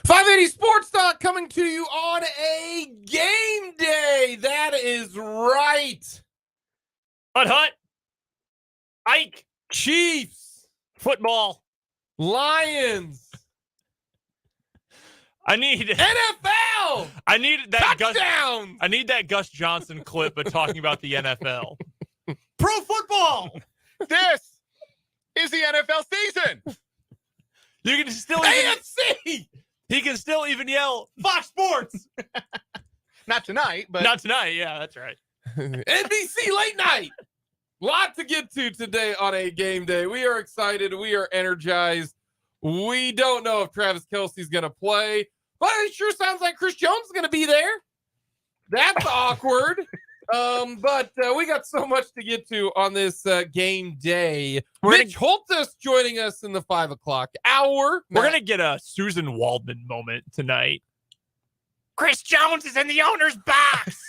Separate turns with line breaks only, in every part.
580 Sports Talk coming to you on a game day. That is right.
Hut. Ike.
Chiefs.
Football.
Lions.
I need
NFL.
I need that
Touchdowns.
I need that Gus Johnson clip of talking about the NFL. Pro football.
This is the NFL season.
You can still
AFC.
He can still even yell Fox Sports.
Not tonight, but
Not tonight. Yeah, that's right.
NBC late night. Lot to get to today on a game day. We are excited. We are energized. We don't know if Travis Kelce's going to play, but it sure sounds like Chris Jones is going to be there. That's awkward. But we got so much to get to on this game day. Mitch Holthus joining us in the 5 o'clock hour.
We're going to get a Susan Waldman moment tonight. Chris Jones is in the owner's box.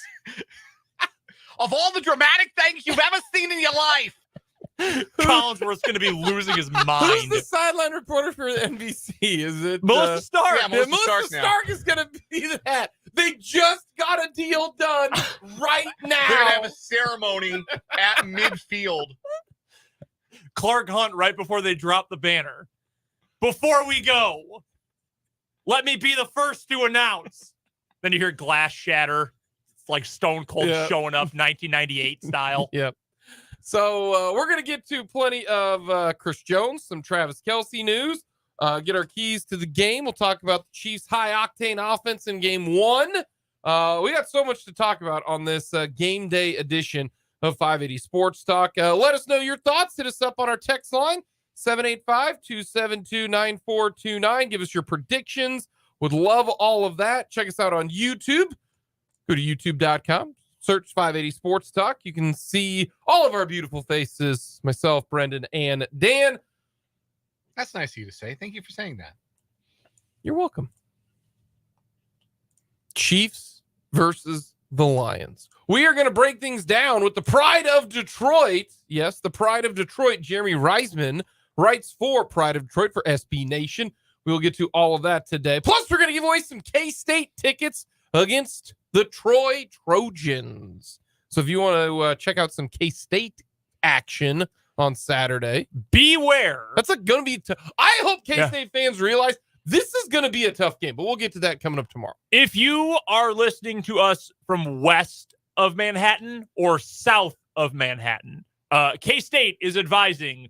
of all the dramatic things you've ever seen in your life,
Collinsworth's going to be losing his mind.
Who's the sideline reporter for NBC? Is it
Melissa Stark?
Yeah, Melissa
Stark is going to be that. They just got a deal done right now.
they're going to have a ceremony at midfield.
Clark Hunt right before they drop the banner. Before we go, let me be the first to announce. Then you hear glass shatter. It's like Stone Cold showing up 1998 style.
Yep. So we're going to get to plenty of Chris Jones, some Travis Kelce news, get our keys to the game. We'll talk about the Chiefs' high-octane offense in Game 1. We got so much to talk about on this game day edition of 580 Sports Talk. Let us know your thoughts. Hit us up on our text line, 785-272-9429. Give us your predictions. Would love all of that. Check us out on YouTube. Go to youtube.com. Search 580 Sports Talk. You can see all of our beautiful faces, myself, Brendan, and Dan.
That's nice of you to say. Thank you for saying that.
You're welcome. Chiefs versus the Lions. We are going to break things down with the pride of Detroit. Yes, the pride of Detroit. Jeremy Reisman writes for Pride of Detroit for SB Nation. We'll get to all of that today. Plus, we're going to give away some K-State tickets against the Troy Trojans. So if you want to check out some K-State action on Saturday,
beware.
That's going to be I hope K-State fans realize this is going to be a tough game, but we'll get to that coming up tomorrow.
If you are listening to us from west of Manhattan or south of Manhattan, K-State is advising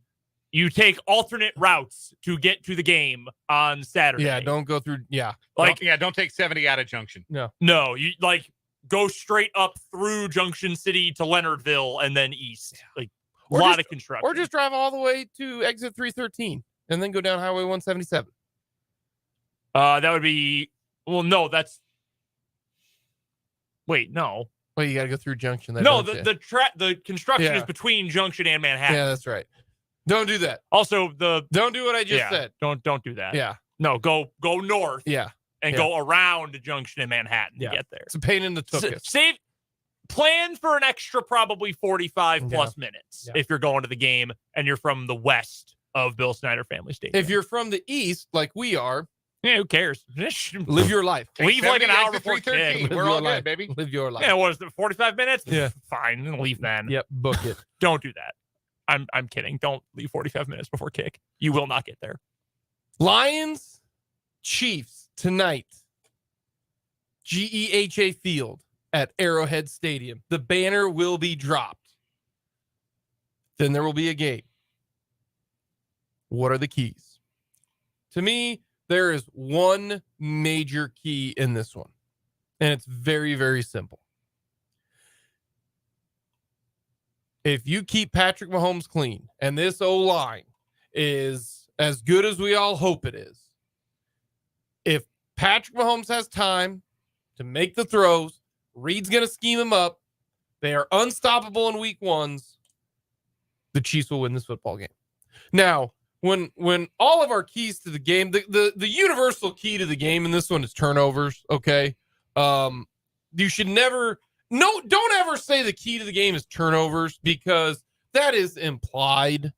you take alternate routes to get to the game on Saturday.
Yeah, don't go through. Yeah.
Don't take 70 out of Junction.
No, you go straight up through Junction City to Leonardville and then east. Like a lot of construction.
Or just drive all the way to exit 313 and then go down Highway 177.
That would be, no. Wait, no.
Well, you got to go through Junction.
No, the construction is between Junction and Manhattan.
Yeah, that's right. Don't do that.
Also,
don't do what I just said.
Don't do that.
Yeah.
No, go north.
Yeah.
And go around the Junction in Manhattan to get there.
It's a pain in the tuchus.
Plan for an extra probably 45 plus minutes if you're going to the game and you're from the west of Bill Snyder Family Stadium.
If you're from the east, like we are,
who cares?
Live your life.
Leave like an hour before kick.
We're all good, baby.
Live your life.
Yeah, what is it, 45 minutes?
Yeah.
Fine, leave then.
Yep, book it.
Don't do that. I'm kidding. Don't leave 45 minutes before kick. You will not get there.
Lions, Chiefs tonight. GEHA Field at Arrowhead Stadium. The banner will be dropped. Then there will be a game. What are the keys? To me, there is one major key in this one, and it's very, very simple. If you keep Patrick Mahomes clean, and this O-line is as good as we all hope it is, if Patrick Mahomes has time to make the throws, Reed's going to scheme him up, they are unstoppable in week ones, the Chiefs will win this football game. Now, when all of our keys to the game, the universal key to the game in this one is turnovers, okay? You should never... don't ever say the key to the game is turnovers, because that is implied.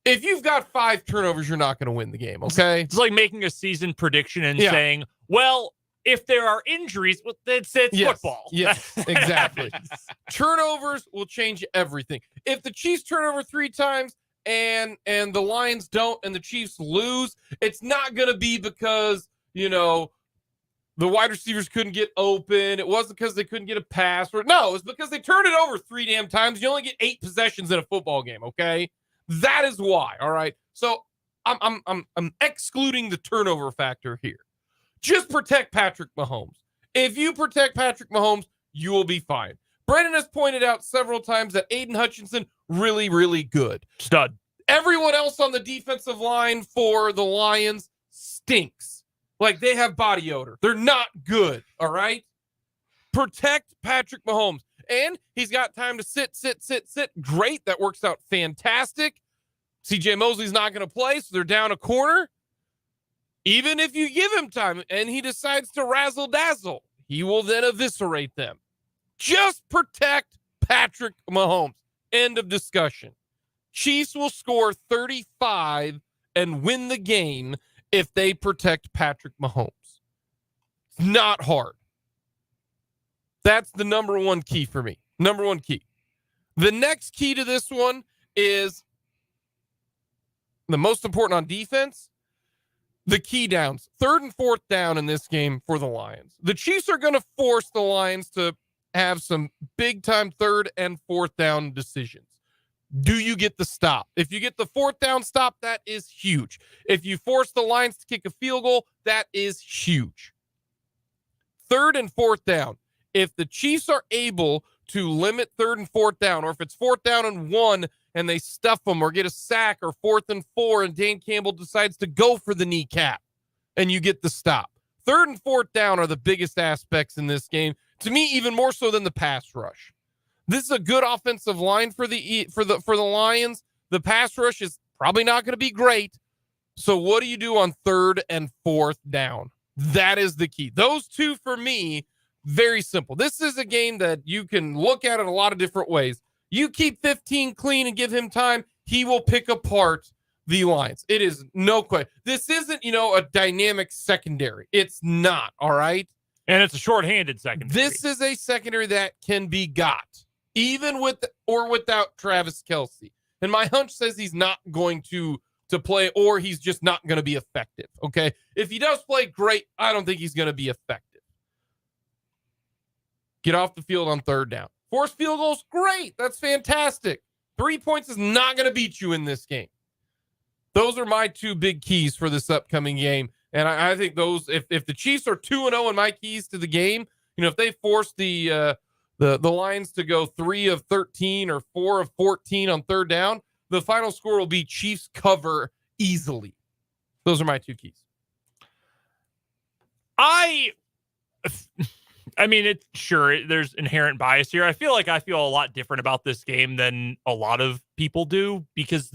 If you've got 5 turnovers, you're not going to win the game, okay?
It's like making a season prediction and saying, well, if there are injuries, well, it's football.
Yes, exactly. Turnovers will change everything. If the Chiefs turn over 3 times and the Lions don't and the Chiefs lose, it's not going to be because, the wide receivers couldn't get open. It wasn't because they couldn't get a pass. No, it's because they turned it over 3 damn times. You only get 8 possessions in a football game, okay? That is why, all right? So I'm excluding the turnover factor here. Just protect Patrick Mahomes. If you protect Patrick Mahomes, you will be fine. Brendan has pointed out several times that Aiden Hutchinson, really, really good.
Stud.
Everyone else on the defensive line for the Lions stinks. Like, they have body odor. They're not good, all right? Protect Patrick Mahomes. And he's got time to sit. Great. That works out fantastic. CJ Mosley's not going to play, so they're down a corner. Even if you give him time and he decides to razzle-dazzle, he will then eviscerate them. Just protect Patrick Mahomes. End of discussion. Chiefs will score 35 and win the game if they protect Patrick Mahomes. It's not hard. That's the number one key for me. Number one key. The next key to this one is the most important on defense. The key downs, 3rd and 4th down in this game for the Lions. The Chiefs are going to force the Lions to have some big-time 3rd and 4th down decisions. Do you get the stop? If you get the 4th down stop, that is huge. If you force the Lions to kick a field goal, that is huge. 3rd and 4th down. If the Chiefs are able to limit 3rd and 4th down, or if it's 4th down and 1 and they stuff them or get a sack, or 4th and 4 and Dan Campbell decides to go for the kneecap and you get the stop. 3rd and 4th down are the biggest aspects in this game. To me, even more so than the pass rush. This is a good offensive line for the Lions. The pass rush is probably not going to be great. So what do you do on 3rd and 4th down? That is the key. Those two for me, very simple. This is a game that you can look at it a lot of different ways. You keep 15 clean and give him time, he will pick apart the Lions. It is no question. This isn't, a dynamic secondary. It's not, all right?
And it's a shorthanded secondary.
This is a secondary that can be got, even with or without Travis Kelce. And my hunch says he's not going to play, or he's just not going to be effective, okay? If he does play, great. I don't think he's going to be effective. Get off the field on 3rd down. Force field goals, great. That's fantastic. 3 points is not going to beat you in this game. Those are my 2 big keys for this upcoming game. And I think those, if the Chiefs are 2-0 in my keys to the game, if they force the Lions to go 3 of 13 or 4 of 14 on 3rd down, the final score will be Chiefs cover easily. Those are my 2 keys.
I mean, there's inherent bias here. I feel a lot different about this game than a lot of people do, because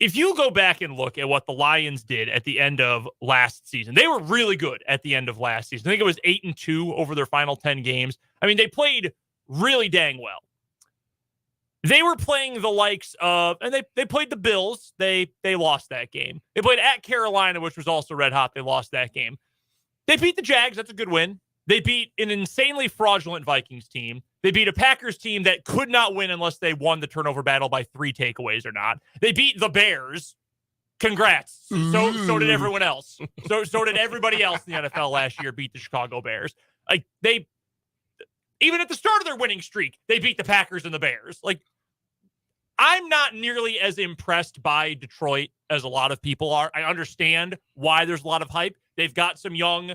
if you go back and look at what the Lions did at the end of last season, they were really good at the end of last season. I think it was 8-2 over their final 10 games. I mean, they played really dang well. They were playing the likes of, and they played the Bills. They lost that game. They played at Carolina, which was also red hot. They lost that game. They beat the Jags. That's a good win. They beat an insanely fraudulent Vikings team. They beat a Packers team that could not win unless they won the turnover battle by 3 takeaways or not. They beat the Bears. Congrats. So did everyone else. So did everybody else in the NFL last year beat the Chicago Bears. Like, even at the start of their winning streak, they beat the Packers and the Bears. Like, I'm not nearly as impressed by Detroit as a lot of people are. I understand why there's a lot of hype. They've got some young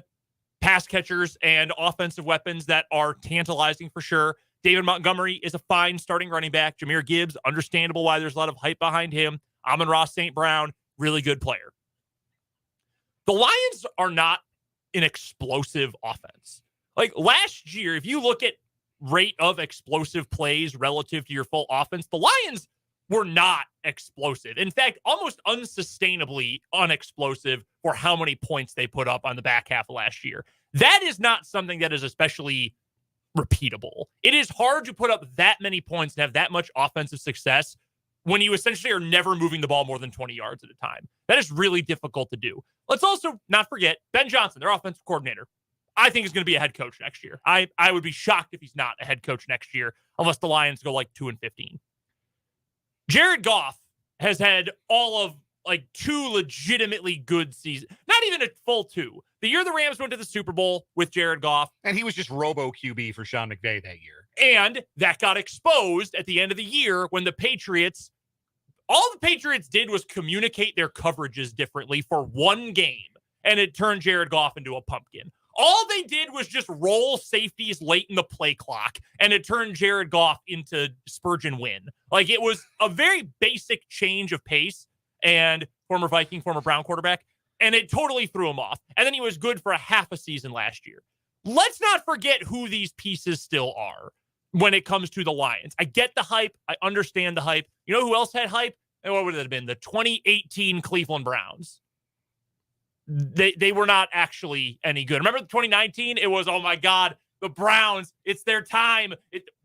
pass catchers and offensive weapons that are tantalizing for sure. David Montgomery is a fine starting running back. Jahmyr Gibbs, understandable why there's a lot of hype behind him. Amon-Ra St. Brown, really good player. The Lions are not an explosive offense. Like last year, if you look at rate of explosive plays relative to your full offense, the Lions were not explosive. In fact, almost unsustainably unexplosive for how many points they put up on the back half of last year. That is not something that is especially repeatable. It is hard to put up that many points and have that much offensive success when you essentially are never moving the ball more than 20 yards at a time. That is really difficult to do. Let's also not forget Ben Johnson, their offensive coordinator. I think is going to be a head coach next year. I would be shocked if he's not a head coach next year, unless the Lions go like 2-15. Jared Goff has had all of like 2 legitimately good seasons. Not even a full 2. The year the Rams went to the Super Bowl with Jared Goff.
And he was just robo QB for Sean McVay that year.
And that got exposed at the end of the year when all the Patriots did was communicate their coverages differently for one game. And it turned Jared Goff into a pumpkin. All they did was just roll safeties late in the play clock, and it turned Jared Goff into Spurgeon Wynn. Like, it was a very basic change of pace, and former Viking, former Brown quarterback, and it totally threw him off. And then he was good for a half a season last year. Let's not forget who these pieces still are when it comes to the Lions. I get the hype. I understand the hype. You know who else had hype? And what would it have been? The 2018 Cleveland Browns. They were not actually any good. Remember 2019? It was, oh my God, the Browns, it's their time.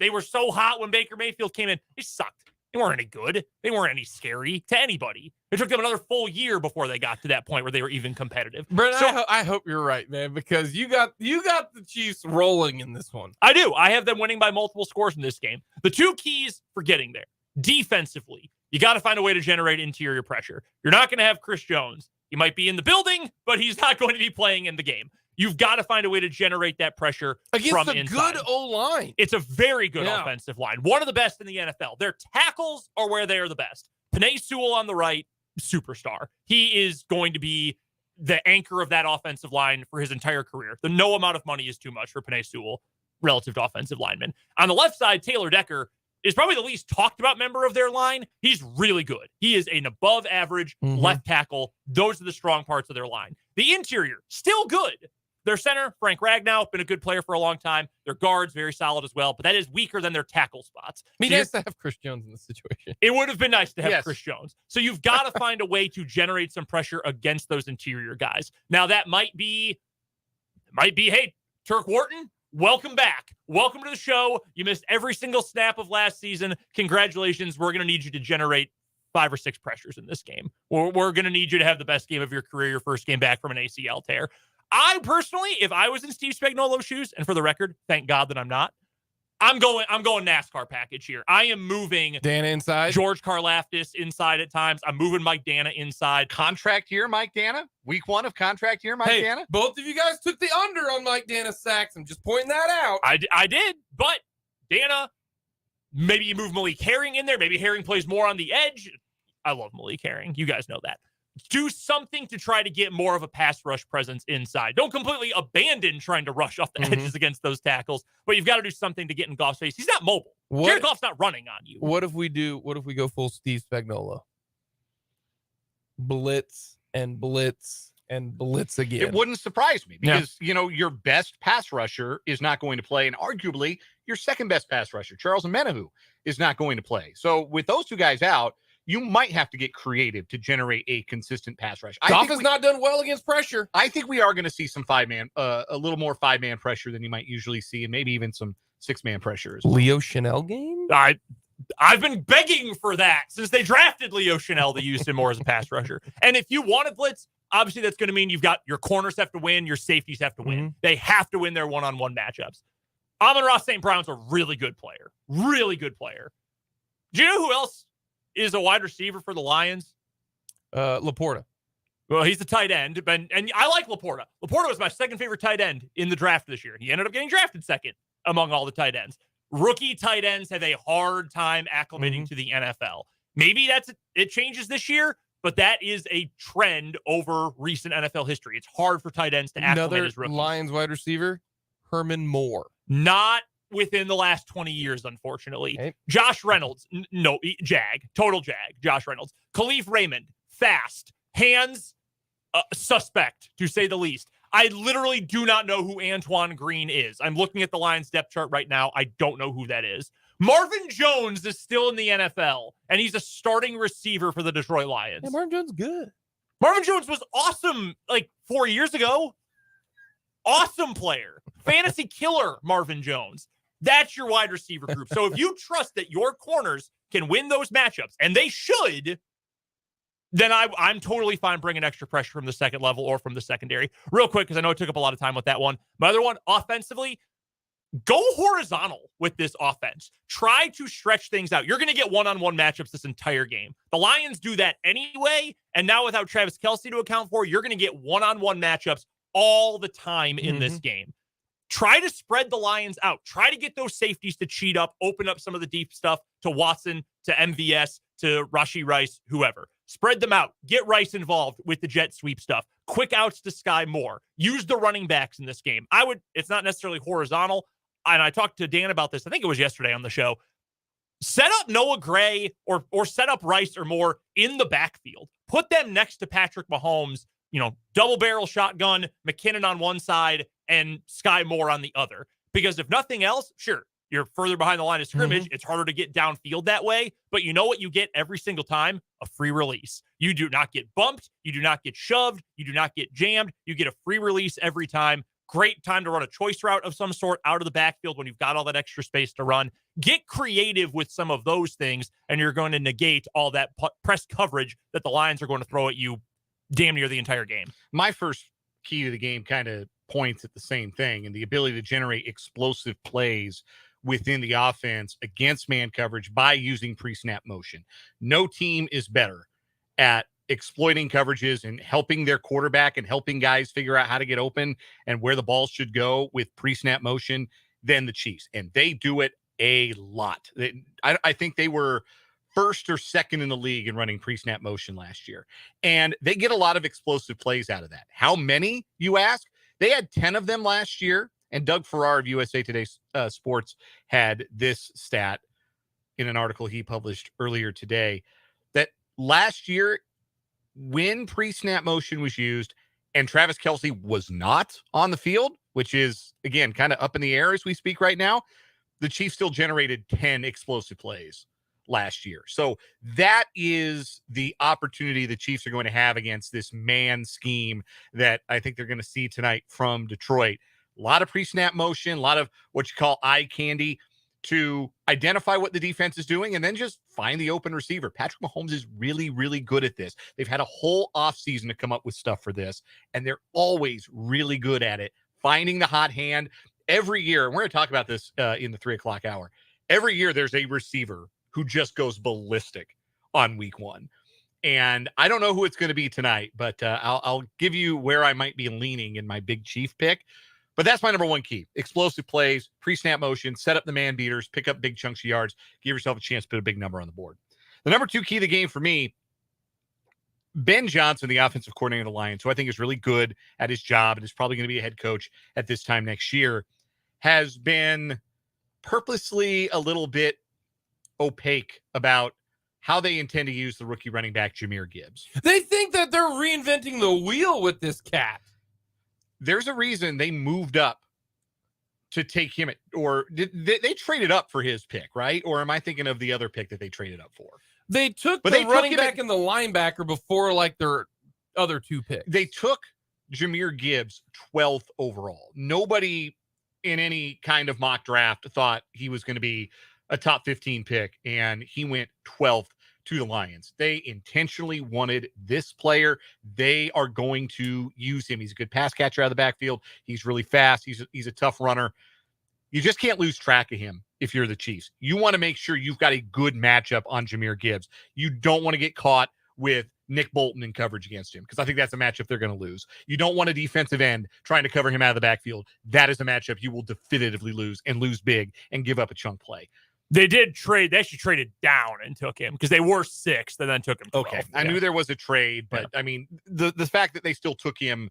They were so hot when Baker Mayfield came in. They sucked. They weren't any good. They weren't any scary to anybody. It took them another full year before they got to that point where they were even competitive.
Brent, so, I hope you're right, man, because you got the Chiefs rolling in this one.
I do. I have them winning by multiple scores in this game. The 2 keys for getting there. Defensively, you got to find a way to generate interior pressure. You're not going to have Chris Jones. He might be in the building, but he's not going to be playing in the game. You've got to find a way to generate that pressure
against
from
a
inside.
good O-line.
It's a very good offensive line. One of the best in the NFL. Their tackles are where they are the best. Penei Sewell on the right, superstar. He is going to be the anchor of that offensive line for his entire career. The no amount of money is too much for Penei Sewell relative to offensive linemen. On the left side, Taylor Decker is probably the least talked about member of their line. He's really good. He is an above average left tackle. Those are the strong parts of their line. The interior, still good. Their center, Frank Ragnow, been a good player for a long time. Their guards, very solid as well, but that is weaker than their tackle spots.
I mean, nice to have Chris Jones in this situation.
It would have been nice to have Chris Jones. So you've got to find a way to generate some pressure against those interior guys. Now that might be, hey, Turk Wharton, welcome back. Welcome to the show. You missed every single snap of last season. Congratulations. We're going to need you to generate 5 or 6 pressures in this game. We're going to need you to have the best game of your career, your first game back from an ACL tear. I personally, if I was in Steve Spagnuolo's shoes, and for the record, thank God that I'm not, I'm going NASCAR package here. I am moving
Dana inside.
George Karlaftis inside at times. I'm moving Mike Dana inside.
Contract year, Mike Dana? Week 1 of contract year, Mike Dana?
Both of you guys took the under on Mike Dana's sacks. I'm just pointing that out.
I did, but Dana, maybe you move Malik Herring in there. Maybe Herring plays more on the edge. I love Malik Herring. You guys know that. Do something to try to get more of a pass rush presence inside. Don't completely abandon trying to rush off the edges against those tackles, but you've got to do something to get in Goff's face. He's not mobile. Jared Goff's not running on you.
What if we go full Steve Spagnuolo? Blitz and blitz and blitz again.
It wouldn't surprise me because, your best pass rusher is not going to play, and arguably your second best pass rusher, Charles Omenihu, is not going to play. So with those 2 guys out, you might have to get creative to generate a consistent pass rush.
Goff has not done well against pressure.
I think we are going to see some 5-man, a little more 5-man pressure than you might usually see, and maybe even some 6-man pressure as well.
Leo Chanel game?
I've been begging for that since they drafted Leo Chanel. They used him more as a pass rusher. And if you want to blitz, obviously that's going to mean you've got your corners have to win, your safeties have to win. They have to win their one-on-one matchups. Amon-Ra St. Brown's a really good player. Really good player. Do you know who else is a wide receiver for the Lions?
Laporta.
Well, he's the tight end, and I like Laporta. Laporta was my second favorite tight end in the draft this year. He ended up getting drafted second among all the tight ends. Rookie tight ends have a hard time acclimating to the NFL. Maybe it changes this year, but that is a trend over recent NFL history. It's hard for tight ends to acclimate as rookies.
Lions wide receiver, Herman Moore.
Not within the last 20 years, unfortunately.
Okay.
Josh Reynolds, total jag, Josh Reynolds. Khalif Raymond, fast, hands, suspect, to say the least. I literally do not know who Antoine Green is. I'm looking at the Lions depth chart right now. I don't know who that is. Marvin Jones is still in the NFL, and he's a starting receiver for the Detroit Lions.
Yeah, Marvin Jones good.
Marvin Jones was awesome like 4 years ago. Awesome player. Fantasy killer, Marvin Jones. That's your wide receiver group. So if you trust that your corners can win those matchups, and they should, then I'm totally fine bringing extra pressure from the second level or from the secondary. Real quick, because I know it took up a lot of time with that one. My other one, offensively, go horizontal with this offense. Try to stretch things out. You're going to get one-on-one matchups this entire game. The Lions do that anyway, and now without Travis Kelce to account for, you're going to get one-on-one matchups all the time in this game. Try to spread the Lions out. Try to get those safeties to cheat up, open up some of the deep stuff to Watson, to MVS, to Rashee Rice, whoever. Spread them out. Get Rice involved with the jet sweep stuff. Quick outs to Sky Moore. Use the running backs in this game. It's not necessarily horizontal. And I talked to Dan about this. I think it was yesterday on the show. Set up Noah Gray or set up Rice or Moore in the backfield. Put them next to Patrick Mahomes, double barrel shotgun, McKinnon on one side and Sky Moore on the other. Because if nothing else, sure, you're further behind the line of scrimmage. It's harder to get downfield that way. But you know what you get every single time? A free release. You do not get bumped. You do not get shoved. You do not get jammed. You get a free release every time. Great time to run a choice route of some sort out of the backfield when you've got all that extra space to run. Get creative with some of those things, and you're going to negate all that press coverage that the Lions are going to throw at you damn near the entire game.
My first key to the game kind of points at the same thing, and the ability to generate explosive plays within the offense against man coverage by using pre-snap motion. No team is better at exploiting coverages and helping their quarterback and helping guys figure out how to get open and where the ball should go with pre-snap motion than the Chiefs. And they do it a lot. I think they were first or second in the league in running pre-snap motion last year. And they get a lot of explosive plays out of that. How many, you ask? They had 10 of them last year. And Doug Farrar of USA Today Sports had this stat in an article he published earlier today, that last year, when pre-snap motion was used and Travis Kelce was not on the field, which is, again, kind of up in the air as we speak right now, the Chiefs still generated 10 explosive plays last year. So that is the opportunity the Chiefs are going to have against this man scheme that I think they're going to see tonight from Detroit. A lot of pre-snap motion, a lot of what you call eye candy to identify what the defense is doing and then just find the open receiver. Patrick Mahomes is really, really good at this. They've had a whole offseason to come up with stuff for this, and they're always really good at it, finding the hot hand. Every year, and we're going to talk about this in the 3 o'clock hour, every year there's a receiver who just goes ballistic on week one. And I don't know who it's going to be tonight, but I'll give you where I might be leaning in my big Chief pick. But that's my number one key. Explosive plays, pre-snap motion, set up the man beaters, pick up big chunks of yards, give yourself a chance to put a big number on the board. The number two key of the game for me, Ben Johnson, the offensive coordinator of the Lions, who I think is really good at his job and is probably going to be a head coach at this time next year, has been purposely a little bit opaque about how they intend to use the rookie running back, Jahmyr Gibbs.
They think that they're reinventing the wheel with this cat.
There's a reason they moved up to take him, or they traded up for his pick, right? Or am I thinking of the other pick that they traded up for?
They took the running back and the linebacker before like their other two picks.
They took Jahmyr Gibbs 12th overall. Nobody in any kind of mock draft thought he was going to be a top 15 pick, and he went 12th to the Lions. They intentionally wanted this player. They are going to use him. He's a good pass catcher out of the backfield. He's really fast. He's a tough runner. You just can't lose track of him if you're the Chiefs. You want to make sure you've got a good matchup on Jahmyr Gibbs. You don't want to get caught with Nick Bolton in coverage against him, because I think that's a matchup they're going to lose. You don't want a defensive end trying to cover him out of the backfield. That is a matchup you will definitively lose, and lose big, and give up a chunk play.
They did trade. They actually traded down and took him because they were 6th and then took him 12th.
Okay. I knew there was a trade, but I mean, the fact that they still took him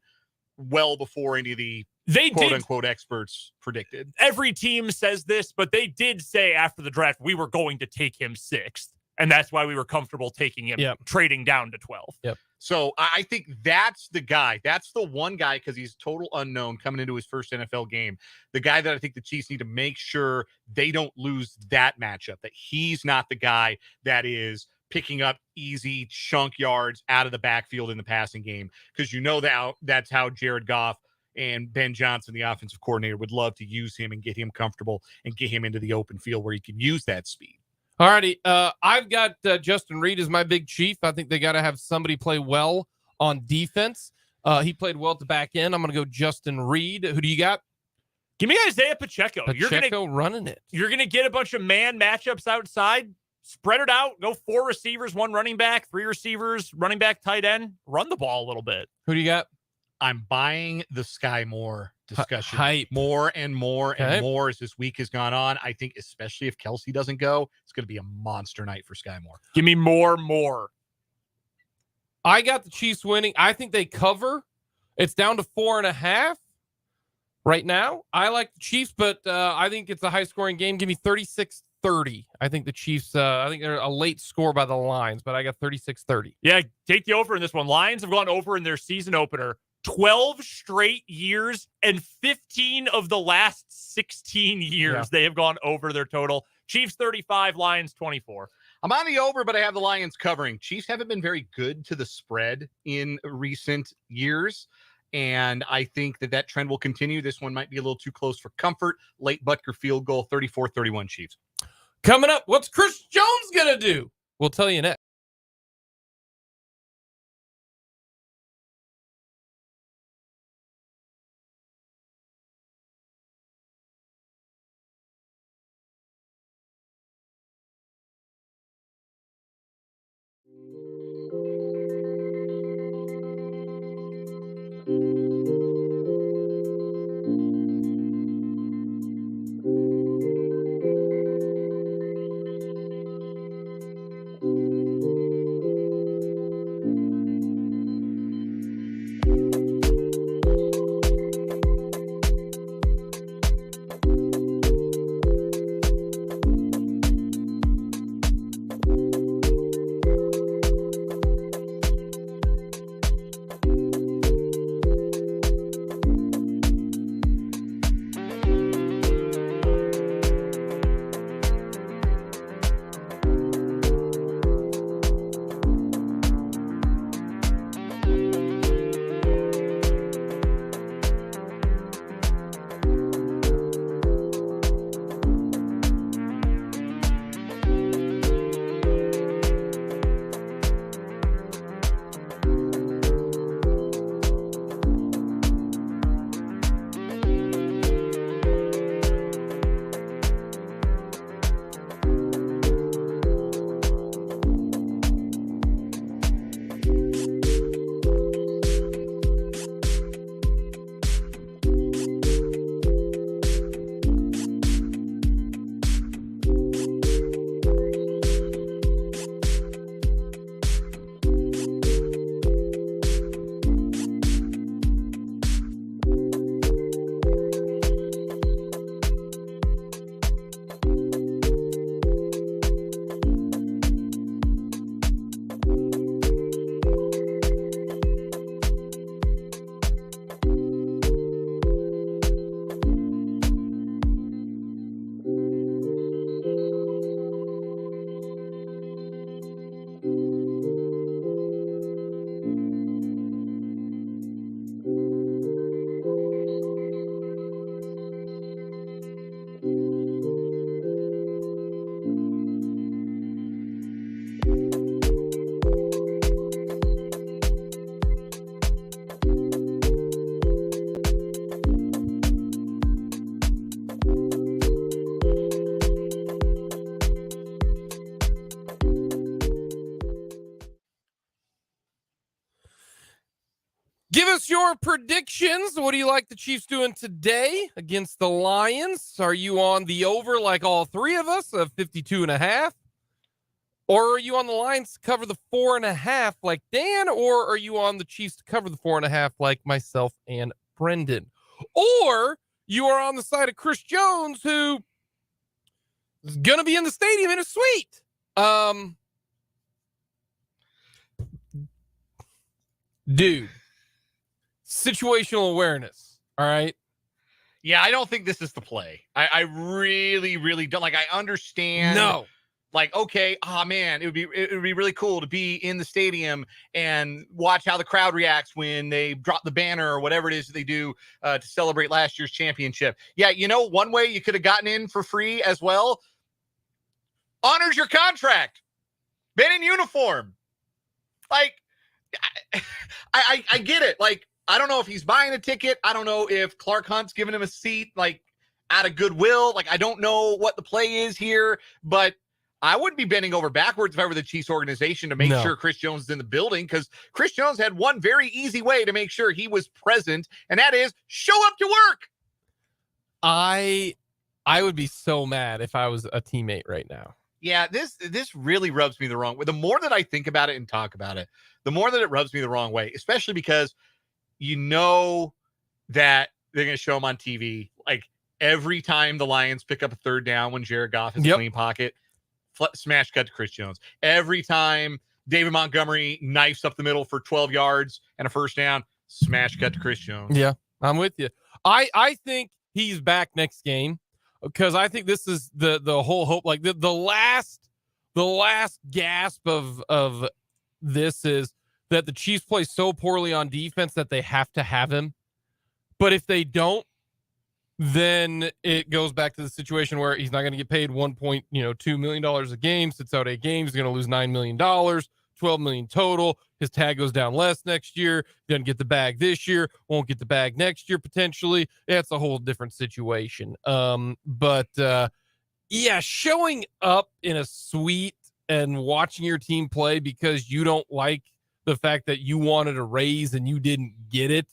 well before any of the quote unquote experts predicted.
Every team says this, but they did say after the draft, we were going to take him 6th. And that's why we were comfortable taking him, trading down to 12.
Yep.
So I think that's the guy. That's the one guy, because he's total unknown coming into his first NFL game. The guy that I think the Chiefs need to make sure they don't lose that matchup, that he's not the guy that is picking up easy chunk yards out of the backfield in the passing game, because you know that that's how Jared Goff And Ben Johnson, the offensive coordinator, would love to use him and get him comfortable and get him into the open field where he can use that speed.
All righty. I've got Justin Reed as my big chief. I think they got to have somebody play well on defense. He played well at the back end. I'm going to go Justin Reed. Who do you got?
Give me Isaiah Pacheco.
Pacheco running it.
You're going to get a bunch of man matchups outside. Spread it out. Go 4 receivers, 1 running back, 3 receivers, running back, tight end. Run the ball a little bit.
Who do you got?
I'm buying the Sky Moore discussion
Hype.
more and more and more as this week has gone on. I think especially if Kelsey doesn't go, it's going to be a monster night for Sky Moore.
Give me more.
I got the Chiefs winning. I think they cover. It's down to 4.5 right now. I like the Chiefs, but I think it's a high-scoring game. Give me 36-30. I think the Chiefs, I think they're a late score by the Lions, but I got 36-30.
Yeah, take the over in this one. Lions have gone over in their season opener 12 straight years, and 15 of the last 16 years they have gone over their total. Chiefs 35, Lions 24.
I'm on the over, but I have the Lions covering. Chiefs haven't been very good to the spread in recent years, and I think that trend will continue. This one might be a little too close for comfort. Late Butker field goal, 34-31 Chiefs.
Coming up, what's Chris Jones going to do? We'll tell you next. Give us your predictions. What do you like the Chiefs doing today against the Lions? Are you on the over like all three of us of 52.5? Or are you on the Lions to cover the 4.5 like Dan? Or are you on the Chiefs to cover the 4.5 like myself and Brendan? Or you are on the side of Chris Jones, who is going to be in the stadium in a suite. Dude. Situational awareness. All right.
Yeah, I don't think this is the play. I really, really don't. Like, I understand.
No.
Like, okay, oh man, it would be really cool to be in the stadium and watch how the crowd reacts when they drop the banner or whatever it is that they do to celebrate last year's championship. Yeah, one way you could have gotten in for free as well. Honors your contract. Been in uniform. Like, I get it. Like, I don't know if he's buying a ticket. I don't know if Clark Hunt's giving him a seat, like, out of goodwill. Like, I don't know what the play is here, but I wouldn't be bending over backwards if I were the Chiefs organization to make sure Chris Jones is in the building, because Chris Jones had one very easy way to make sure he was present, and that is show up to work.
I would be so mad if I was a teammate right now.
Yeah, this really rubs me the wrong way. The more that I think about it and talk about it, the more that it rubs me the wrong way, especially because that they're going to show him on TV. Like, every time the Lions pick up a third down when Jared Goff has a clean pocket, smash cut to Chris Jones. Every time David Montgomery knifes up the middle for 12 yards and a first down, smash cut to Chris Jones.
Yeah, I'm with you. I think he's back next game, because I think this is the whole hope. Like, the last gasp of this is that the Chiefs play so poorly on defense that they have to have him. But if they don't, then it goes back to the situation where he's not going to get paid $1.2 million a game, sits out 8 games, he's going to lose $9 million, $12 million total. His tag goes down less next year. Doesn't get the bag this year, won't get the bag next year potentially. That's a whole different situation. But showing up in a suite and watching your team play because you don't like the fact that you wanted a raise and you didn't get it.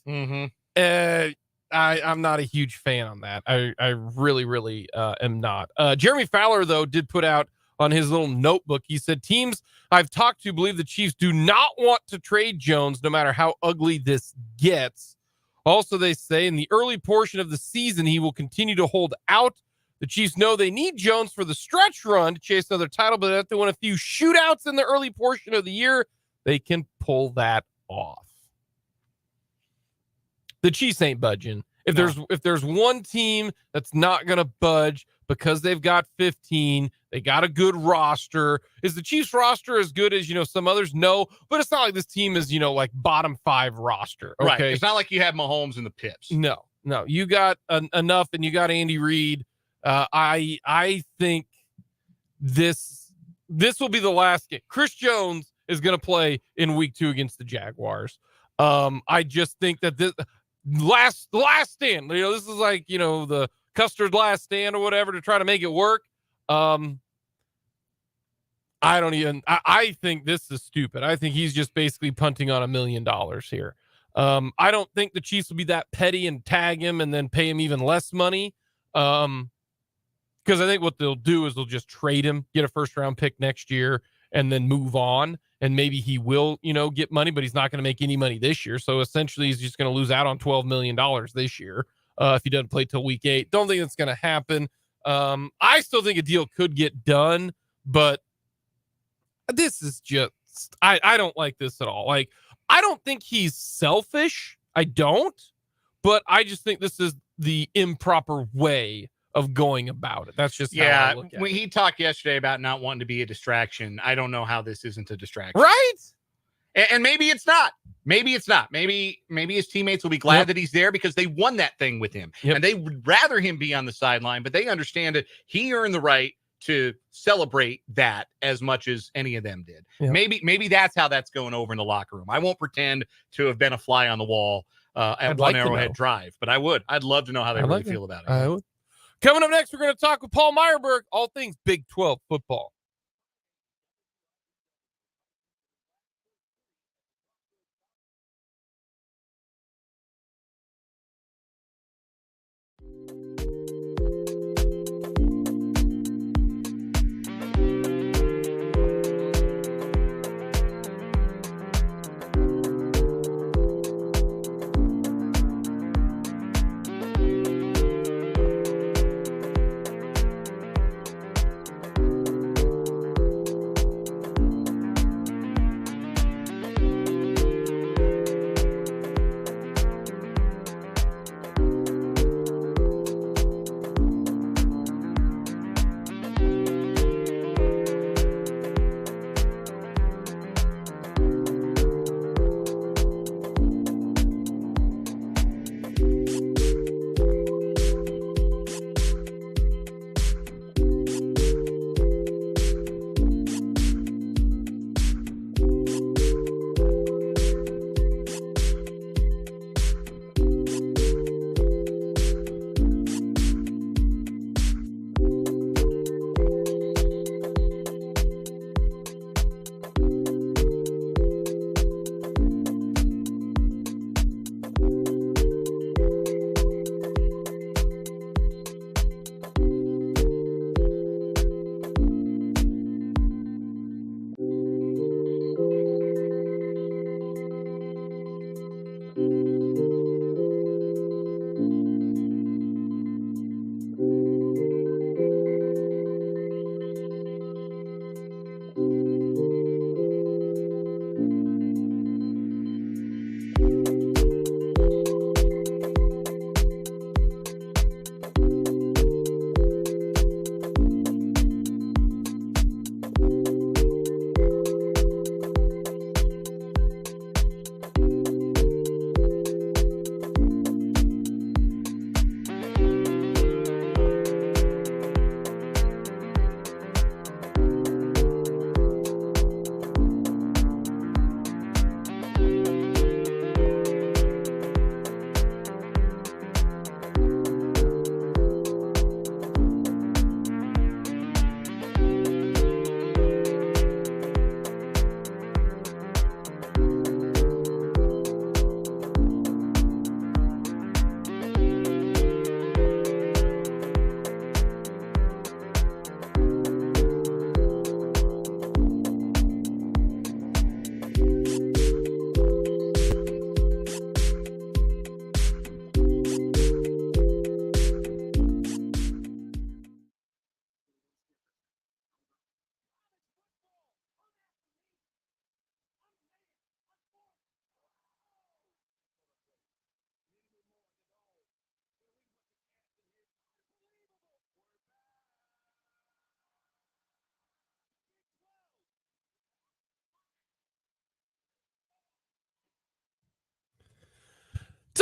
I'm not a huge fan on that. I really, really am not. Jeremy Fowler, though, did put out on his little notebook, he said, teams I've talked to believe the Chiefs do not want to trade Jones no matter how ugly this gets. Also, they say in the early portion of the season, he will continue to hold out. The Chiefs know they need Jones for the stretch run to chase another title, but they have to win a few shootouts in the early portion of the year. They can pull that off. The Chiefs ain't budging. If there's one team that's not going to budge because they've got 15, they got a good roster. Is the Chiefs roster as good as, some others? No, but it's not like this team is, like bottom 5 roster. Okay.
Right. It's not like you have Mahomes and the Pips.
No, you got enough, and you got Andy Reid. I think this will be the last game. Chris Jones is going to play in week 2 against the Jaguars. I just think that this last stand, this is like, the Custard last stand or whatever to try to make it work. I think this is stupid. I think he's just basically punting on $1 million here. I don't think the Chiefs will be that petty and tag him and then pay him even less money. Because I think what they'll do is they'll just trade him, get a first round pick next year, and then move on. And maybe he will, get money, but he's not going to make any money this year. So essentially he's just going to lose out on $12 million this year. If he doesn't play till week 8. Don't think it's going to happen. I still think a deal could get done, but this is just, I don't like this at all. Like, I don't think he's selfish. I don't, but I just think this is the improper way of going about it. That's just how I look at
when
it.
He talked yesterday about not wanting to be a distraction. I don't know how this isn't a distraction.
Right?
And maybe it's not. Maybe it's not. Maybe his teammates will be glad that he's there because they won that thing with him. And they would rather him be on the sideline, but they understand that he earned the right to celebrate that as much as any of them did. Maybe that's how that's going over in the locker room. I won't pretend to have been a fly on the wall at One Arrowhead Drive, but I would. I'd love to know how they really feel about it.
I would. Coming up next, we're going to talk with Paul Myerberg, all things Big 12 football.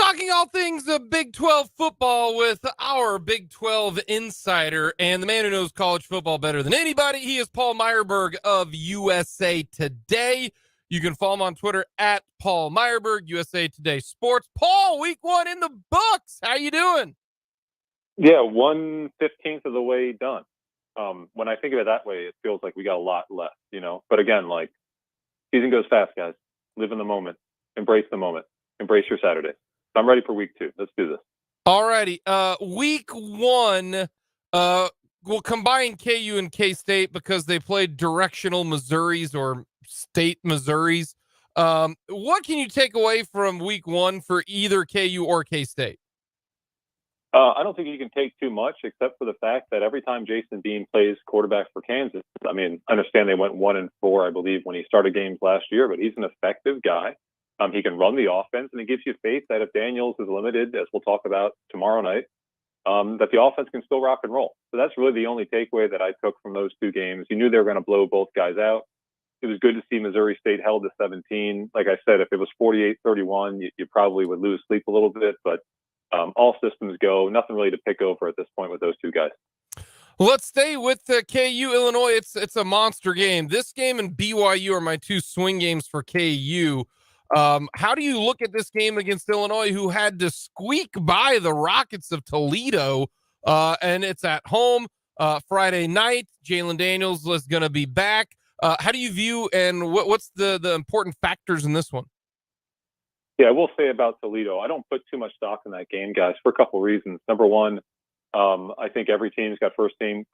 Talking all things Big 12 football with our Big 12 insider and the man who knows college football better than anybody. He is Paul Myerberg of USA Today. You can follow him on Twitter at Paul Myerberg, USA Today Sports. Paul, week 1 in the books. How you doing?
Yeah, 1/15 of the way done. When I think of it that way, it feels like we got a lot left, But again, like, season goes fast, guys. Live in the moment. Embrace the moment. Embrace your Saturday. I'm ready for week 2. Let's do this.
All righty. Week 1, we'll combine KU and K-State because they played directional Missouris or state Missouris. What can you take away from week 1 for either KU or K-State?
I don't think you can take too much, except for the fact that every time Jason Bean plays quarterback for Kansas, I mean, I understand they went 1-4, I believe, when he started games last year, but he's an effective guy. He can run the offense, and it gives you faith that if Daniels is limited, as we'll talk about tomorrow night, that the offense can still rock and roll. So that's really the only takeaway that I took from those 2 games. You knew they were going to blow both guys out. It was good to see Missouri State held to 17. Like I said, if it was 48-31, you probably would lose sleep a little bit, but all systems go. Nothing really to pick over at this point with those 2 guys.
Well, let's stay with KU Illinois. It's a monster game. This game and BYU are my 2 swing games for KU. How do you look at this game against Illinois, who had to squeak by the Rockets of Toledo, and it's at home Friday night? Jalen Daniels is going to be back. How do you view and what's the important factors in this one?
Yeah, I will say about Toledo, I don't put too much stock in that game, guys, for a couple of reasons. Number one, I think every team's got first game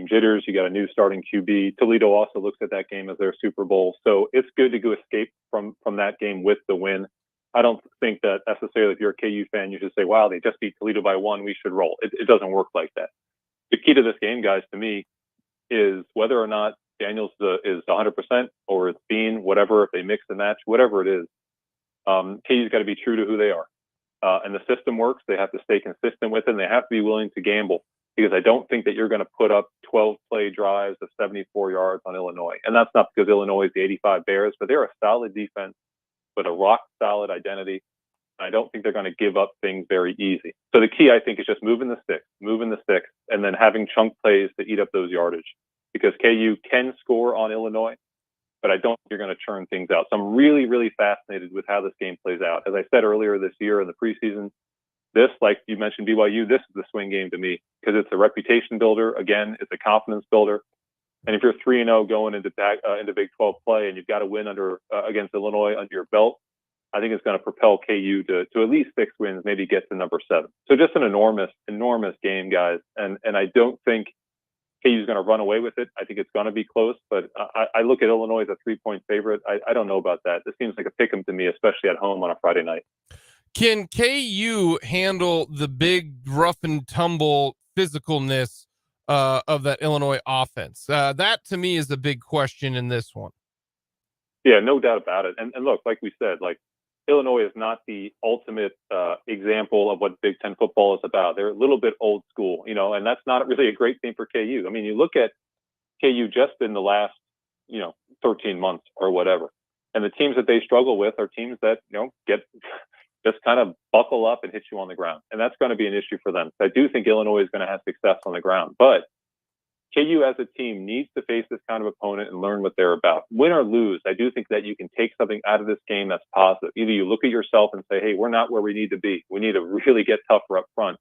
jitters. You got a new starting QB. Toledo also looks at that game as their Super Bowl, so it's good to go escape from that game with the win. I don't think that necessarily, if you're a KU fan, you should say, "Wow, they just beat Toledo by 1. We should roll." It doesn't work like that. The key to this game, guys, to me, is whether or not Daniels is 100% or it's Bean, whatever. If they mix and match, whatever it is, KU's got to be true to who they are. And the system works. They have to stay consistent with it, and they have to be willing to gamble, because I don't think that you're going to put up 12-play drives of 74 yards on Illinois. And that's not because Illinois is the 85 Bears, but they're a solid defense with a rock-solid identity. I don't think they're going to give up things very easy. So the key, I think, is just moving the sticks, and then having chunk plays to eat up those yardage, because KU can score on Illinois, but I don't think you're going to churn things out. So I'm really, really fascinated with how this game plays out. As I said earlier this year in the preseason, this, like you mentioned BYU, this is the swing game to me, because it's a reputation builder. Again, it's a confidence builder. And if you're 3-0 going into Big 12 play, and you've got to win against Illinois under your belt, I think it's going to propel KU to at least 6 wins, maybe get to number 7. So just an enormous, enormous game, guys. And I don't think KU's going to run away with it. I think it's going to be close, but I look at Illinois as a 3-point favorite. I don't know about that. This seems like a pick 'em to me, especially at home on a Friday night.
Can KU handle the big rough and tumble physicalness of that Illinois offense? That to me is a big question in this one.
Yeah, no doubt about it. And look, like we said, like, Illinois is not the ultimate example of what Big Ten football is about. They're a little bit old school, and that's not really a great thing for KU. I mean, you look at KU just in the last, 13 months or whatever, and the teams that they struggle with are teams that, get just kind of buckle up and hit you on the ground. And that's going to be an issue for them. I do think Illinois is going to have success on the ground, but KU as a team needs to face this kind of opponent and learn what they're about. Win or lose, I do think that you can take something out of this game that's positive. Either you look at yourself and say, hey, we're not where we need to be. We need to really get tougher up front.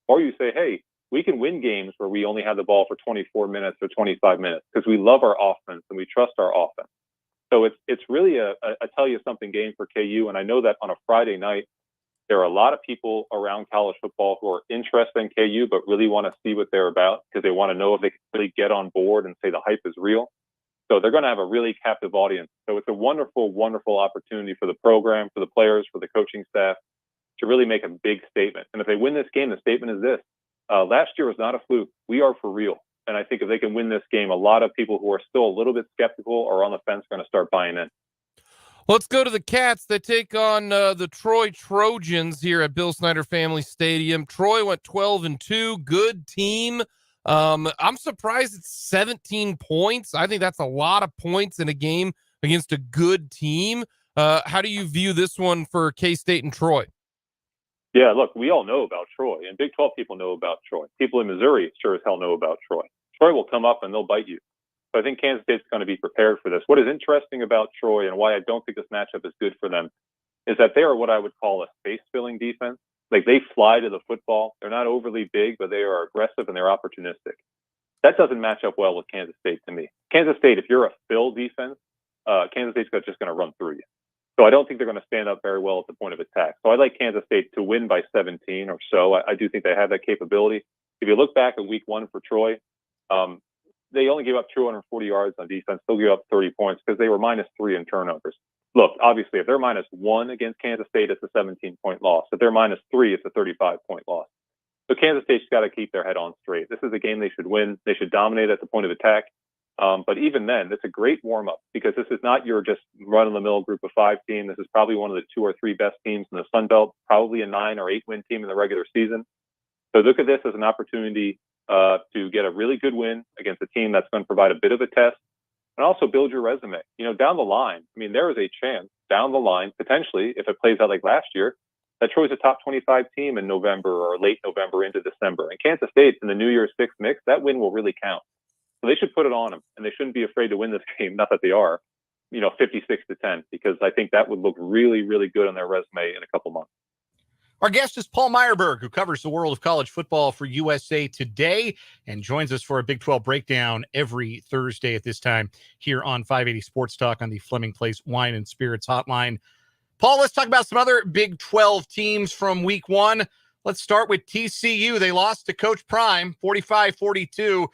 Or you say, hey, we can win games where we only have the ball for 24 minutes or 25 minutes because we love our offense and we trust our offense. So it's really a tell you something game for KU. And I know that on a Friday night, there are a lot of people around college football who are interested in KU, but really want to see what they're about because they want to know if they can really get on board and say the hype is real. So they're going to have a really captive audience. So it's a wonderful, wonderful opportunity for the program, for the players, for the coaching staff to really make a big statement. And if they win this game, the statement is this. Last year was not a fluke. We are for real. And I think if they can win this game, a lot of people who are still a little bit skeptical or on the fence are going to start buying in.
Let's go to the Cats. They take on the Troy Trojans here at Bill Snyder Family Stadium. Troy went 12-2. Good team. I'm surprised it's 17 points. I think that's a lot of points in a game against a good team. How do you view this one for K-State and Troy?
Yeah, look, we all know about Troy, and Big 12 people know about Troy. People in Missouri sure as hell know about Troy. Troy will come up and they'll bite you. So I think Kansas State's going to be prepared for this. What is interesting about Troy and why I don't think this matchup is good for them is that they are what I would call a space-filling defense. Like, they fly to the football. They're not overly big, but they are aggressive and they're opportunistic. That doesn't match up well with Kansas State to me. Kansas State, if you're a fill defense, Kansas State's just going to run through you. So I don't think they're going to stand up very well at the point of attack. So I like Kansas State to win by 17 or so. I do think they have that capability. If you look back at week one for Troy, they only gave up 240 yards on defense, still gave up 30 points because they were -3 in turnovers. Look, obviously, if they're -1 against Kansas State, it's a 17-point loss. If they're -3, it's a 35-point loss. So Kansas State's got to keep their head on straight. This is a game they should win. They should dominate at the point of attack. But even then, it's a great warm-up because this is not your just run-of-the-mill group of 5 team. This is probably one of the 2 or 3 best teams in the Sun Belt, probably a 9 or 8 win team in the regular season. So look at this as an opportunity to get a really good win against a team that's going to provide a bit of a test and also build your resume. You know, down the line, I mean, there is a chance down the line, potentially, if it plays out like last year, that Troy's a top 25 team in November or late November into December. And Kansas State in the New Year's Six mix, that win will really count. So they should put it on them, and they shouldn't be afraid to win this game. Not that they are, 56-10, because I think that would look really, really good on their resume in a couple months.
Our guest is Paul Myerberg, who covers the world of college football for USA Today and joins us for a Big 12 breakdown every Thursday at this time here on 580 Sports Talk on the Fleming Place Wine and Spirits Hotline. Paul, let's talk about some other Big 12 teams from week one. Let's start with TCU. They lost to Coach Prime, 45-42.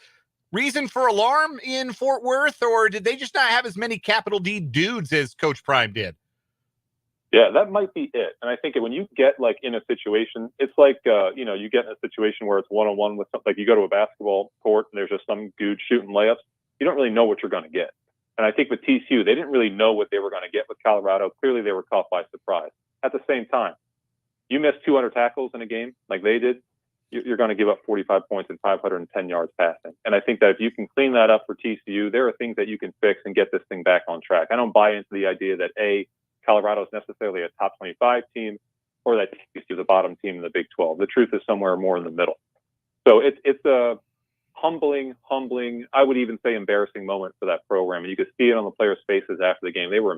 Reason for alarm in Fort Worth, or did they just not have as many capital D dudes as Coach Prime did?
Yeah, that might be it. And I think when you get in a situation, it's like, you get in a situation where it's one-on-one with something, like you go to a basketball court and there's just some dude shooting layups. You don't really know what you're going to get. And I think with TCU, they didn't really know what they were going to get with Colorado. Clearly, they were caught by surprise. At the same time, you miss 200 tackles in a game like they did, you're going to give up 45 points and 510 yards passing. And I think that if you can clean that up for TCU, there are things that you can fix and get this thing back on track. I don't buy into the idea that Colorado is necessarily a top 25 team or that TCU is a bottom team in the Big 12. The truth is somewhere more in the middle. So it's a humbling, I would even say embarrassing moment for that program. And you could see it on the players' faces after the game. They were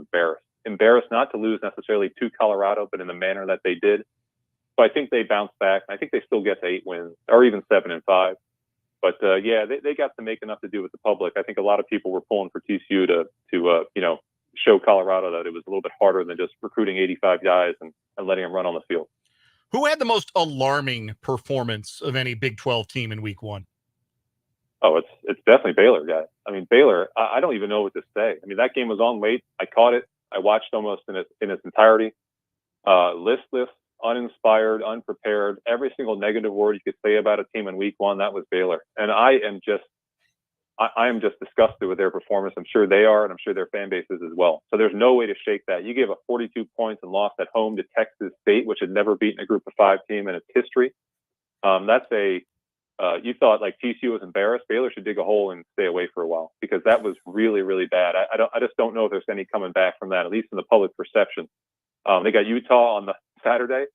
embarrassed not to lose necessarily to Colorado, but in the manner that they did. So I think they bounced back. I think they still get to 8 wins or even 7-5. But they got to make enough to do with the public. I think a lot of people were pulling for TCU to show Colorado that it was a little bit harder than just recruiting 85 guys and letting them run on the field.
Who had the most alarming performance of any Big 12 team in week one?
Oh, it's definitely Baylor, guys. I mean, Baylor, I don't even know what to say. I mean, that game was on late. I caught it. I watched almost in its entirety. Listless, uninspired, unprepared. Every single negative word you could say about a team in week one, that was Baylor. And I am just disgusted with their performance. I'm sure they are, and I'm sure their fan bases as well. So there's no way to shake that. You gave up 42 points and lost at home to Texas State, which had never beaten a group of 5 team in its history. You thought like TCU was embarrassed. Baylor should dig a hole and stay away for a while because that was really, really bad. I just don't know if there's any coming back from that, at least in the public perception. They got Utah on the Saturday.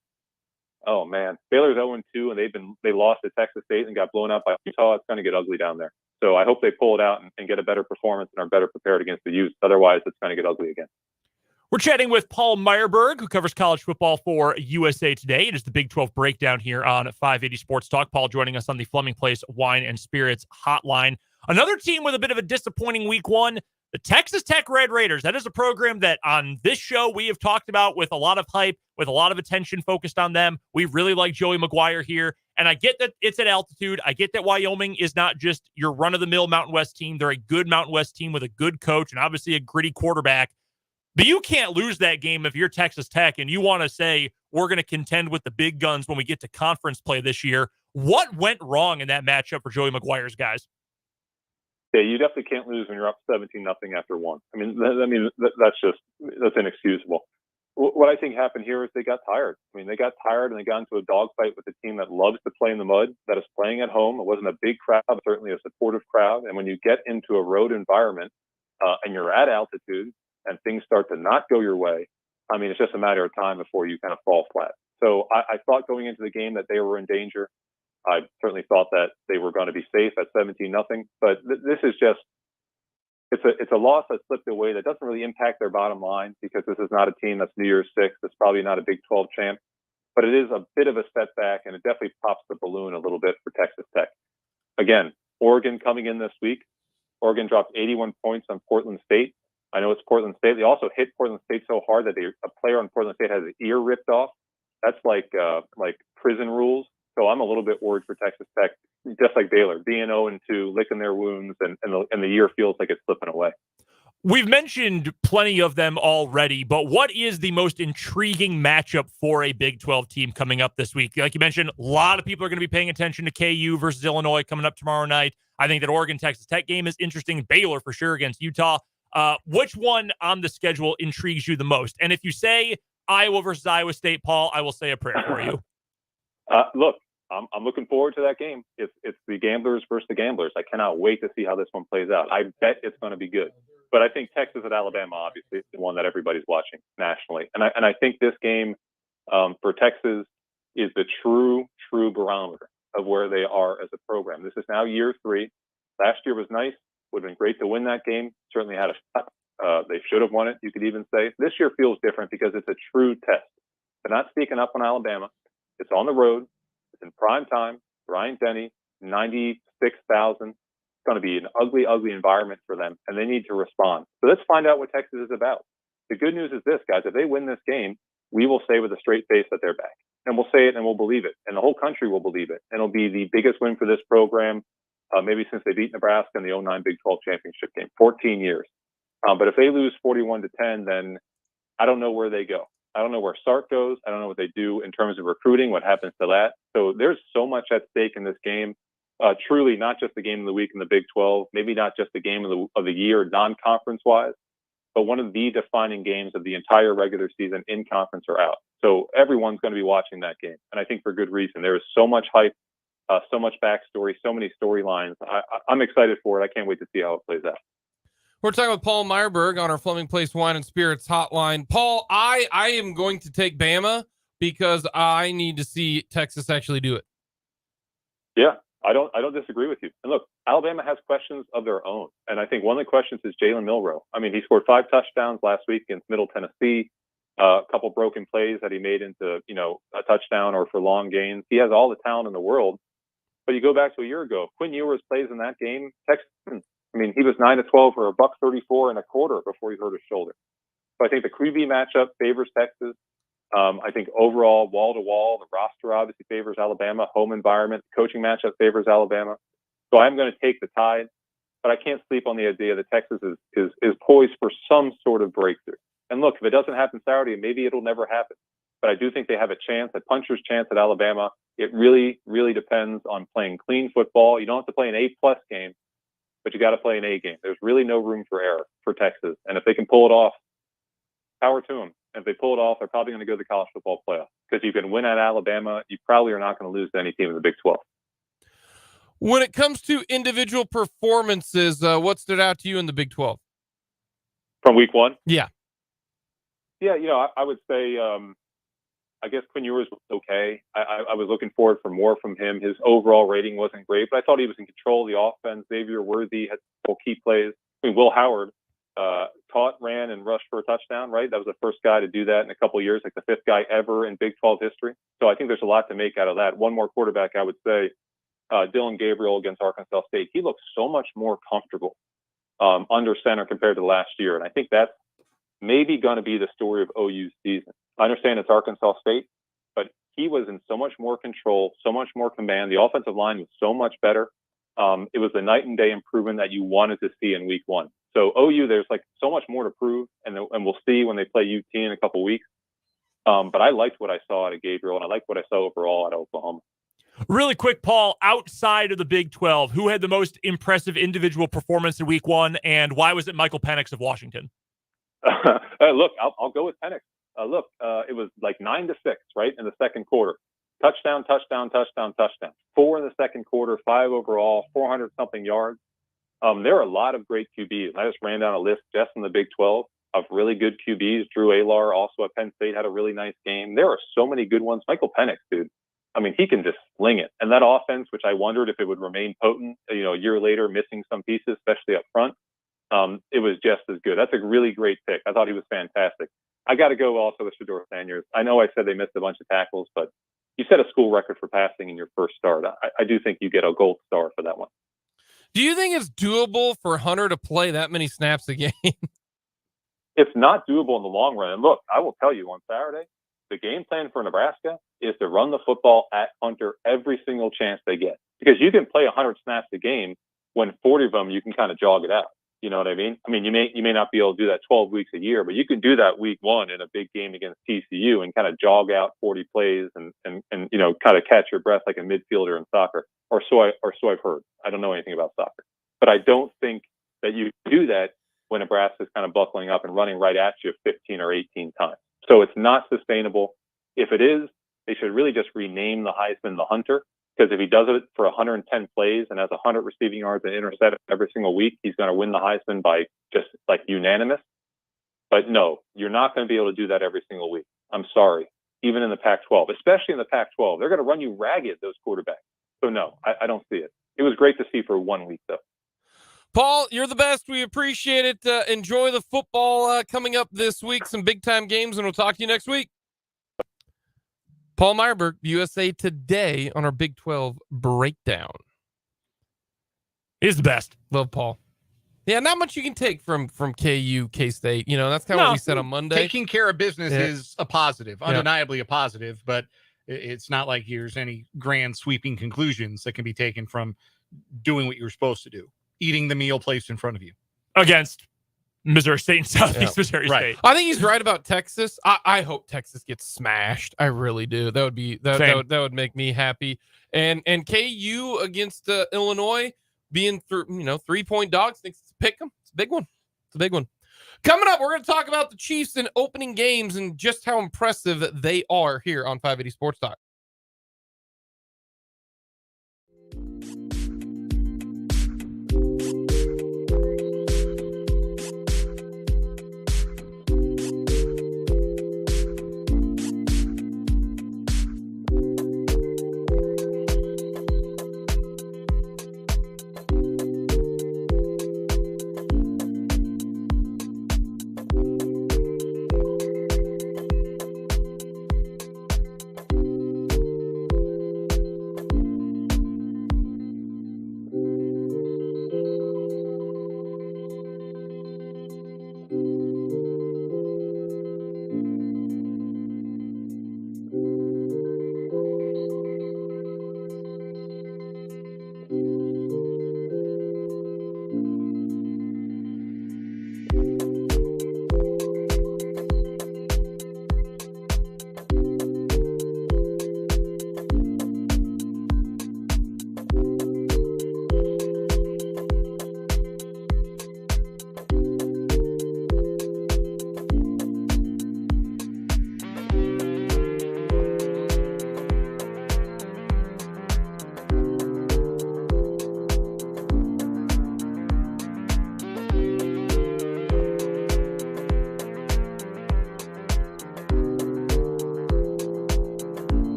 Oh man, Baylor's 0-2 and they lost to Texas State and got blown out by Utah. It's going to get ugly down there. So I hope they pull it out and get a better performance and are better prepared against the Utes. Otherwise, it's going to get ugly again.
We're chatting with Paul Myerberg, who covers college football for USA Today. It is the Big 12 breakdown here on 580 Sports Talk. Paul joining us on the Fleming Place Wine and Spirits Hotline. Another team with a bit of a disappointing week one, the Texas Tech Red Raiders. That is a program that on this show we have talked about with a lot of hype, with a lot of attention focused on them. We really like Joey McGuire here. And I get that it's at altitude. I get that Wyoming is not just your run-of-the-mill Mountain West team. They're a good Mountain West team with a good coach and obviously a gritty quarterback. But you can't lose that game if you're Texas Tech and you want to say, we're going to contend with the big guns when we get to conference play this year. What went wrong in that matchup for Joey McGuire's guys?
Yeah, you definitely can't lose when you're up 17-0 after 1. That's inexcusable. What I think happened here is they got tired. I mean, they got tired and they got into a dogfight with a team that loves to play in the mud, that is playing at home. It wasn't a big crowd, certainly a supportive crowd. And when you get into a road environment and you're at altitude and things start to not go your way, I mean, it's just a matter of time before you kind of fall flat. So I thought going into the game that they were in danger. I certainly thought that they were going to be safe at 17-0. But this is just it's a loss that slipped away that doesn't really impact their bottom line because this is not a team that's New Year's Six. It's probably not a Big 12 champ. But it is a bit of a setback, and it definitely pops the balloon a little bit for Texas Tech. Again, Oregon coming in this week. Oregon dropped 81 points on Portland State. I know it's Portland State. They also hit Portland State so hard that a player on Portland State has his ear ripped off. That's like prison rules. So I'm a little bit worried for Texas Tech, just like Baylor, being 0-2, licking their wounds, and the year feels like it's slipping away.
We've mentioned plenty of them already, but what is the most intriguing matchup for a Big 12 team coming up this week? Like you mentioned, a lot of people are going to be paying attention to KU versus Illinois coming up tomorrow night. I think that Oregon-Texas Tech game is interesting. Baylor for sure against Utah. Which one on the schedule intrigues you the most? And if you say Iowa versus Iowa State, Paul, I will say a prayer for you.
Look, I'm looking forward to that game. It's the gamblers versus the gamblers. I cannot wait to see how this one plays out. I bet it's going to be good. But I think Texas at Alabama, obviously, is the one that everybody's watching nationally. And I think this game for Texas is the true barometer of where they are as a program. This is now year 3. Last year was nice. Would have been great to win that game. Certainly had a shot. They should have won it, you could even say. This year feels different because it's a true test. They're not sneaking up on Alabama. It's on the road. It's in prime time. Bryant-Denny, 96,000. Going to be an ugly environment for them, and they need to respond. So let's find out what Texas is about. The good news is this, guys. If they win this game, we will say with a straight face that they're back. And we'll say it and we'll believe it. And the whole country will believe it. And it'll be the biggest win for this program, maybe since they beat Nebraska in the 2009 Big 12 championship game, 14 years. But if they lose 41-10, then I don't know where they go. I don't know where Sark goes. I don't know what they do in terms of recruiting, what happens to that. So there's so much at stake in this game. Truly not just the game of the week in the Big 12, maybe not just the game of the year non-conference wise, but one of the defining games of the entire regular season in conference or out. So everyone's going to be watching that game. And I think for good reason. There is so much hype, so much backstory, so many storylines. I'm excited for it. I can't wait to see how it plays out.
We're talking with Paul Myerberg on our Fleming Place Wine and Spirits hotline. Paul, I am going to take Bama because I need to see Texas actually do it.
Yeah. I don't disagree with you. And look, Alabama has questions of their own. And I think one of the questions is Jalen Milroe. I mean, he scored 5 touchdowns last week against Middle Tennessee, a couple broken plays that he made into, a touchdown or for long gains. He has all the talent in the world. But you go back to a year ago, Quinn Ewers plays in that game. Texas, he was 9-12 for $134 and a quarter before he hurt his shoulder. So I think the QB matchup favors Texas. I think overall, wall-to-wall, the roster obviously favors Alabama. Home environment, coaching matchup favors Alabama. So I'm going to take the Tide, but I can't sleep on the idea that Texas is poised for some sort of breakthrough. And look, if it doesn't happen Saturday, maybe it'll never happen. But I do think they have a chance, a puncher's chance at Alabama. It really, really depends on playing clean football. You don't have to play an A+ game, but you got to play an A game. There's really no room for error for Texas. And if they can pull it off, power to them. If they pull it off, they're probably going to go to the college football playoff because you can win at Alabama. You probably are not going to lose to any team in the Big 12.
When it comes to individual performances, what stood out to you in the Big 12?
From week 1?
Yeah.
Yeah, I would say, I guess Quinn Ewers was okay. I was looking forward for more from him. His overall rating wasn't great, but I thought he was in control of the offense. Xavier Worthy had key plays. Will Howard caught, ran, and rushed for a touchdown, right? That was the first guy to do that in a couple of years, like the 5th guy ever in Big 12 history. So I think there's a lot to make out of that. One more quarterback, I would say, Dylan Gabriel against Arkansas State. He looks so much more comfortable under center compared to last year. And I think that's maybe going to be the story of OU's season. I understand it's Arkansas State, but he was in so much more control, so much more command. The offensive line was so much better. It was the night and day improvement that you wanted to see in week 1. So OU, there's so much more to prove, and we'll see when they play UT in a couple weeks. But I liked what I saw out of Gabriel, and I liked what I saw overall at Oklahoma.
Really quick, Paul, outside of the Big 12, who had the most impressive individual performance in week 1, and why was it Michael Penix of Washington?
Look, I'll go with Penix. It was 9-6, right, in the second quarter. Touchdown. 4 in the second quarter, 5 overall, 400-something yards. There are a lot of great QBs. I just ran down a list just in the Big 12. of really good QBs. Drew Alar, also at Penn State, had a really nice game. There are so many good ones. Michael Penix, dude. I mean, he can just sling it. And that offense, which I wondered if it would remain potent, a year later, missing some pieces, especially up front, it was just as good. That's a really great pick. I thought he was fantastic. I got to go also with Shedeur Sanders. I know I said they missed a bunch of tackles, but you set a school record for passing in your first start. I do think you get a gold star for that one.
Do you think it's doable for Hunter to play that many snaps a game?
It's not doable in the long run. And look, I will tell you on Saturday, the game plan for Nebraska is to run the football at Hunter every single chance they get. Because you can play 100 snaps a game when 40 of them you can kind of jog it out. You know what I mean? I mean, you may not be able to do that 12 weeks a year, but you can do that week one in a big game against TCU and kind of jog out 40 plays and kind of catch your breath like a midfielder in soccer, or so I've heard. I don't know anything about soccer, but I don't think that you do that when Nebraska's kind of buckling up and running right at you 15 or 18 times. So it's not sustainable. If it is, they should really just rename the Heisman the Hunter, because if he does it for 110 plays and has 100 receiving yards and intercept every single week, he's going to win the Heisman by just like unanimous. But no, you're not going to be able to do that every single week. I'm sorry. Even in the Pac-12, especially in the Pac-12, they're going to run you ragged, those quarterbacks. So no, I don't see it. It was great to see for 1 week, though.
Paul, you're the best. We appreciate it. Enjoy the football coming up this week, some big-time games, and we'll talk to you next week. Paul Myerberg, USA Today, on our Big 12 breakdown.
He's the best.
Love Paul. Yeah, not much you can take from KU, K-State. That's kind of what we said on Monday.
Taking care of business is a positive, undeniably a positive, but it's not like there's any grand sweeping conclusions that can be taken from doing what you're supposed to do, eating the meal placed in front of you.
Against Missouri State and Southeast Missouri
Right.
State.
I think he's right about Texas. I hope Texas gets smashed. I really do. That would be that would make me happy. And KU against Illinois being 3-point dogs. Thinks it's a pick 'em. It's a big one. It's a big one. Coming up, we're going to talk about the Chiefs and opening games and just how impressive they are here on 580 Sports Talk.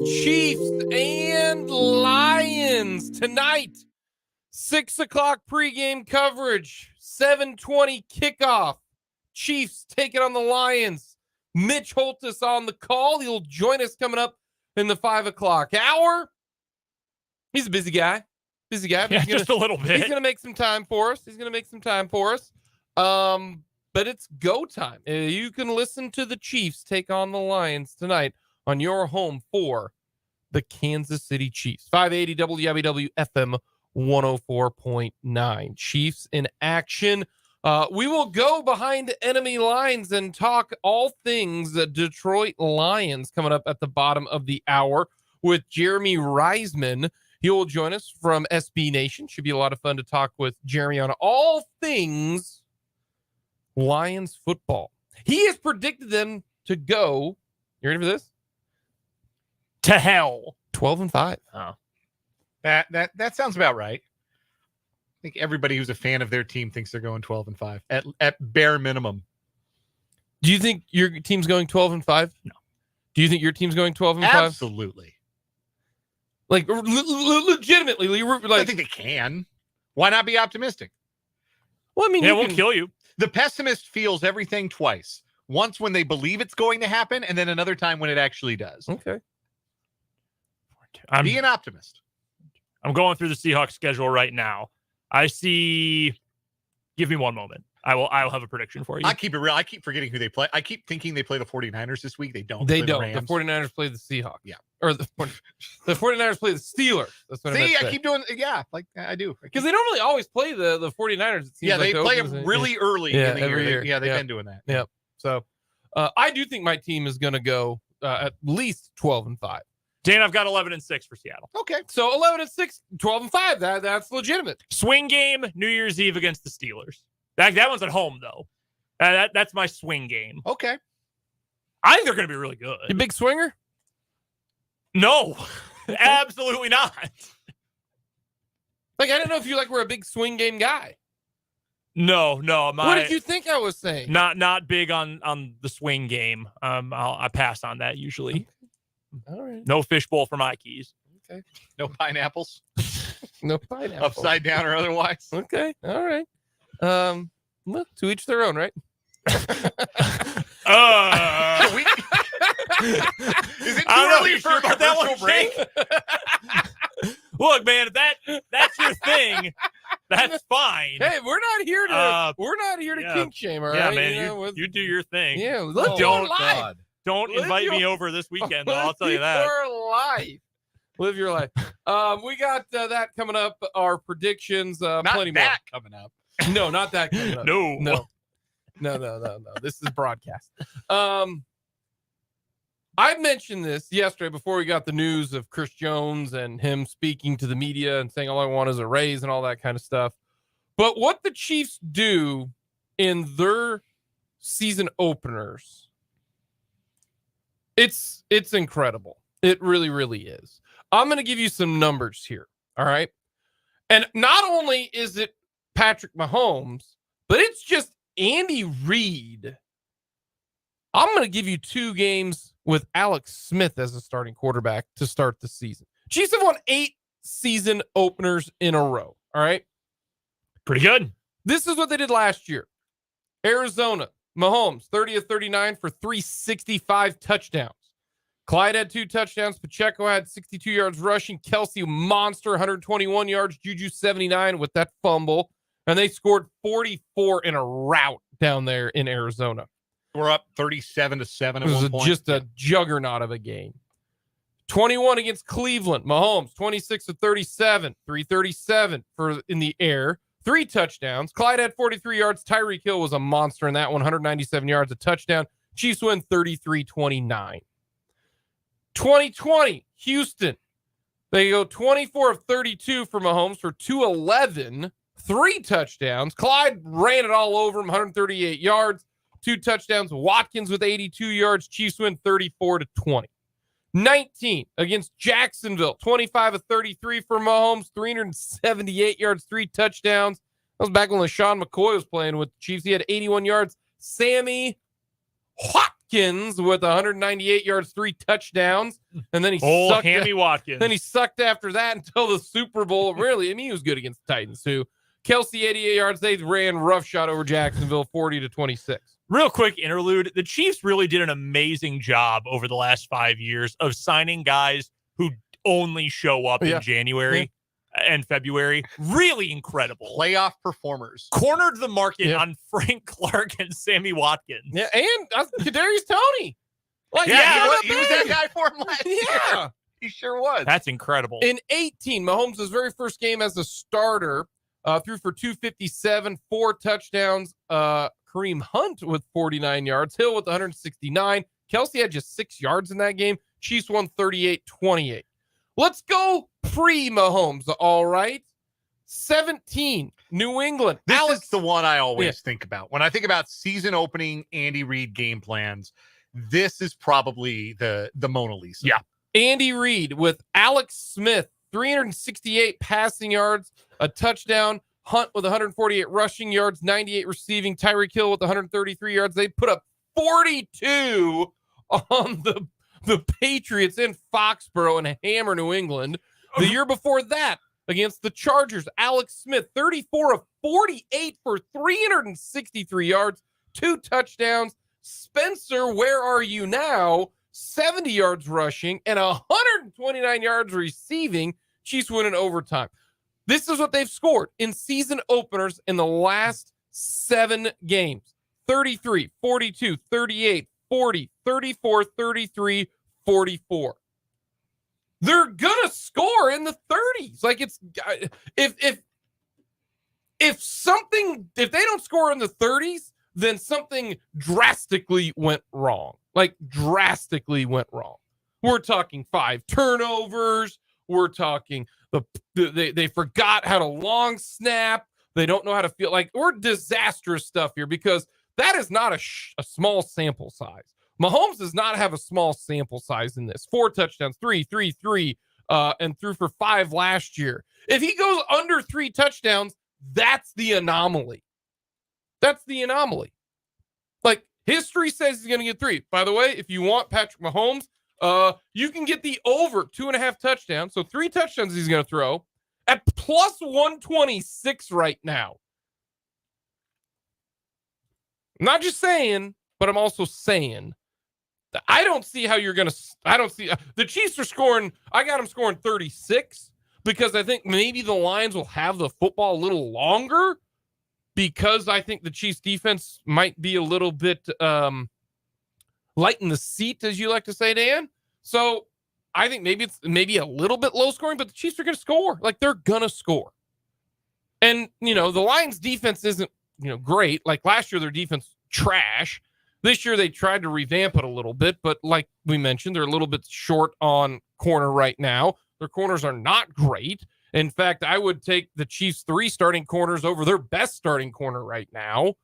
Chiefs and Lions tonight. 6 o'clock pregame coverage, 7:20 kickoff. Chiefs taking on the Lions. Mitch Holthus on the call. He'll join us coming up in the 5 o'clock hour. He's a busy guy.
Yeah, just a little bit.
He's going to make some time for us. But it's go time. You can listen to the Chiefs take on the Lions tonight on your home for the Kansas City Chiefs. 580 WIBW FM 104.9. Chiefs in action. We will go behind enemy lines and talk all things Detroit Lions coming up at the bottom of the hour with Jeremy Reisman. He will join us from SB Nation. Should be a lot of fun to talk with Jeremy on all things Lions football. He has predicted them to go, you ready for this?
To hell.
12-5.
Oh.
That sounds about right. I think everybody who's a fan of their team thinks they're going 12-5 at bare minimum.
Do you think your team's going 12-5?
No.
Do you think your team's going 12-5?
Absolutely.
Like legitimately,
I think they can. Why not be optimistic?
Well, I mean,
It won't kill you.
The pessimist feels everything twice. Once when they believe it's going to happen, and then another time when it actually does.
Okay.
Be an optimist.
I'm going through the Seahawks schedule right now. I see. Give me one moment. I will have a prediction for you.
I keep it real. I keep forgetting who they play. I keep thinking they play the 49ers this week. They don't.
They
play
don't.
The Rams.
The 49ers play the Seahawks.
Yeah.
Or the 49ers play the Steelers. That's what
See, I keep doing. Yeah, like I do.
Because they don't really always play the 49ers. It seems
Yeah,
like
they play them really early in the
every
year.
year.
They've been doing that.
Yep. So I do think my team is going to go at least 12-5.
Dan, I've got 11-6 for Seattle.
Okay.
So 11-6, 12-5. That's legitimate.
Swing game, New Year's Eve against the Steelers. That one's at home, though. That's my swing game.
Okay.
I think they're going to be really good.
You big swinger?
No, absolutely not.
Like, I don't know if you were a big swing game guy.
No.
What did you think I was saying?
Not big on the swing game. I pass on that usually.
All right.
No fishbowl for my keys.
Okay.
No pineapples.
No pineapple.
Upside down or otherwise.
Okay. All right. Well, to each their own, right?
Is it too early for
about that one,
break?
Look, man, if that's your thing, that's fine.
Hey, we're not here to kink shame, all right?
Yeah, man, you do your thing.
Yeah, live
Don't-
your life.
Don't
Live
invite me
your-
over this weekend, though. I'll tell you that.
Live your life. We got that coming up. Our predictions.
Not
plenty
that coming up.
more. No, not that coming up.
No.
No. This is broadcast. I mentioned this yesterday before we got the news of Chris Jones and him speaking to the media and saying all I want is a raise and all that kind of stuff. But what the Chiefs do in their season openers, it's incredible. It really, really is. I'm going to give you some numbers here. All right. And not only is it Patrick Mahomes, but it's just Andy Reid. I'm going to give you 2 games with Alex Smith as a starting quarterback to start the season. Chiefs have won 8 season openers in a row. All right.
Pretty good.
This is what they did last year. Arizona, Mahomes, 30 of 39 for 365 touchdowns. Clyde had 2 touchdowns. Pacheco had 62 yards rushing. Kelsey, monster, 121 yards. Juju, 79 with that fumble. And they scored 44 in a rout down there in Arizona.
We're up 37-7 at
It was
one point.
just a juggernaut of a game. 21 against Cleveland. Mahomes, 26 of 37, 337 in the air. 3 touchdowns. Clyde had 43 yards. Tyreek Hill was a monster in that one, 197 yards, a touchdown. Chiefs win 33-29. 2020, Houston. They go 24 of 32 for Mahomes for 211, 3 touchdowns. Clyde ran it all over him, 138 yards, 2 touchdowns. Watkins with 82 yards. Chiefs win 34-20. 19 against Jacksonville, 25 of 33 for Mahomes, 378 yards, 3 touchdowns. That was back when LaShawn McCoy was playing with the Chiefs. He had 81 yards. Sammy Watkins with 198 yards, 3 touchdowns, and then he sucked.
Hammy Watkins.
Then he sucked after that until the Super Bowl. Really, I mean, he was good against the Titans too. Kelsey, 88 yards. They ran roughshod over Jacksonville, 40-26.
Real quick interlude. The Chiefs really did an amazing job over the last 5 years of signing guys who only show up in January and February. Really incredible.
Playoff performers.
Cornered the market on Frank Clark and Sammy Watkins.
Yeah, and Kadarius Toney. Like,
He was that guy for him last year.
Yeah.
He sure was.
That's incredible.
In 18, Mahomes' very first game as a starter, threw for 257, 4 touchdowns. Kareem Hunt with 49 yards. Hill with 169. Kelsey had just 6 yards in that game. Chiefs won 38-28. Let's go pre-Mahomes, all right? 17, New England.
This is the one I always think about. When I think about season opening Andy Reid game plans, this is probably the Mona Lisa.
Yeah.
Andy Reid with Alex Smith, 368 passing yards, a touchdown. Hunt with 148 rushing yards, 98 receiving. Tyreek Hill with 133 yards. They put up 42 on the Patriots in Foxborough and hammer New England. The year before that, against the Chargers, Alex Smith, 34 of 48 for 363 yards, 2 touchdowns. Spencer, where are you now? 70 yards rushing and 129 yards receiving. Chiefs win in overtime. This is what they've scored in season openers in the last 7 games. 33, 42, 38, 40, 34, 33, 44. They're going to score in the 30s. Like, it's if they don't score in the 30s, then something drastically went wrong. Like, drastically went wrong. We're talking 5 turnovers. We're talking they forgot how to long snap. They don't know how to feel like, or disastrous stuff here, because that is not a small sample size. Mahomes does not have a small sample size in this. 4 touchdowns, 3, and threw for 5 last year. If he goes under 3 touchdowns, that's the anomaly. That's the anomaly. Like, history says he's going to get 3. By the way, if you want Patrick Mahomes, you can get the over 2.5 touchdowns. So 3 touchdowns he's going to throw at plus 126 right now. I'm not just saying, but I'm also saying that I don't see how you're going to, the Chiefs are scoring. I got them scoring 36 because I think maybe the Lions will have the football a little longer, because I think the Chiefs defense might be a little bit, light in the seat, as you like to say, Dan. So I think maybe it's a little bit low scoring, but the Chiefs are going to score. Like, they're going to score. And, the Lions defense isn't, great. Like, last year, their defense trash. This year, they tried to revamp it a little bit, but like we mentioned, they're a little bit short on corner right now. Their corners are not great. In fact, I would take the Chiefs' 3 starting corners over their best starting corner right now.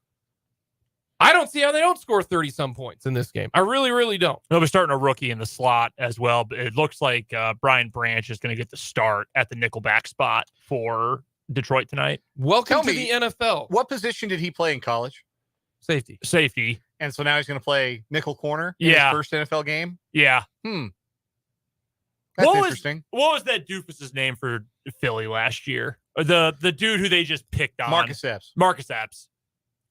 I don't see how they don't score 30-some points in this game. I really, really don't.
They'll be starting a rookie in the slot as well. But it looks like Brian Branch is going to get the start at the nickelback spot for Detroit tonight.
Welcome to the NFL.
What position did he play in college?
Safety.
And so now he's going to play nickel corner in his first NFL game?
Yeah.
That's interesting.
What was that doofus's name for Philly last year? The dude who they just picked on.
Marcus Epps.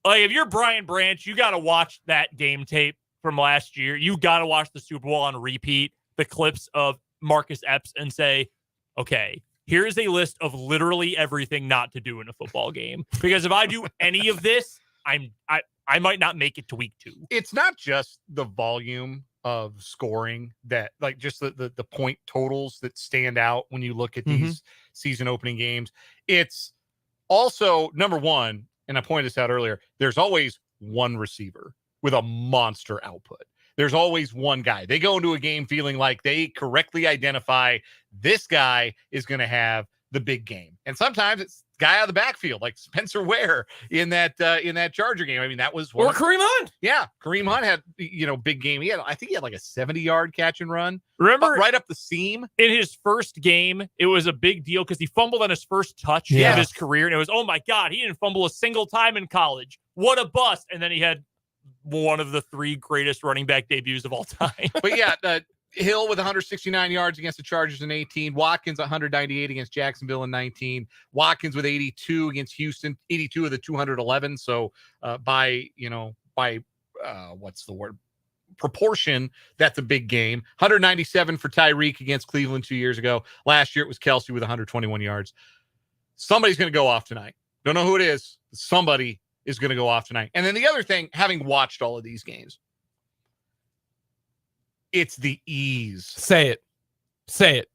Like, if you're Brian Branch, you got to watch that game tape from last year. You got to watch the Super Bowl on repeat, the clips of Marcus Epps, and say, okay, here's a list of literally everything not to do in a football game. Because if I do any of this, I might not make it to week 2.
It's not just the volume of scoring that, like, just the point totals that stand out when you look at these season opening games. It's also, number one, and I pointed this out earlier, there's always one receiver with a monster output. There's always one guy. They go into a game feeling like they correctly identify this guy is going to have the big game. And sometimes it's guy out of the backfield, like Spencer Ware in that Charger game. I mean, that was
or Kareem Hunt.
Yeah, Kareem Hunt had big game. I think he had like a 70-yard catch and run.
Remember,
right up the seam
in his first game, it was a big deal because he fumbled on his first touch of his career, and it was, oh my God, he didn't fumble a single time in college. What a bust! And then he had one of the 3 greatest running back debuts of all time.
But yeah, Hill with 169 yards against the Chargers in 18. Watkins 198 against Jacksonville in 19. Watkins with 82 against Houston, 82 of the 211. So by what's the word? Proportion, that's a big game. 197 for Tyreek against Cleveland 2 years ago. Last year it was Kelsey with 121 yards. Somebody's going to go off tonight. Don't know who it is. Somebody is going to go off tonight. And then the other thing, having watched all of these games, it's the ease.
Say it. Say it.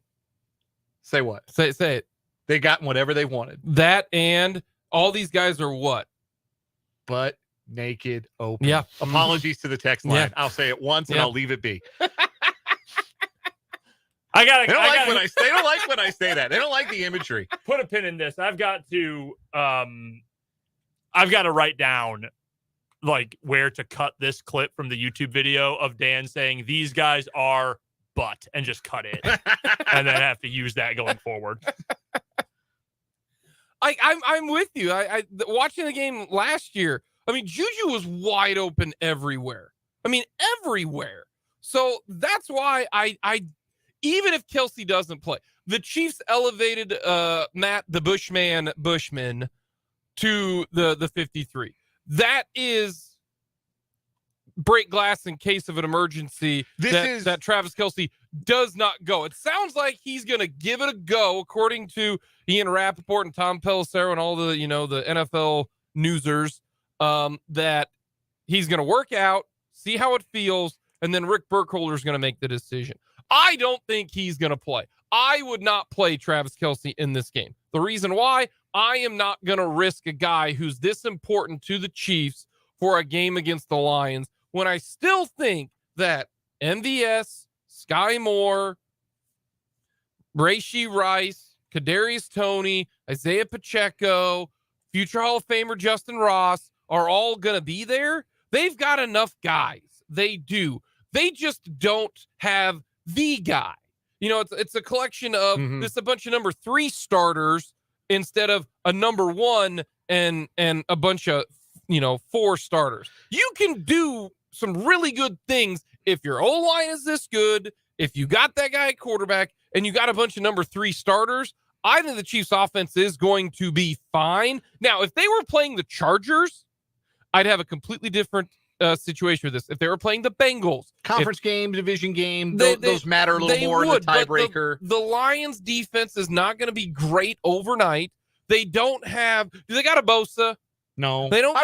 Say what?
Say it.
They got whatever they wanted.
That and all these guys are what?
Butt naked open.
Yeah.
Apologies to the text line.
Yeah.
I'll say it once and
Yeah.
I'll leave it be.
They
They don't like when I say that. They don't like the imagery.
put a pin in this. I've got to write down like where to cut this clip from the YouTube video of Dan saying these guys are butt and just cut it and then have to use that going forward.
I'm with you. I watching the game last year. I mean, Juju was wide open everywhere. I mean, everywhere. So that's why I even if Kelsey doesn't play, the Chiefs elevated Matt the Bushman to the 53. That is break glass in case of an emergency. That Travis Kelsey does not go. It sounds like he's going to give it a go, according to Ian Rappaport and Tom Pelissero and all the the NFL newsers. That he's going to work out, see how it feels, and then Rick Burkholder is going to make the decision. I don't think he's going to play. I would not play Travis Kelsey in this game. The reason why, I am not going to risk a guy who's this important to the Chiefs for a game against the Lions when I still think that MVS, Sky Moore, Rashee Rice, Kadarius Toney, Isaiah Pacheco, future Hall of Famer Justin Ross are all going to be there. They've got enough guys. They do. They just don't have the guy. It's a collection of this a bunch of number 3 starters instead of a number 1 and a bunch of 4 starters. You can do some really good things if your O-line is this good, if you got that guy at quarterback and you got a bunch of number 3 starters. I think the Chiefs offense is going to be fine. Now, if they were playing the Chargers, I'd have a completely different situation with this. If they were playing the Bengals,
conference game, division game, those matter a little more in the tiebreaker.
The Lions defense is not going to be great overnight. They don't have. Do they got a Bosa?
No,
they don't.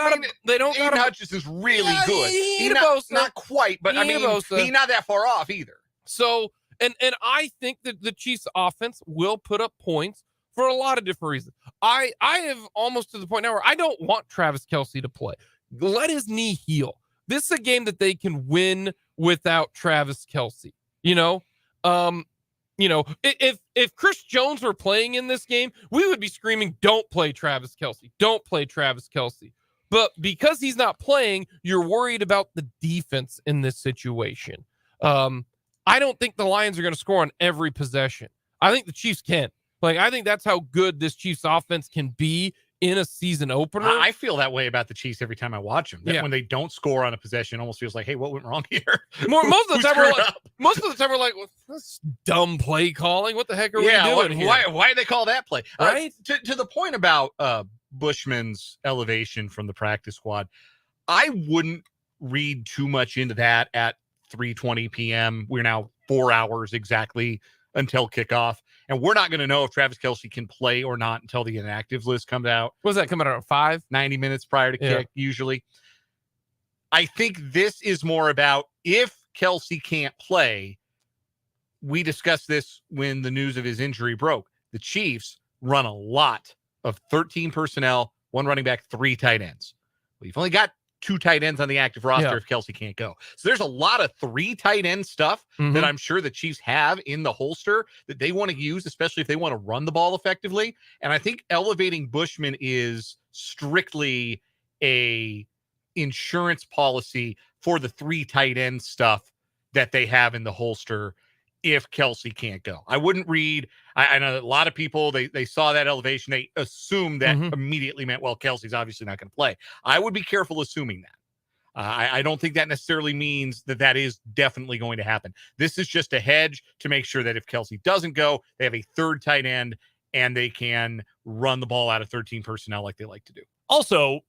They don't.
Aiden Hutchinson's really good.
He's
not quite, but he's not that far off either.
So, and I think that the Chiefs offense will put up points for a lot of different reasons. I have almost to the point now where I don't want Travis Kelsey to play. Let his knee heal. This is a game that they can win without Travis Kelsey. If Chris Jones were playing in this game, we would be screaming, "Don't play Travis Kelsey! Don't play Travis Kelsey!" But because he's not playing, you're worried about the defense in this situation. I don't think the Lions are going to score on every possession. I think the Chiefs can. I think that's how good this Chiefs offense can be in a season opener.
I feel that way about the Chiefs every time I watch them. When they don't score on a possession, it almost feels like, hey, what went wrong here?
Most of the time we're like, well, this dumb play calling. What the heck are we doing here?
Why did they call that play?
Right?
To the point about Bushman's elevation from the practice squad, I wouldn't read too much into that at 3:20 p.m. We're now 4 hours exactly until kickoff. And we're not going to know if Travis Kelsey can play or not until the inactive list comes out.
Was that coming out at 5?
90 minutes prior to kick, usually. I think this is more about if Kelsey can't play. We discussed this when the news of his injury broke. The Chiefs run a lot of 13 personnel, 1 running back, 3 tight ends. We've only got 2 tight ends on the active roster if Kelsey can't go. So there's a lot of 3 tight end stuff that I'm sure the Chiefs have in the holster that they want to use, especially if they want to run the ball effectively. And I think elevating Bushman is strictly a insurance policy for the 3 tight end stuff that they have in the holster if Kelsey can't go. I wouldn't read. I know that a lot of people, they saw that elevation. They assumed that immediately meant, well, Kelsey's obviously not going to play. I would be careful assuming that. I don't think that necessarily means that is definitely going to happen. This is just a hedge to make sure that if Kelsey doesn't go, they have a third tight end and they can run the ball out of 13 personnel like they like to do.
Also,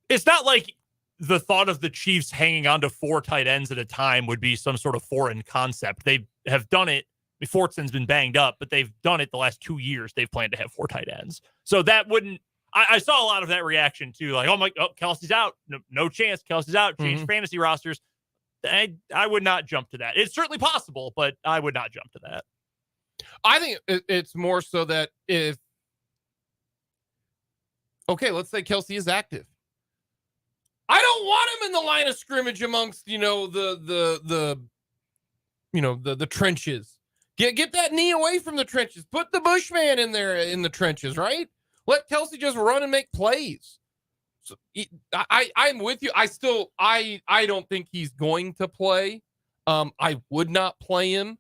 it's not like the thought of the Chiefs hanging on to 4 tight ends at a time would be some sort of foreign concept. They have done it. Fortson's been banged up, but they've done it the last 2 years. They've planned to have 4 tight ends. So that wouldn't, I saw a lot of that reaction too. Like, Kelsey's out. No chance. Kelsey's out. Change fantasy rosters. I would not jump to that. It's certainly possible, but I would not jump to that.
I think it's more so that let's say Kelsey is active. I don't want him in the line of scrimmage amongst, the trenches. Get that knee away from the trenches. Put the Bushman in there in the trenches, right? Let Kelsey just run and make plays. So I'm with you. I don't think he's going to play. I would not play him,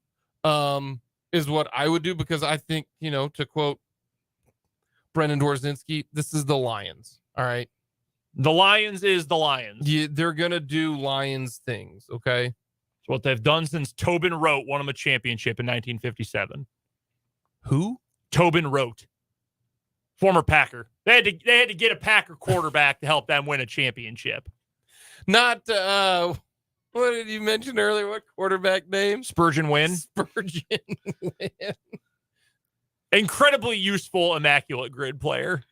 is what I would do, because I think, to quote Brendan Dorzinski, this is the Lions. All right.
The Lions is the Lions.
Yeah, they're going to do Lions things. Okay.
It's what they've done since Tobin Rote won them a championship in 1957.
Who?
Tobin Rote. Former Packer. They had to get a Packer quarterback to help them win a championship.
Not what did you mention earlier? What quarterback name?
Spurgeon Wynn.
Spurgeon Wynn.
Incredibly useful, immaculate grid player.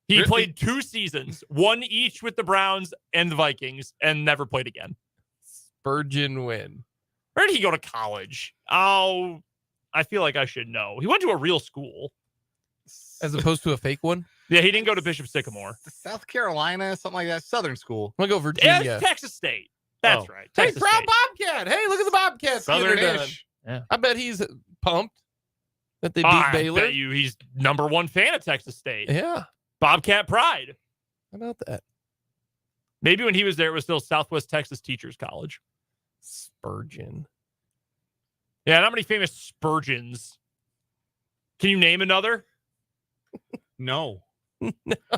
He played 2 seasons, one each with the Browns and the Vikings, and never played again.
Spurgeon Wynn.
Where did he go to college? Oh, I feel like I should know. He went to a real school.
As opposed to a fake one?
Yeah, he didn't go to Bishop Sycamore.
South Carolina, something like that. Southern school.
I'm going to go Virginia.
Yeah, Texas State. That's right.
Hey,
Texas
proud
State.
Bobcat. Hey, look at the Bobcats.
Southern-ish.
Yeah.
I bet he's pumped that they beat Baylor.
I bet you he's #1 fan of Texas State.
Yeah.
Bobcat pride.
How about that?
Maybe when he was there, it was still Southwest Texas Teachers College.
Spurgeon.
Yeah, not many famous Spurgeons. Can you name another?
No.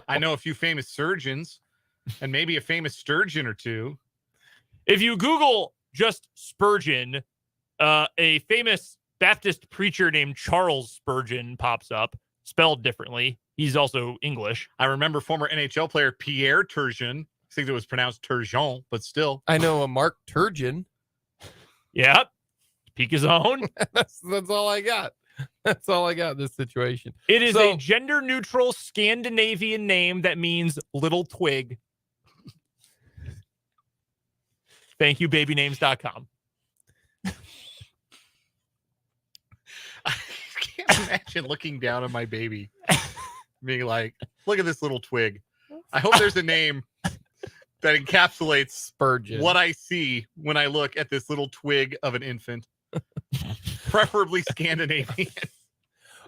I know a few famous surgeons and maybe a famous sturgeon or two.
If you Google just Spurgeon, a famous Baptist preacher named Charles Spurgeon pops up, spelled differently. He's also English.
I remember former NHL player Pierre Turgeon. I think it was pronounced Turgeon, but still.
I know a Mark Turgeon.
Yeah. Peak his own.
That's all I got. That's all I got in this situation.
It is a gender-neutral Scandinavian name that means little twig. Thank you, babynames.com.
I can't imagine looking down on my baby being like, look at this little twig. I hope there's a name that encapsulates
Spurgeon.
what I see when I look at this little twig of an infant. Preferably Scandinavian.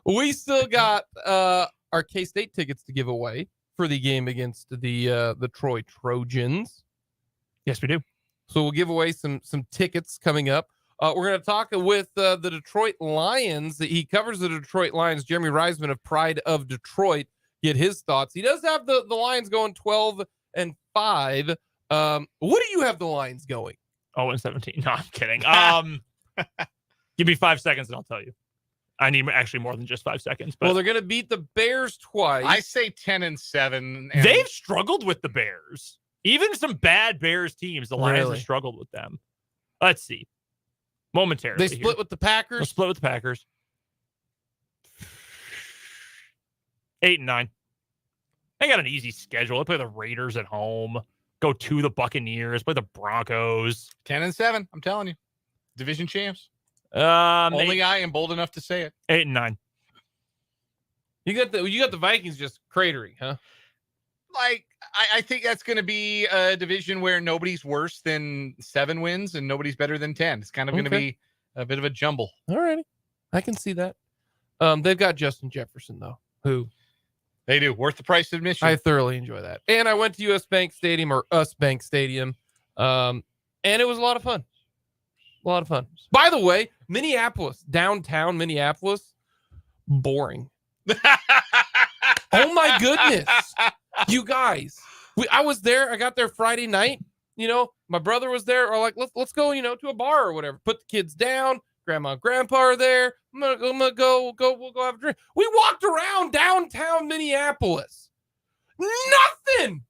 We still got our K-State tickets to give away for the game against the Troy Trojans.
Yes, we do.
So we'll give away some tickets coming up. We're going to talk with the Detroit Lions. He covers the Detroit Lions. Jeremy Reisman of Pride of Detroit. Get his thoughts. He does have the Lions going 12-5. What do you have the Lions going?
0-17. No, I'm kidding. Give me 5 seconds and I'll tell you. I need actually more than just 5 seconds. But
Well, they're going to beat the Bears twice.
I say 10-7. And
they've struggled with the Bears. Even some bad Bears teams, the Lions
Really?
have struggled with them. Let's see. Momentarily.
They split with the Packers.
They'll split with the Packers. 8-9. They got an easy schedule. They play the Raiders at home. Go to the Buccaneers. Play the Broncos.
10-7. I'm telling you. Division champs.
Only
I am bold enough to say it.
8-9.
You got the Vikings just cratering, huh?
Like, I think that's going to be a division where nobody's worse than 7 wins and nobody's better than 10. It's kind of going to be a bit of a jumble.
All righty. I can see that. They've got Justin Jefferson, though, who
They do. Worth the price of admission.
I thoroughly enjoy that. And I went to US Bank Stadium and it was a lot of fun. A lot of fun. By the way, Minneapolis, downtown Minneapolis, boring. Oh my goodness. You guys, I was there. I got there Friday night. my brother was there, or like, let's go, to a bar or whatever. Put the kids down. Grandma and grandpa are there. I'm gonna go. We'll go have a drink. We walked around downtown Minneapolis. Nothing.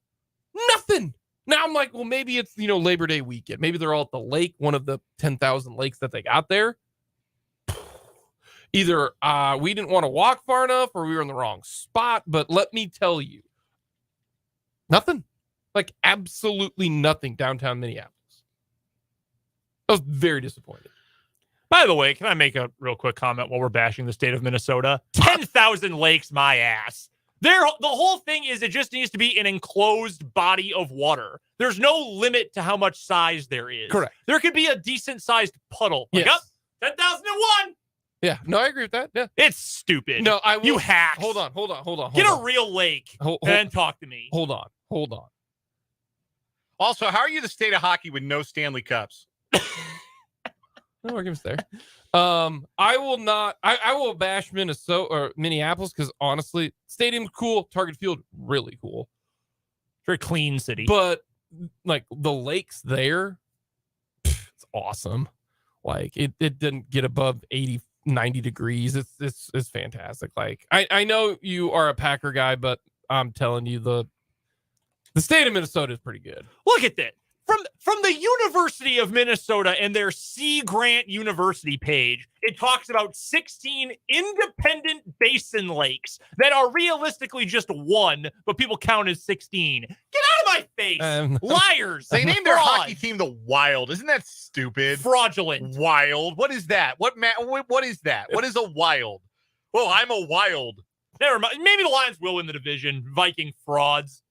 Now I'm like, well, maybe it's, Labor Day weekend. Maybe they're all at the lake, one of the 10,000 lakes that they got there. Either we didn't want to walk far enough or we were in the wrong spot. But let me tell you, nothing. Like absolutely nothing downtown Minneapolis. I was very disappointed.
By the way, can I make a real quick comment while we're bashing the state of Minnesota? 10,000 lakes, my ass. The whole thing is it just needs to be an enclosed body of water. There's no limit to how much size there is.
Correct.
There could be a decent-sized puddle. Like,
Yes.
10,001.
Yeah. No, I agree with that. Yeah.
It's stupid.
No, I will.
You hacks.
Hold on.
Get a real lake and talk to me.
Hold on.
Also, how are you the state of hockey with no Stanley Cups?
No arguments there. I will not. I will bash Minnesota or Minneapolis because honestly, stadium's cool. Target Field really cool.
Very clean city.
But like the lakes there, it's awesome. Like it didn't get above 80, 90 degrees. It's fantastic. Like I know you are a Packer guy, but I'm telling you the state of Minnesota is pretty good.
Look at that. From the University of Minnesota and their Sea Grant University page, it talks about 16 independent basin lakes that are realistically just one, but people count as 16. Get out of my face. Liars.
They named their
Fraud.
hockey team the Wild. Isn't that stupid?
Fraudulent.
Wild. What is that? What is that? What is a Wild? Well, I'm a Wild.
Never mind. Maybe the Lions will win the division. Viking frauds.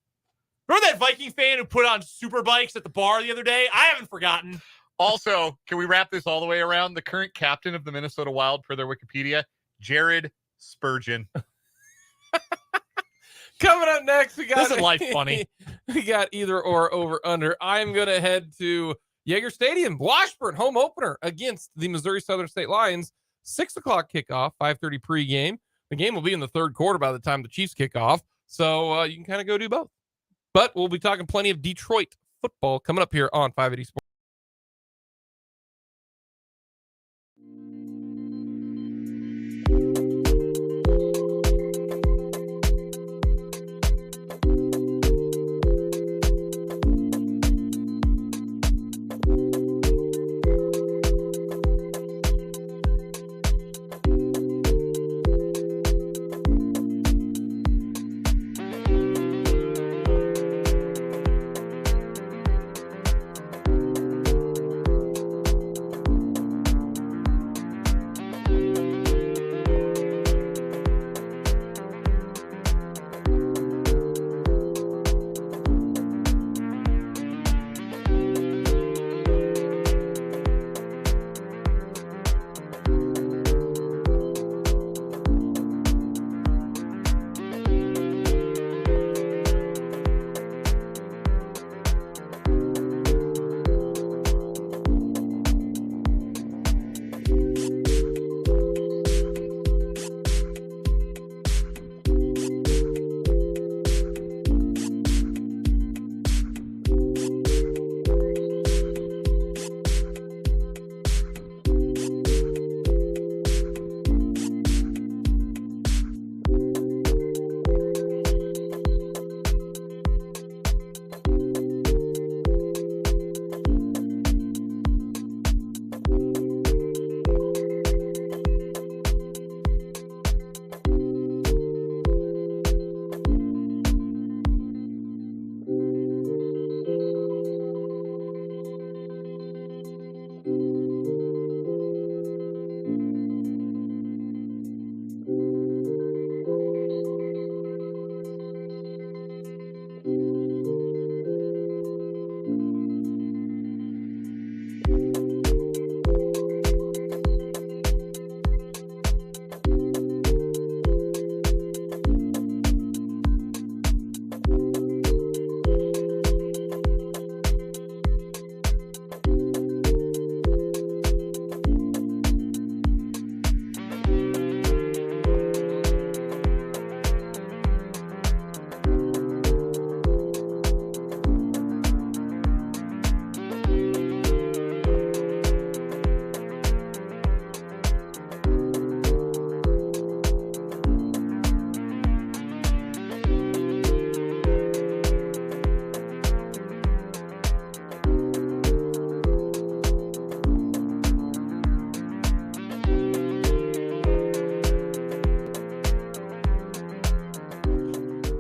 Remember that Viking fan who put on super bikes at the bar the other day? I haven't forgotten.
Also, can we wrap this all the way around? The current captain of the Minnesota Wild, per their Wikipedia, Jared Spurgeon.
Coming up next, we got
Isn't life funny?
We got either or over under. I'm gonna head to Yager Stadium, Washburn, home opener against the Missouri Southern State Lions. 6:00 kickoff, 5:30 pregame. The game will be in the third quarter by the time the Chiefs kick off, so you can kind of go do both. But we'll be talking plenty of Detroit football coming up here on 580 Sports.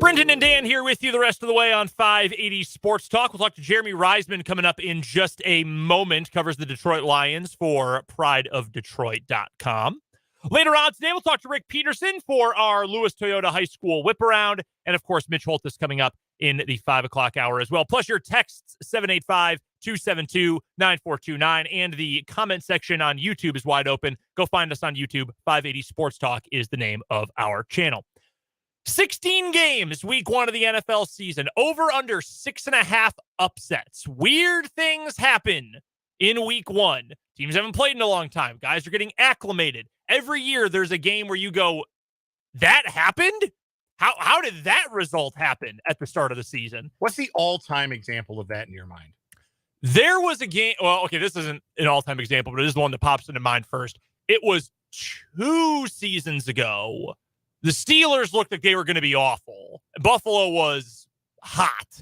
Brendan and Dan here with you the rest of the way on 580 Sports Talk. We'll talk to Jeremy Reisman coming up in just a moment. Covers the Detroit Lions for prideofdetroit.com. Later on today, we'll talk to Rick Peterson for our Lewis Toyota High School Whip Around. And, of course, Mitch Holthus coming up in the 5 o'clock hour as well. Plus your texts, 785-272-9429. And the comment section on YouTube is wide open. Go find us on YouTube. 580 Sports Talk is the name of our channel. 16 games, week one of the NFL season. Over under 6.5 upsets. Weird things happen in week one. Teams haven't played in a long time. Guys are getting acclimated. Every year there's a game where you go, that happened? How did that result happen at the start of the season?
What's the all-time example of that in your mind?
There was a game. Well, okay, this isn't an all-time example, but it is the one that pops into mind first. It was 2 seasons ago. The Steelers looked like they were going to be awful. Buffalo was hot.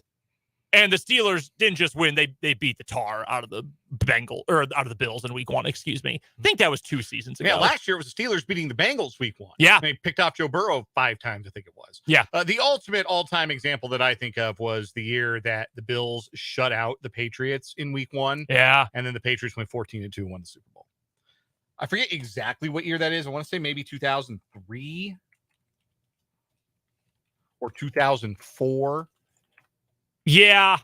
And the Steelers didn't just win, they beat the tar out of the Bills in week one, excuse me. I think that was 2 seasons ago.
Yeah, last year it was the Steelers beating the Bengals week one.
Yeah.
They picked off Joe Burrow 5 times, I think it was.
Yeah.
The ultimate all-time example that I think of was the year that the Bills shut out the Patriots in week one.
Yeah.
And then the Patriots went 14-2 and won the Super Bowl. I forget exactly what year that is. I want to say maybe 2003 or 2004.
Yeah.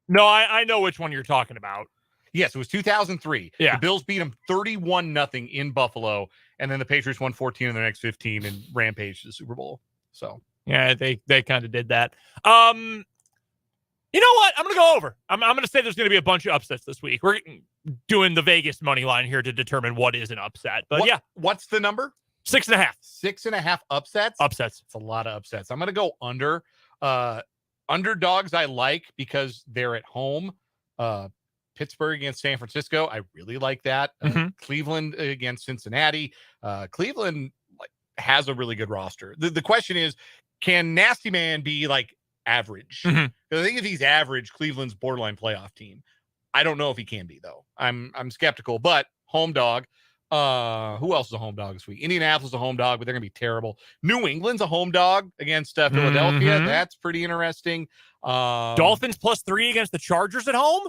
No, I know which one you're talking about.
Yes, it was 2003.
Yeah.
The Bills beat them 31-0 in Buffalo, and then the Patriots won 14 in their next 15 and rampaged to the Super Bowl. So,
yeah, they kind of did that. You know what? I'm going to go over. I'm going to say there's going to be a bunch of upsets this week. We're doing the Vegas money line here to determine what is an upset. But
what's the number?
6.5.
6.5 upsets?
Upsets.
It's a lot of upsets. I'm going to go under. Underdogs I like because they're at home. Pittsburgh against San Francisco. I really like that. Cleveland against Cincinnati. Cleveland has a really good roster. The question is, can Nasty Man be like average? Because I think if he's average, Cleveland's borderline playoff team. I don't know if he can be, though. I'm skeptical, but home dog. Who else is a home dog this week? Indianapolis is a home dog, but they're going to be terrible. New England's a home dog against Philadelphia. That's pretty interesting.
Dolphins +3 against the Chargers at home?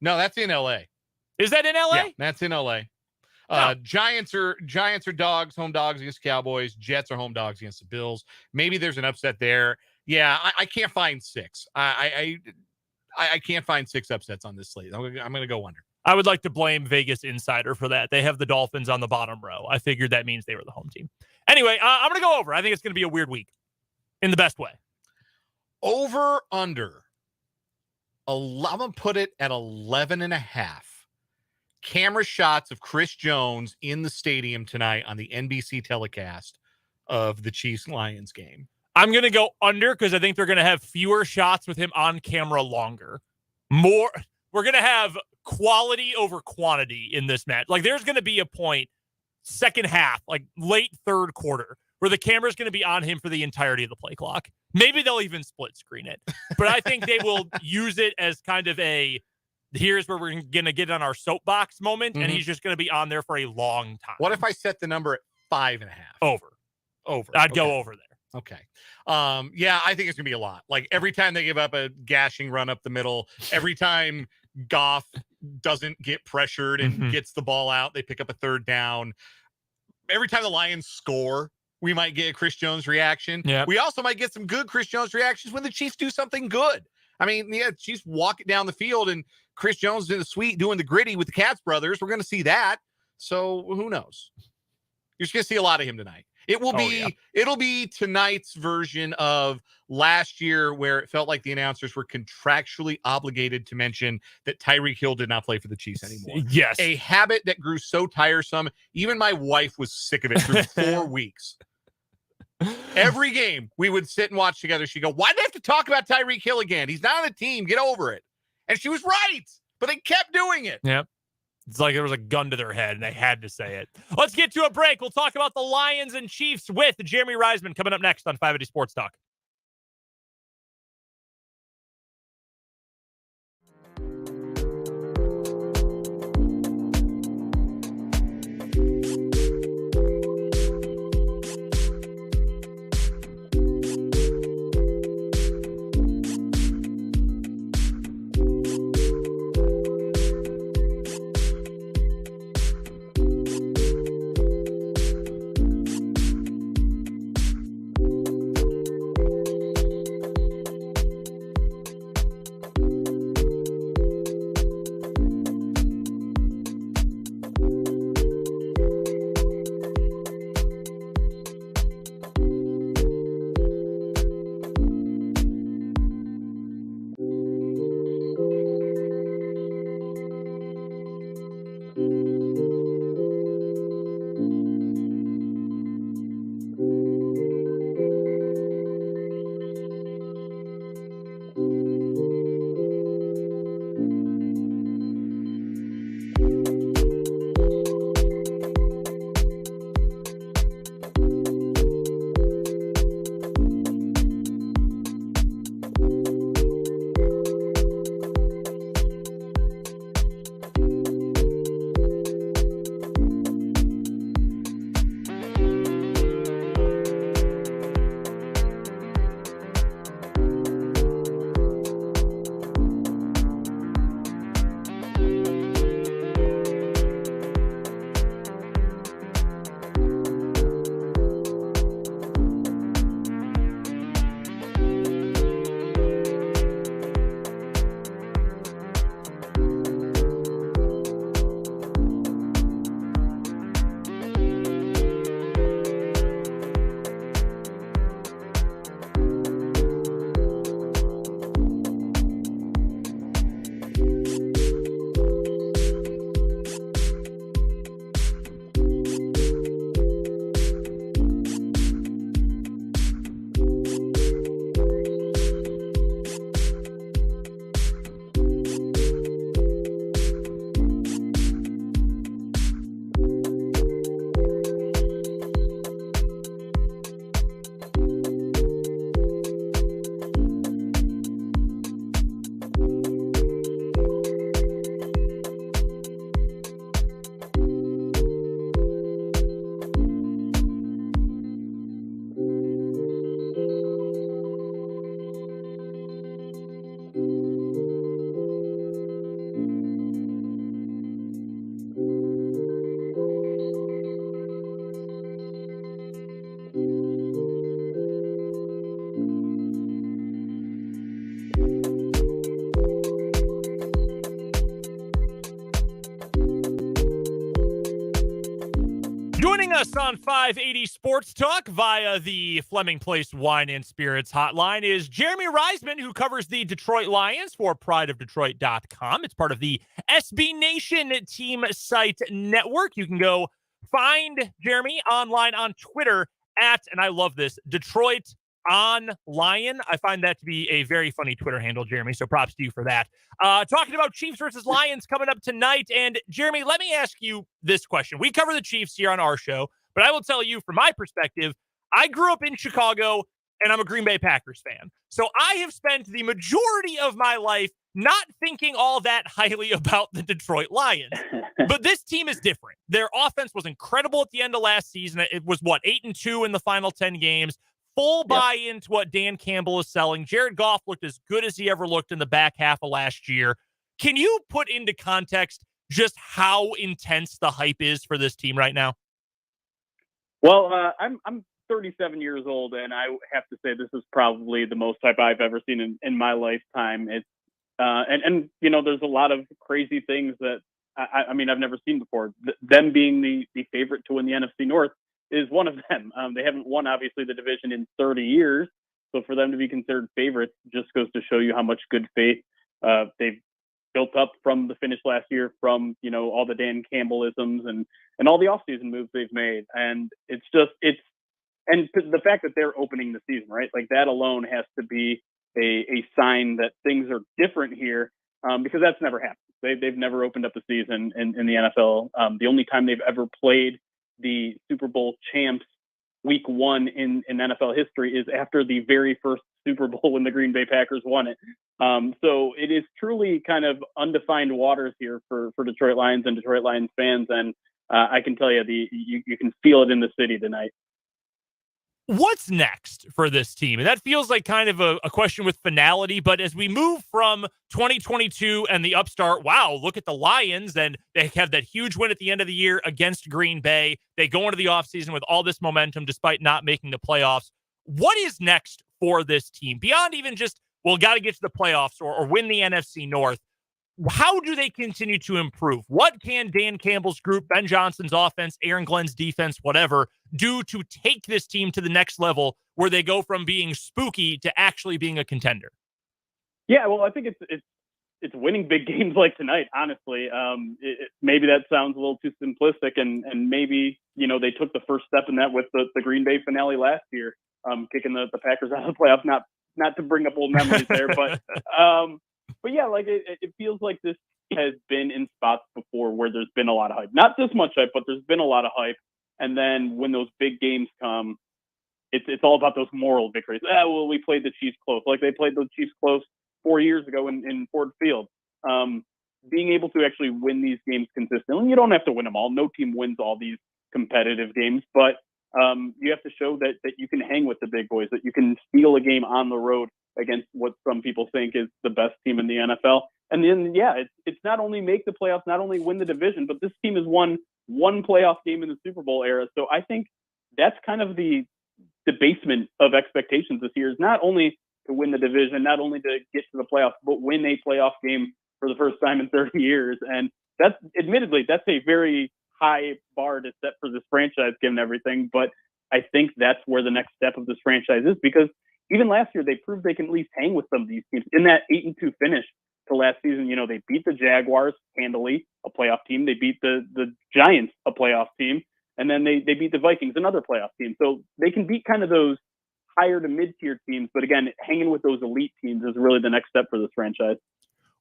No, that's in LA.
Is that in LA?
Yeah, that's in LA. Giants are dogs, home dogs against Cowboys. Jets are home dogs against the Bills. Maybe there's an upset there. Yeah, I can't find 6. I can't find 6 upsets on this slate. I'm going to go under.
I would like to blame Vegas Insider for that. They have the Dolphins on the bottom row. I figured that means they were the home team. Anyway, I'm going to go over. I think it's going to be a weird week in the best way.
Over, under. I'm going to put it at 11.5. Camera shots of Chris Jones in the stadium tonight on the NBC telecast of the Chiefs-Lions game.
I'm going to go under because I think they're going to have fewer shots with him on camera longer. We're going to have quality over quantity in this match. Like, there's going to be a point, second half, like late third quarter, where the camera's going to be on him for the entirety of the play clock. Maybe they'll even split screen it. But I think they will use it as kind of here's where we're going to get on our soapbox moment, and he's just going to be on there for a long time.
What if I set the number at 5.5? Over.
I'd go over there.
Okay. Yeah, I think it's going to be a lot. Like, every time they give up a gashing run up the middle, every time Goff doesn't get pressured and gets the ball out, they pick up a third down. Every time the Lions score, we might get a Chris Jones reaction.
Yeah.
We also might get some good Chris Jones reactions when the Chiefs do something good. I mean, yeah, Chiefs walk it down the field and Chris Jones in the suite doing the gritty with the Katz brothers. We're going to see that. So who knows? You're just going to see a lot of him tonight. It'll be tonight's version of last year, where it felt like the announcers were contractually obligated to mention that Tyreek Hill did not play for the Chiefs anymore.
Yes.
A habit that grew so tiresome, even my wife was sick of it through 4 weeks. Every game we would sit and watch together. She'd go, why do they have to talk about Tyreek Hill again? He's not on the team. Get over it. And she was right, but they kept doing it.
Yep. It's like there was a gun to their head and they had to say it. Let's get to a break. We'll talk about the Lions and Chiefs with Jeremy Reisman coming up next on 580 Sports Talk. us on 580 Sports Talk via the Fleming Place Wine and Spirits hotline is Jeremy Reisman, who covers the Detroit Lions for prideofdetroit.com. It's part of the SB Nation team site network. You can go find Jeremy online on Twitter at, and I love this, Detroit on Lion. I find that to be a very funny Twitter handle, Jeremy, so props to you for that. Talking about Chiefs versus Lions coming up tonight. And Jeremy, let me ask you this question. We cover the Chiefs here on our show, but I will tell you from my perspective, I grew up in Chicago and I'm a Green Bay Packers fan. So I have spent the majority of my life not thinking all that highly about the Detroit Lions. But this team is different. Their offense was incredible at the end of last season. It was 8-2 in the final 10 games. Full buy-in to what Dan Campbell is selling. Jared Goff looked as good as he ever looked in the back half of last year. Can you put into context just how intense the hype is for this team right now?
Well, I'm 37 years old, and I have to say this is probably the most hype I've ever seen in my lifetime. It's and you know, there's a lot of crazy things that I mean I've never seen before. Them being the favorite to win the NFC North is one of them. They haven't won, obviously, the division in 30 years. So for them to be considered favorites just goes to show you how much good faith they've built up from the finish last year, from, you know, all the Dan Campbellisms and all the offseason moves they've made. And and the fact that they're opening the season, right? Like that alone has to be a sign that things are different here, because that's never happened. They've never opened up the season in the NFL. The only time they've ever played the Super Bowl champs week 1 in NFL history is after the very first Super Bowl when the Green Bay Packers won it. So it is truly kind of undefined waters here for Detroit Lions and Detroit Lions fans. And I can tell you, you can feel it in the city tonight.
What's next for this team? And that feels like kind of a question with finality, but as we move from 2022 and the upstart, wow, look at the Lions, and they have that huge win at the end of the year against Green Bay. They go into the offseason with all this momentum despite not making the playoffs. What is next for this team? Beyond even just, well, got to get to the playoffs or win the NFC North. How do they continue to improve? What can Dan Campbell's group, Ben Johnson's offense, Aaron Glenn's defense, whatever, do to take this team to the next level where they go from being spooky to actually being a contender?
Yeah, well, I think it's winning big games like tonight, honestly. Maybe that sounds a little too simplistic, and maybe, you know, they took the first step in that with the Green Bay finale last year, kicking the Packers out of the playoffs. Not to bring up old memories there, but yeah, like it feels like this has been in spots before where there's been a lot of hype. Not this much hype, but there's been a lot of hype. And then when those big games come, it's all about those moral victories. Well, we played the Chiefs close. Like they played the Chiefs close 4 years ago in Ford Field. Being able to actually win these games consistently, you don't have to win them all. No team wins all these competitive games, but you have to show that you can hang with the big boys, that you can steal a game on the road against what some people think is the best team in the NFL. And then, yeah, it's not only make the playoffs, not only win the division, but this team has won one playoff game in the Super Bowl era. So I think that's kind of the basement of expectations this year, is not only to win the division, not only to get to the playoffs, but win a playoff game for the first time in 30 years. And that's admittedly, that's a very high bar to set for this franchise given everything. But I think that's where the next step of this franchise is, because even last year, they proved they can at least hang with some of these teams. In that 8-2 finish to last season, you know, they beat the Jaguars handily, a playoff team. They beat the Giants, a playoff team. And then they beat the Vikings, another playoff team. So they can beat kind of those higher to mid-tier teams. But again, hanging with those elite teams is really the next step for this franchise.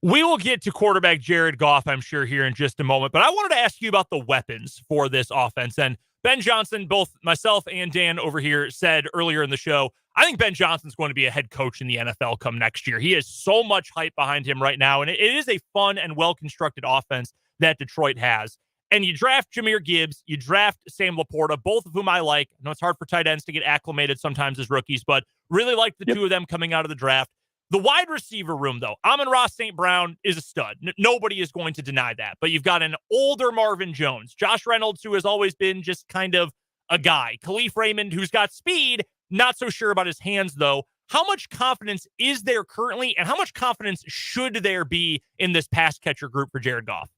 We will get to quarterback Jared Goff, I'm sure, here in just a moment. But I wanted to ask you about the weapons for this offense. And Ben Johnson, both myself and Dan over here said earlier in the show, I think Ben Johnson's going to be a head coach in the NFL come next year. He has so much hype behind him right now, and it is a fun and well-constructed offense that Detroit has. And you draft Jahmyr Gibbs, you draft Sam Laporta, both of whom I like. I know it's hard for tight ends to get acclimated sometimes as rookies, but really like the two of them coming out of the draft. The wide receiver room, though, Amon-Ra St. Brown is a stud. Nobody is going to deny that. But you've got an older Marvin Jones, Josh Reynolds, who has always been just kind of a guy, Khalif Raymond, who's got speed. Not so sure about his hands, though. How much confidence is there currently, and how much confidence should there be in this pass catcher group for Jared Goff?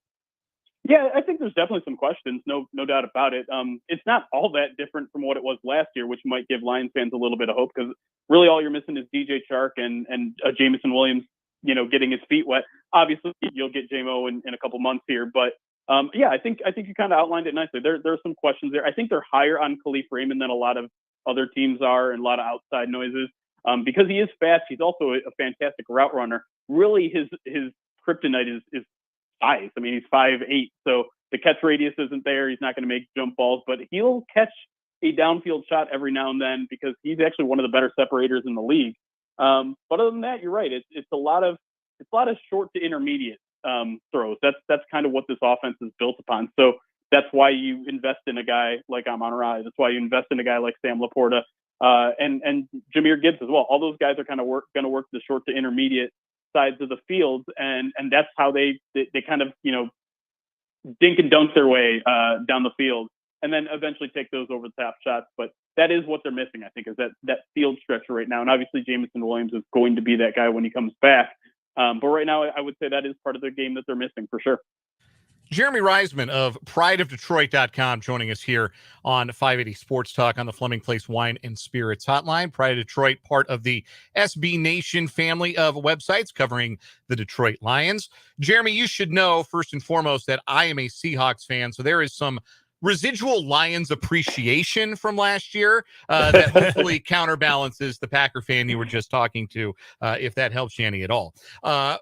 Yeah, I think there's definitely some questions, no doubt about it. It's not all that different from what it was last year, which might give Lions fans a little bit of hope because really all you're missing is DJ Chark and Jameson Williams, getting his feet wet. Obviously, you'll get JMO in a couple months here, but yeah, I think you kind of outlined it nicely. There are some questions there. I think they're higher on Khalif Raymond than a lot of other teams are, and a lot of outside noises because he is fast. He's also a fantastic route runner. Really, his kryptonite is size. I mean, he's 5'8", so the catch radius isn't there. He's not going to make jump balls, but he'll catch a downfield shot every now and then because he's actually one of the better separators in the league. But other than that, you're right. It's a lot of short to intermediate throws. That's kind of what this offense is built upon. So that's why you invest in a guy like Amon-Ra. That's why you invest in a guy like Sam Laporta and Jahmyr Gibbs as well. All those guys are kind of going to work the short to intermediate sides of the field, and that's how they kind of dink and dunk their way down the field, and then eventually take those over the top shots. But that is what they're missing, I think, is that field stretcher right now. And obviously Jameson Williams is going to be that guy when he comes back. But right now, I would say that is part of the game that they're missing for sure.
Jeremy Reisman of prideofdetroit.com joining us here on 580 Sports Talk on the Fleming Place Wine and Spirits Hotline. Pride of Detroit, part of the SB Nation family of websites covering the Detroit Lions. Jeremy, you should know, first and foremost, that I am a Seahawks fan, so there is some residual Lions appreciation from last year that hopefully counterbalances the Packer fan you were just talking to, if that helps you any at all. To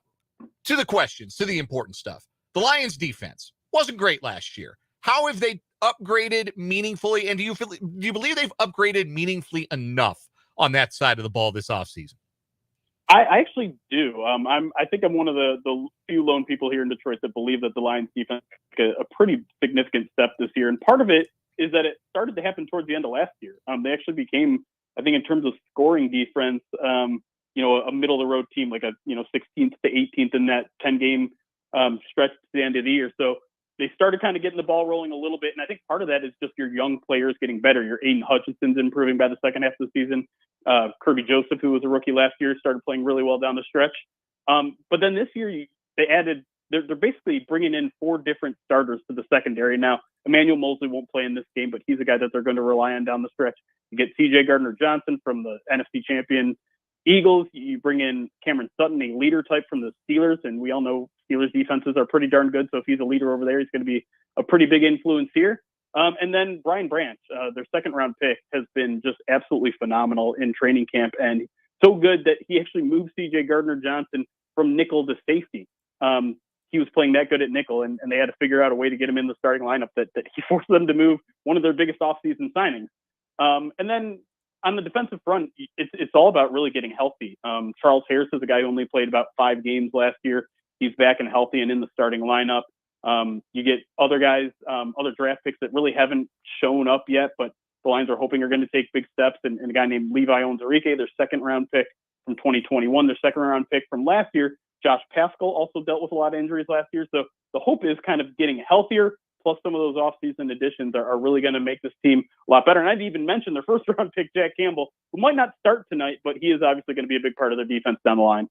the questions, to the important stuff. The Lions defense wasn't great last year. How have they upgraded meaningfully? And do you believe they've upgraded meaningfully enough on that side of the ball this offseason?
I actually do. I think I'm one of the few lone people here in Detroit that believe that the Lions defense took a pretty significant step this year. And part of it is that it started to happen towards the end of last year. They actually became, I think, in terms of scoring defense, a middle of the road team, like a 16th to 18th in that 10-game stretch to the end of the year. So they started kind of getting the ball rolling a little bit. And I think part of that is just your young players getting better. Your Aiden Hutchinson's improving by the second half of the season. Kirby Joseph, who was a rookie last year, started playing really well down the stretch. But then this year they're basically bringing in 4 different starters to the secondary. Now, Emmanuel Mosley won't play in this game, but he's a guy that they're going to rely on down the stretch. You get CJ Gardner-Johnson from the NFC champion Eagles. You bring in Cameron Sutton, a leader type from the Steelers, and we all know Steelers defenses are pretty darn good. So if he's a leader over there, he's going to be a pretty big influence here. And then Brian Branch, their second-round pick, has been just absolutely phenomenal in training camp, and so good that he actually moved CJ Gardner-Johnson from nickel to safety. He was playing that good at nickel, and they had to figure out a way to get him in the starting lineup that he forced them to move one of their biggest offseason signings. And then on the defensive front, it's all about really getting healthy. Charles Harris is a guy who only played about 5 games last year. He's back and healthy and in the starting lineup. You get other guys, other draft picks that really haven't shown up yet, but the Lions are hoping are going to take big steps. And a guy named Levi Onwuzurike, their second-round pick from 2021, their second-round pick from last year. Josh Paschal also dealt with a lot of injuries last year. So the hope is kind of getting healthier, plus some of those offseason additions are really going to make this team a lot better. And I'd even mentioned their first-round pick, Jack Campbell, who might not start tonight, but he is obviously going to be a big part of their defense down the line.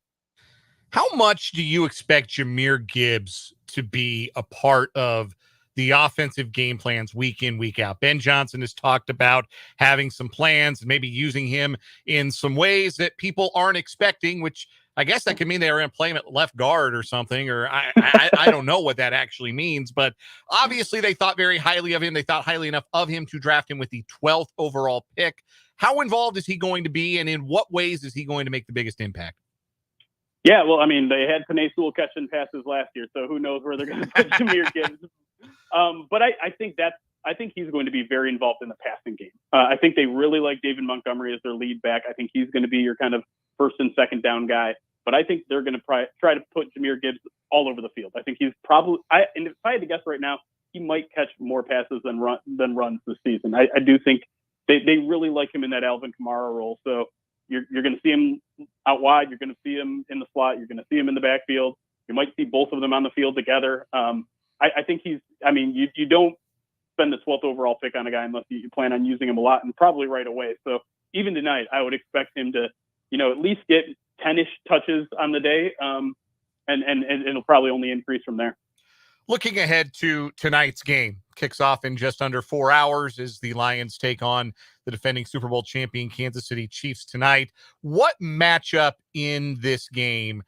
How much do you expect Jahmyr Gibbs to be a part of the offensive game plans week in, week out? Ben Johnson has talked about having some plans and maybe using him in some ways that people aren't expecting, which I guess that could mean they were going to play him at left guard or something, or I don't know what that actually means. But obviously they thought very highly of him. They thought highly enough of him to draft him with the 12th overall pick. How involved is he going to be, and in what ways is he going to make the biggest impact?
Yeah, well, I mean, they had Penei Sewell catching passes last year, so who knows where they're going to put Jahmyr Gibbs. But I think he's going to be very involved in the passing game. I think they really like David Montgomery as their lead back. I think he's going to be your kind of first and second down guy. But I think they're going to try to put Jahmyr Gibbs all over the field. I think he's probably and if I had to guess right now, he might catch more passes than runs this season. I do think they really like him in that Alvin Kamara role. So you're going to see him out wide. You're going to see him in the slot. You're going to see him in the backfield. You might see both of them on the field together. I think you don't spend the 12th overall pick on a guy unless you plan on using him a lot, and probably right away. So even tonight, I would expect him to, at least get 10-ish touches on the day. And it'll probably only increase from there.
Looking ahead to tonight's game, kicks off in just under 4 hours as the Lions take on the defending Super Bowl champion Kansas City Chiefs tonight. What matchup in this game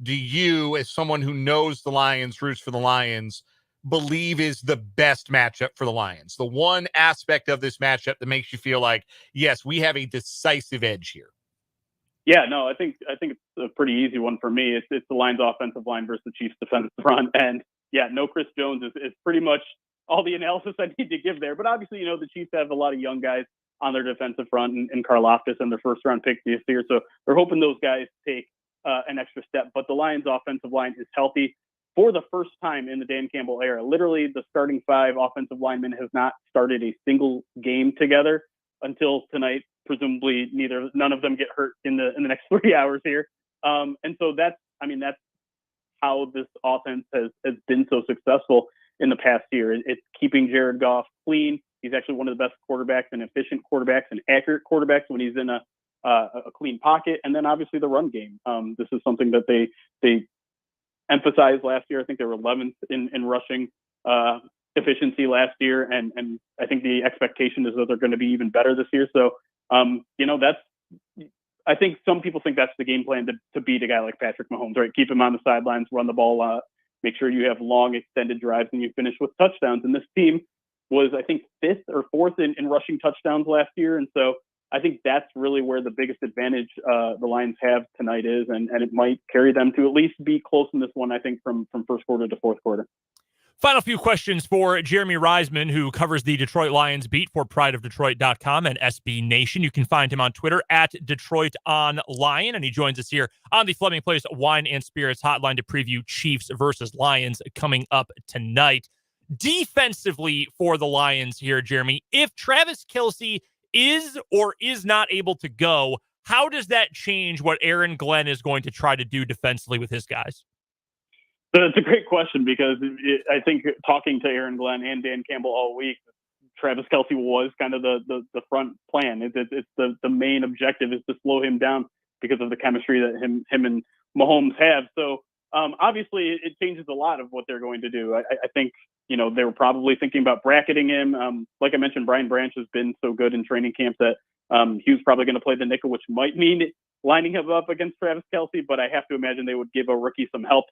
do you, as someone who knows the Lions, roots for the Lions, believe is the best matchup for the Lions? The one aspect of this matchup that makes you feel like, yes, we have a decisive edge here.
Yeah, no, I think it's a pretty easy one for me. It's the Lions offensive line versus the Chiefs defensive front. And yeah, no Chris Jones is pretty much all the analysis I need to give there. But obviously, the Chiefs have a lot of young guys on their defensive front and Karlaftis and their first round pick this year. So they're hoping those guys take an extra step. But the Lions offensive line is healthy for the first time in the Dan Campbell era. Literally, the starting 5 offensive linemen have not started a single game together until tonight. Presumably none of them get hurt in the next 3 hours here. And so that's how this offense has been so successful in the past year. It's keeping Jared Goff clean. He's actually one of the best quarterbacks and efficient quarterbacks and accurate quarterbacks when he's in a clean pocket. And then obviously the run game. This is something that they emphasized last year. I think they were 11th in rushing efficiency last year. And I think the expectation is that they're going to be even better this year. So, I think some people think that's the game plan to beat a guy like Patrick Mahomes, right? Keep him on the sidelines, run the ball, make sure you have long extended drives and you finish with touchdowns. And this team was, I think, 5th or 4th in rushing touchdowns last year. And so I think that's really where the biggest advantage the Lions have tonight is, and it might carry them to at least be close in this one, I think, from first quarter to fourth quarter.
Final few questions for Jeremy Reisman, who covers the Detroit Lions beat for prideofdetroit.com and SB Nation. You can find him on Twitter at Detroit on Lion, and he joins us here on the Fleming Place Wine and Spirits hotline to preview Chiefs versus Lions coming up tonight. Defensively for the Lions here, Jeremy, if Travis Kelce is or is not able to go, how does that change what Aaron Glenn is going to try to do defensively with his guys?
It's a great question because I think talking to Aaron Glenn and Dan Campbell all week, Travis Kelce was kind of the front plan. It's the main objective is to slow him down because of the chemistry that him and Mahomes have. So obviously it changes a lot of what they're going to do. I think, they were probably thinking about bracketing him. Like I mentioned, Brian Branch has been so good in training camp that he was probably going to play the nickel, which might mean lining him up against Travis Kelce, but I have to imagine they would give a rookie some help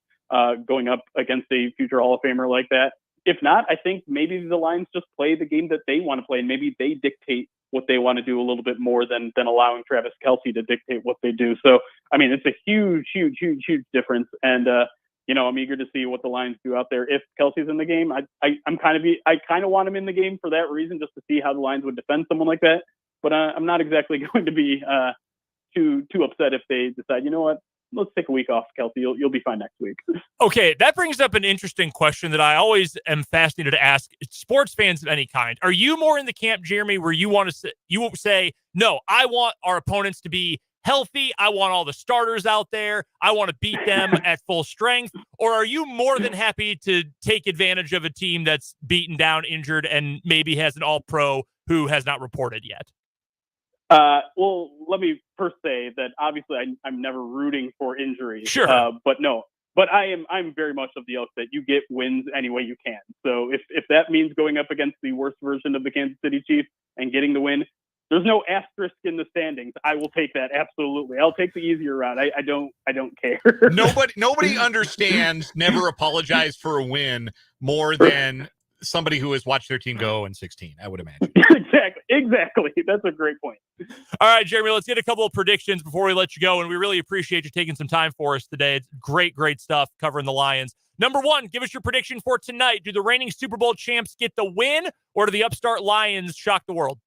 going up against a future Hall of Famer like that. If not, I think maybe the Lions just play the game that they want to play, and maybe they dictate what they want to do a little bit more than allowing Travis Kelce to dictate what they do. So, it's a huge, huge, huge, huge difference. And, I'm eager to see what the Lions do out there. If Kelce's in the game, I kind of want him in the game for that reason, just to see how the Lions would defend someone like that. But I'm not exactly going to be too upset if they decide, you know what, let's take a week off, Kelce. You'll be fine next week.
Okay, that brings up an interesting question that I always am fascinated to ask sports fans of any kind. Are you more in the camp, Jeremy, where you will say, no, I want our opponents to be healthy. I want all the starters out there. I want to beat them at full strength. Or are you more than happy to take advantage of a team that's beaten down, injured, and maybe has an all-pro who has not reported yet?
Well, let me first say that obviously I'm never rooting for injuries.
Sure.
But I'm very much of the ilk that you get wins any way you can. So if that means going up against the worst version of the Kansas City Chiefs and getting the win, there's no asterisk in the standings. I will take that. Absolutely. I'll take the easier route. I don't care.
Nobody understands never apologize for a win more than somebody who has watched their team go in 16, I would imagine.
Exactly. That's a great point.
All right, Jeremy, let's get a couple of predictions before we let you go. And we really appreciate you taking some time for us today. It's great stuff covering the Lions. Number one, give us your prediction for tonight. Do the reigning Super Bowl champs get the win, or do the upstart Lions shock the world?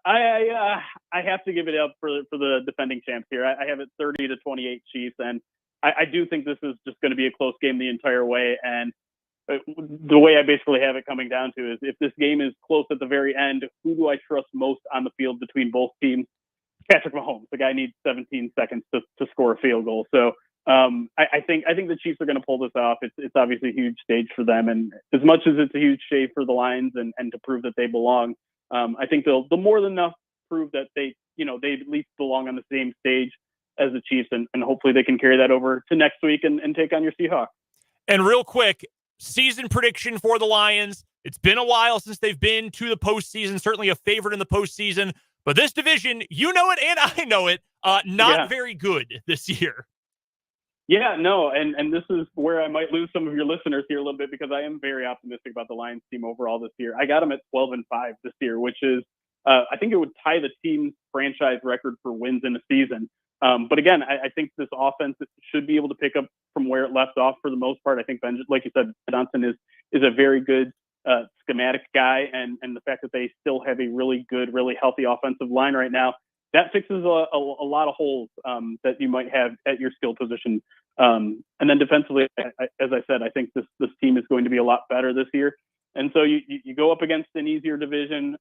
I have to give it up for the defending champs here. I have it 30-28 Chiefs, and I do think this is just going to be a close game the entire way. And the way I basically have it coming down to is if this game is close at the very end, who do I trust most on the field between both teams? Patrick Mahomes. The guy needs 17 seconds to score a field goal. So I think the Chiefs are going to pull this off. It's obviously a huge stage for them, and as much as it's a huge shave for the Lions and to prove that they belong, I think they'll more than enough prove that they at least belong on the same stage as the Chiefs, and hopefully they can carry that over to next week and take on your Seahawks.
And real quick, season prediction for the Lions. It's been a while since they've been to the postseason, certainly a favorite in the postseason. But this division, you know it and I know it, not very good this year.
Yeah, no, and this is where I might lose some of your listeners here a little bit, because I am very optimistic about the Lions team overall this year. I got them at 12-5 this year, which is, I think it would tie the team's franchise record for wins in a season. But again, I think this offense should be able to pick up from where it left off for the most part. I think, like you said, Johnson is a very good schematic guy, and the fact that they still have a really good, really healthy offensive line right now, that fixes a lot of holes that you might have at your skill position. And then defensively, as I said, I think this team is going to be a lot better this year. And so you go up against an easier division.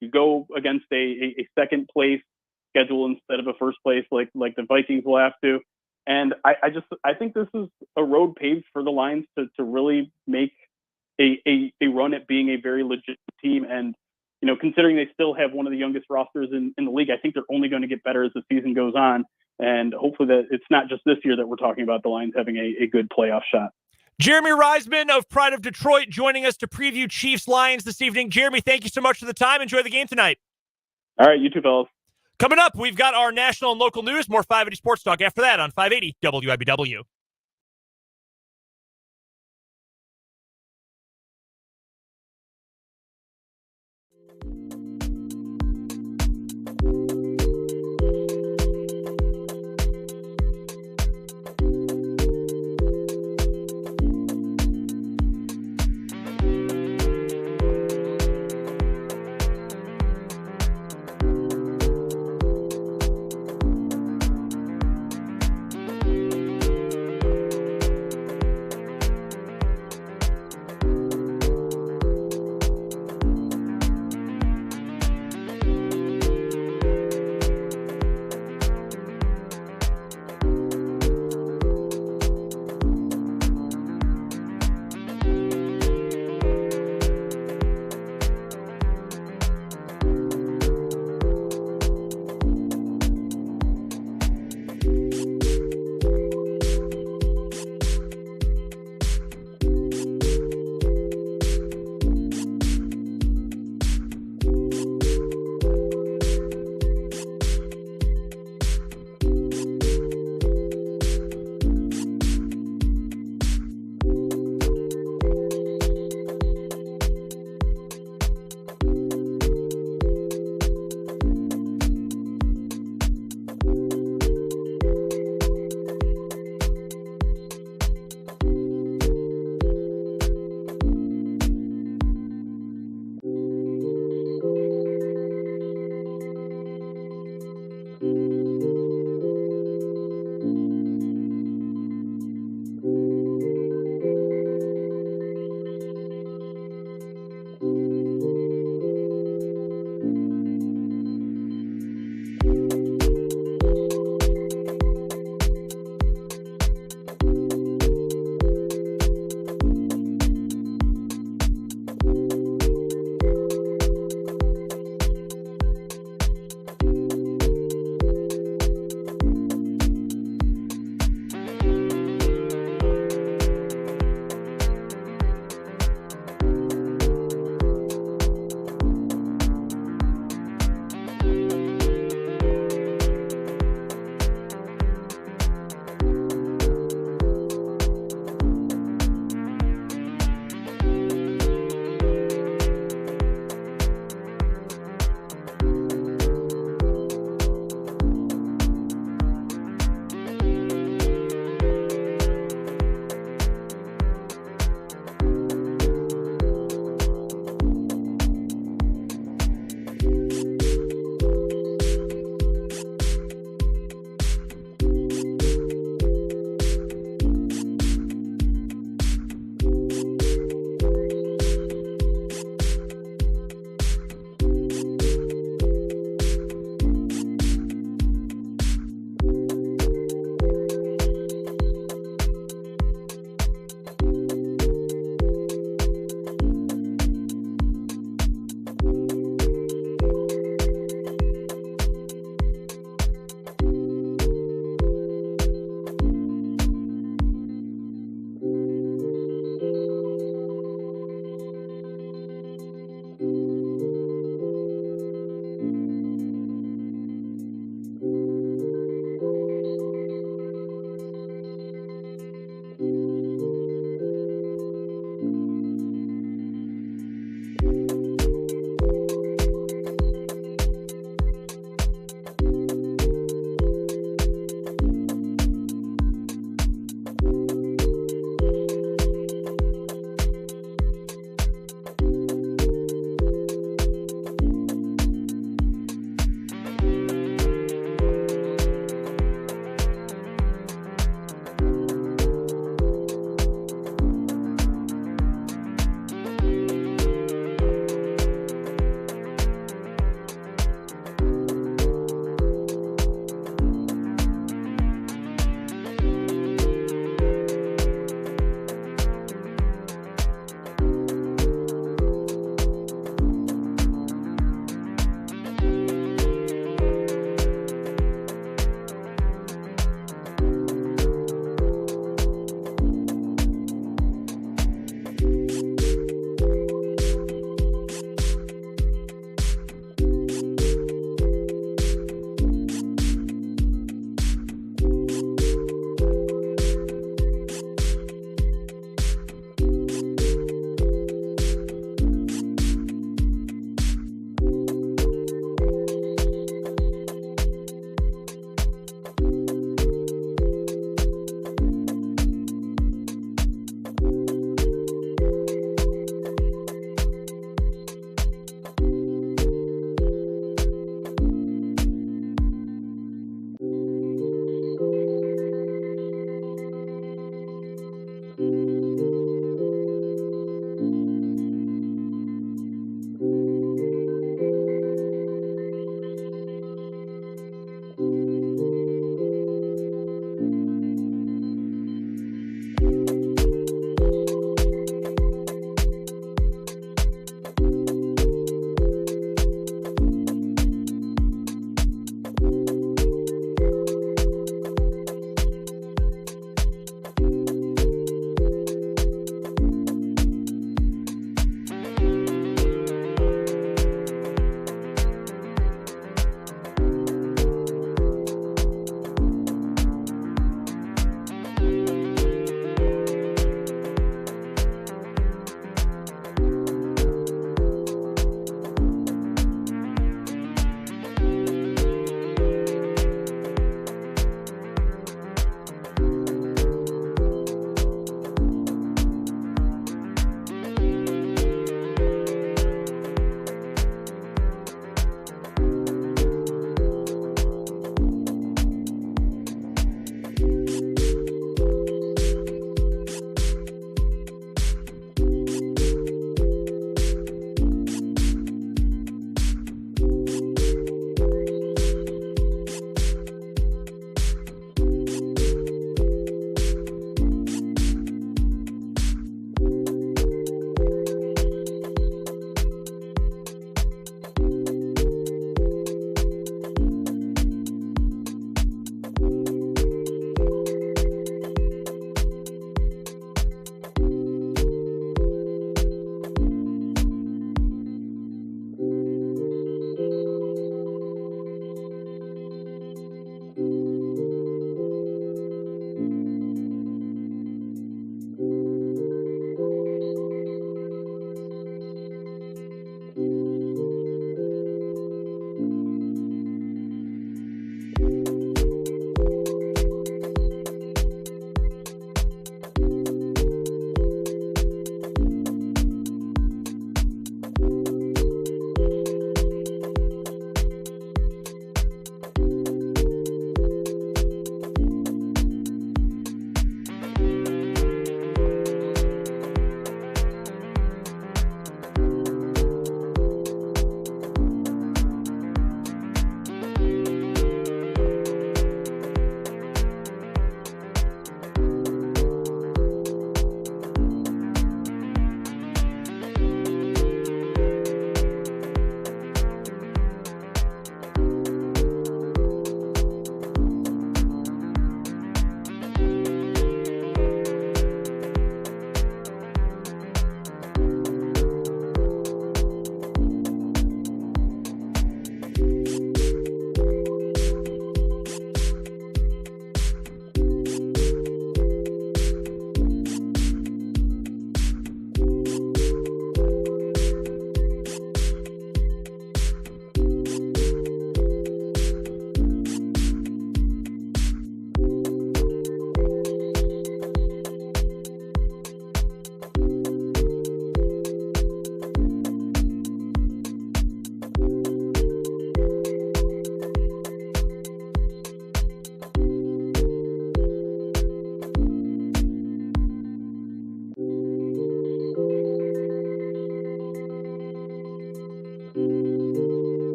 You go against a second place schedule instead of a first place, like the Vikings will have to. And I think this is a road paved for the Lions to really make a run at being a very legit team. And considering they still have one of the youngest rosters in the league, I think they're only going to get better as the season goes on. And hopefully that it's not just this year that we're talking about the Lions having a good playoff shot.
Jeremy Reisman of Pride of Detroit joining us to preview Chiefs-Lions this evening. Jeremy, thank you so much for the time. Enjoy the game tonight.
All right, you too, fellas.
Coming up, we've got our national and local news, more 580 Sports Talk after that on 580 WIBW.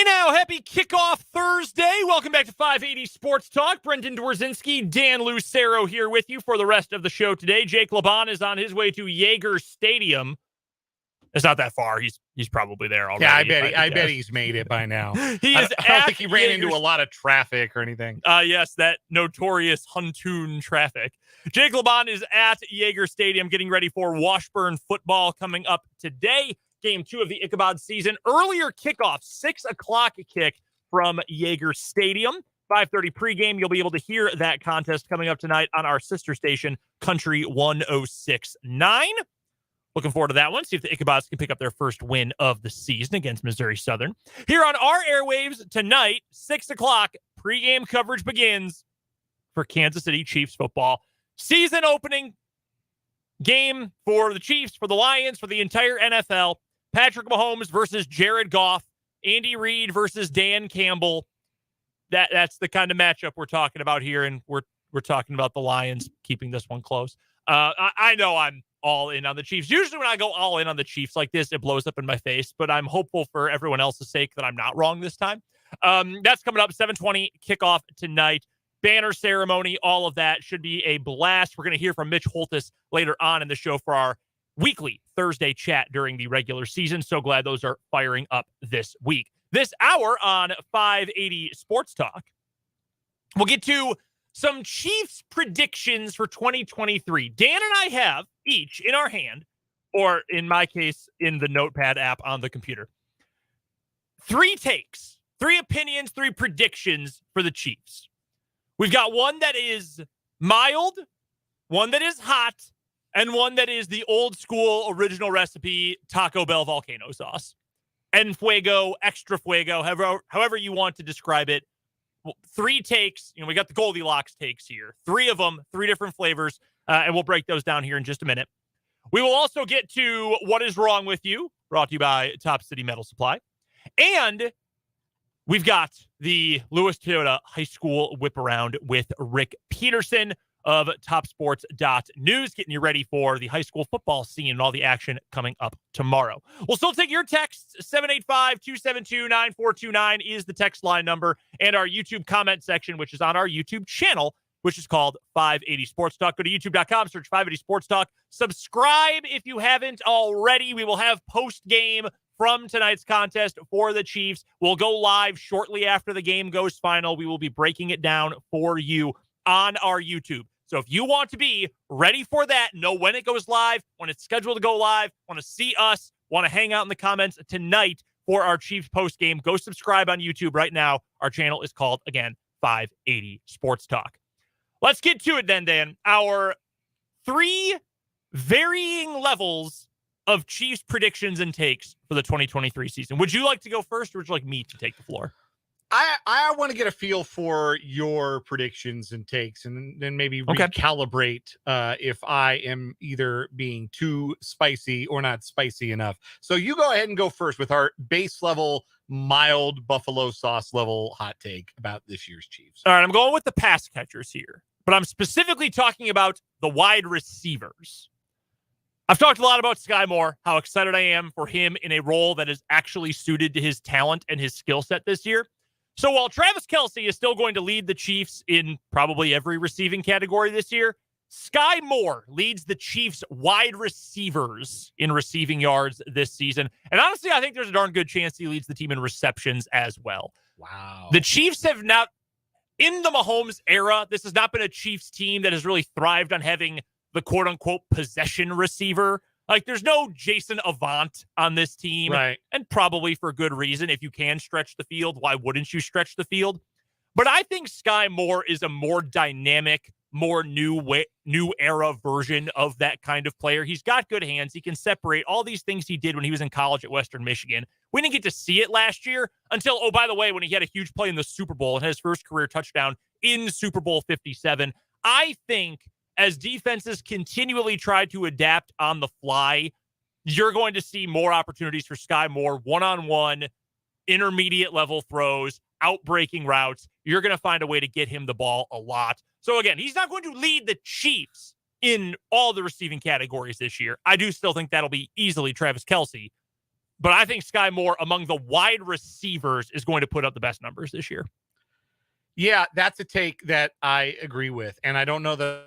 Hey now, happy kickoff Thursday. Welcome back to 580 Sports Talk. Brendan Dworzynski, Dan Lucero here with you for the rest of the show today. Jake LeBon is on his way to Yager Stadium. It's not that far. He's probably there already.
Yeah, I bet he's made it by now.
I
don't think he ran into a lot of traffic or anything.
Yes, that notorious Huntoon traffic. Jake LeBon is at Yager Stadium getting ready for Washburn football coming up today. Game 2 of the Ichabod season. Earlier kickoff, 6 o'clock kick from Yager Stadium. 5:30 pregame. You'll be able to hear that contest coming up tonight on our sister station, Country 106.9. Looking forward to that one. See if the Ichabods can pick up their first win of the season against Missouri Southern. Here on our airwaves tonight, 6 o'clock, pregame coverage begins for Kansas City Chiefs football. Season opening game for the Chiefs, for the Lions, for the entire NFL. Patrick Mahomes versus Jared Goff. Andy Reid versus Dan Campbell. That's the kind of matchup we're talking about here, and we're talking about the Lions keeping this one close. I know I'm all in on the Chiefs. Usually when I go all in on the Chiefs like this, it blows up in my face, but I'm hopeful for everyone else's sake that I'm not wrong this time. That's coming up, 7:20 kickoff tonight. Banner ceremony, all of that should be a blast. We're going to hear from Mitch Holthus later on in the show for our weekly Thursday chat during the regular season. So glad those are firing up this week. This hour on 580 Sports Talk, we'll get to some Chiefs predictions for 2023. Dan and I have each in our hand, or in my case, in the Notepad app on the computer, 3 takes, 3 opinions, 3 predictions for the Chiefs. We've got one that is mild, one that is hot, and one that is the old school original recipe Taco Bell volcano sauce. En fuego, extra fuego, however you want to describe it. 3 takes. We got the Goldilocks takes here. 3 of them, 3 different flavors, and we'll break those down here in just a minute. We will also get to What Is Wrong With You, brought to you by Top City Metal Supply. And we've got the Lewis Toyota High School Whip Around with Rick Peterson of TopSports.news, getting you ready for the high school football scene and all the action coming up tomorrow. We'll still take your texts. 785-272-9429 is the text line number, and our YouTube comment section, which is on our YouTube channel, which is called 580 Sports Talk. Go to youtube.com, search 580 Sports Talk. Subscribe if you haven't already. We will have post-game from tonight's contest for the Chiefs. We'll go live shortly after the game goes final. We will be breaking it down for you on our YouTube. So if you want to be ready for that, know when it goes live, when it's scheduled to go live, want to see us, want to hang out in the comments tonight for our Chiefs post game, go subscribe on YouTube right now. Our channel is called, again, 580 Sports Talk. Let's get to it then, Dan. Our 3 varying levels of Chiefs predictions and takes for the 2023 season. Would you like to go first, or would you like me to take the floor?
I want to get a feel for your predictions and takes, and then maybe recalibrate if I am either being too spicy or not spicy enough. So you go ahead and go first with our base level, mild buffalo sauce level hot take about this year's Chiefs.
All right, I'm going with the pass catchers here, but I'm specifically talking about the wide receivers. I've talked a lot about Sky Moore, how excited I am for him in a role that is actually suited to his talent and his skill set this year. So while Travis Kelce is still going to lead the Chiefs in probably every receiving category this year, Sky Moore leads the Chiefs wide receivers in receiving yards this season. And honestly, I think there's a darn good chance he leads the team in receptions as well.
Wow.
The Chiefs have not, in the Mahomes era, this has not been a Chiefs team that has really thrived on having the quote-unquote possession receiver. Like, there's no Jason Avant on this team,
right? And
probably for good reason. If you can stretch the field, why wouldn't you stretch the field? But I think Sky Moore is a more dynamic, more new era version of that kind of player. He's got good hands. He can separate all these things he did when he was in college at Western Michigan. We didn't get to see it last year until, oh, by the way, when he had a huge play in the Super Bowl and had his first career touchdown in Super Bowl 57. I think as defenses continually try to adapt on the fly, you're going to see more opportunities for Sky Moore, one-on-one, intermediate level throws, out-breaking routes. You're going to find a way to get him the ball a lot. So again, he's not going to lead the Chiefs in all the receiving categories this year. I do still think that'll be easily Travis Kelce. But I think Sky Moore, among the wide receivers, is going to put up the best numbers this year.
Yeah, that's a take that I agree with. And I don't know that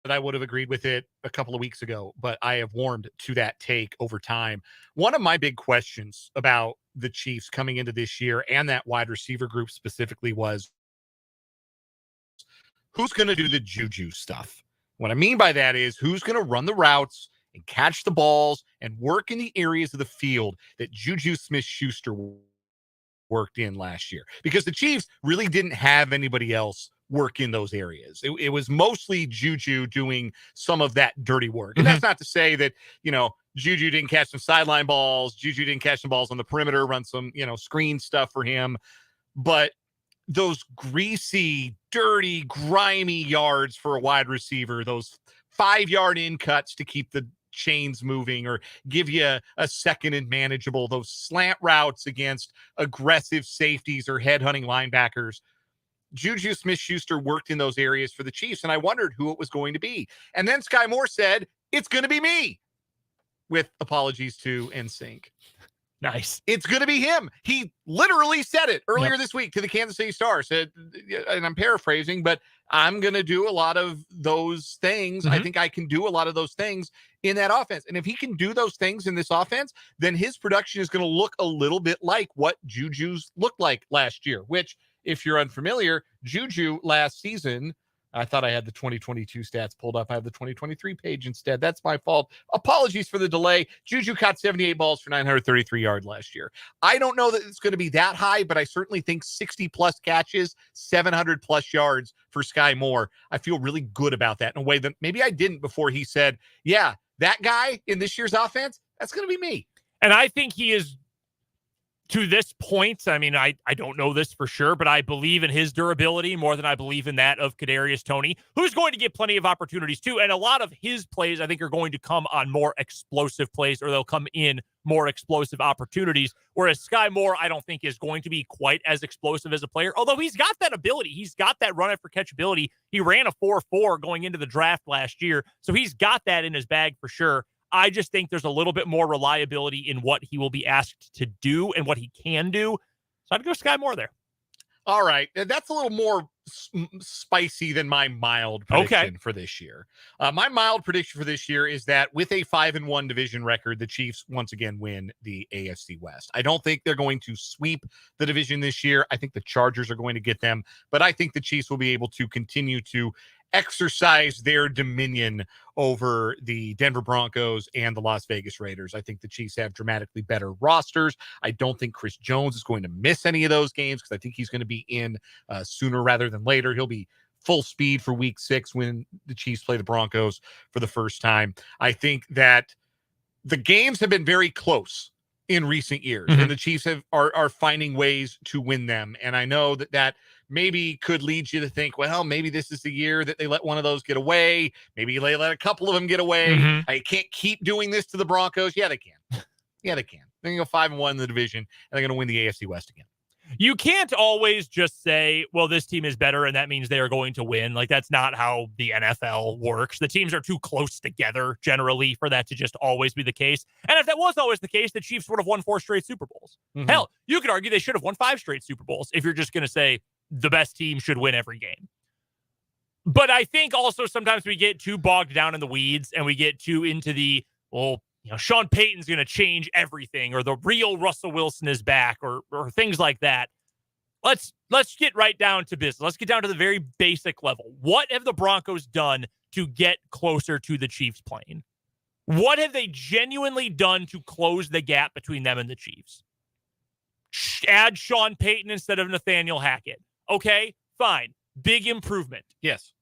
I would have agreed with it a couple of weeks ago, but I have warmed to that take over time. One of my big questions about the Chiefs coming into this year and that wide receiver group specifically was, who's going to do the juju stuff? What I mean by that is, who's going to run the routes and catch the balls and work in the areas of the field that Juju Smith-Schuster worked in last year? Because the Chiefs really didn't have anybody else work in those areas. It was mostly Juju doing some of that dirty work. And that's not to say that, Juju didn't catch some sideline balls. Juju didn't catch some balls on the perimeter, run some, screen stuff for him. But those greasy, dirty, grimy yards for a wide receiver, those 5-yard in cuts to keep the chains moving or give you a second and manageable, those slant routes against aggressive safeties or head-hunting linebackers. Juju Smith-Schuster worked in those areas for the Chiefs, and I wondered who it was going to be. And then Sky Moore said, it's going to be me, with apologies to NSYNC.
Nice.
It's going to be him. He literally said it earlier this week to the Kansas City Star. Said, and I'm paraphrasing, but I'm going to do a lot of those things. I think I can do a lot of those things in that offense. And if he can do those things in this offense, then his production is going to look a little bit like what Juju's looked like last year, which, if you're unfamiliar, Juju last season, I thought I had the 2022 stats pulled up. I have the 2023 page instead. That's my fault. Apologies for the delay. Juju caught 78 balls for 933 yards last year. I don't know that it's going to be that high, but I certainly think 60-plus catches, 700-plus yards for Sky Moore. I feel really good about that in a way that maybe I didn't before he said, yeah, that guy in this year's offense, that's going to be me.
And I think he is, to this point, I mean, I don't know this for sure, but I believe in his durability more than I believe in that of Kadarius Toney, who's going to get plenty of opportunities too. And a lot of his plays, I think, are going to come on more explosive plays, or they'll come in more explosive opportunities. Whereas Sky Moore, I don't think is going to be quite as explosive as a player, although he's got that ability. He's got that run after catch ability. He ran a 4.4 going into the draft last year. So he's got that in his bag for sure. I just think there's a little bit more reliability in what he will be asked to do and what he can do. So I'd go Sky Moore there.
All right. That's a little more spicy than my mild prediction for this year. My mild prediction for this year is that with a 5-1 division record, the Chiefs once again win the AFC West. I don't think they're going to sweep the division this year. I think the Chargers are going to get them, but I think the Chiefs will be able to continue to exercise their dominion over the Denver Broncos and the Las Vegas Raiders. I think the Chiefs have dramatically better rosters. I don't think Chris Jones is going to miss any of those games because I think he's going to be in sooner rather than later. He'll be full speed for week 6 when the Chiefs play the Broncos for the first time. I think that the games have been very close in recent years, and the Chiefs are finding ways to win them. And I know that maybe could lead you to think, well, maybe this is the year that they let one of those get away. Maybe they let a couple of them get away. I can't keep doing this to the Broncos. Yeah, they can. Yeah, they can. They're going to go 5-1 in the division, and they're going to win the AFC West again.
You can't always just say, well, this team is better, and that means they are going to win. Like, that's not how the NFL works. The teams are too close together, generally, for that to just always be the case. And if that was always the case, the Chiefs would have won 4 straight Super Bowls. Hell, you could argue they should have won 5 straight Super Bowls if you're just going to say the best team should win every game. But I think also sometimes we get too bogged down in the weeds, and we get too into the, well, Sean Payton's going to change everything, or the real Russell Wilson is back, or things like that. Let's get right down to business. Let's get down to the very basic level. What have the Broncos done to get closer to the Chiefs playing? What have they genuinely done to close the gap between them and the Chiefs? Add Sean Payton instead of Nathaniel Hackett. Okay, fine. Big improvement.
Yes.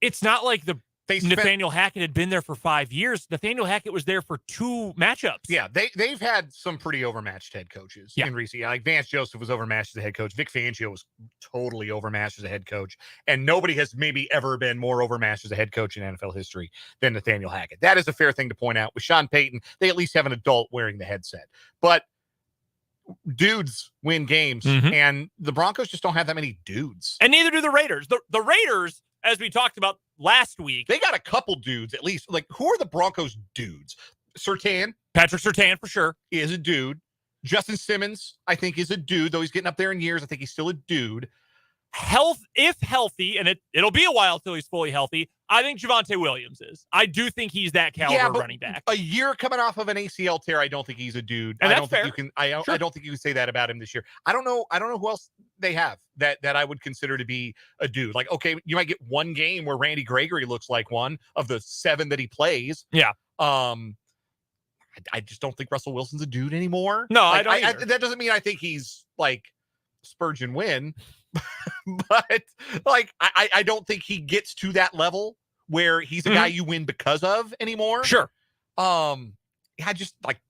It's not like Nathaniel Hackett had been there for 5 years. Nathaniel Hackett was there for 2 matchups.
Yeah, they've had some pretty overmatched head coaches in recent years. Like Vance Joseph was overmatched as a head coach. Vic Fangio was totally overmatched as a head coach. And nobody has maybe ever been more overmatched as a head coach in NFL history than Nathaniel Hackett. That is a fair thing to point out. With Sean Payton, they at least have an adult wearing the headset. But dudes win games, and the Broncos just don't have that many dudes.
And neither do the Raiders. The Raiders, as we talked about last week,
they got a couple dudes at least. Like, who are the Broncos dudes? Surtain
Patrick Surtain for sure.
is a dude. Justin Simmons, I think, is a dude, though he's getting up there in years. I think he's still a dude.
If healthy, and it'll be a while till he's fully healthy, I think Javonte Williams is. I do think he's that caliber running back.
A year coming off of an ACL tear, I don't think he's a dude.
And
I
that's
don't
fair.
think you can. I don't think you can say that about him this year. I don't know who else they have that I would consider to be a dude. Like, okay, you might get one game where Randy Gregory looks like one of the 7 that he plays.
Yeah.
I just don't think Russell Wilson's a dude anymore.
No,
Like,
I don't.
that doesn't mean I think he's like Spurgeon Wynn, but like I don't think he gets to that level where he's a guy you win because of anymore.
Sure.
I just like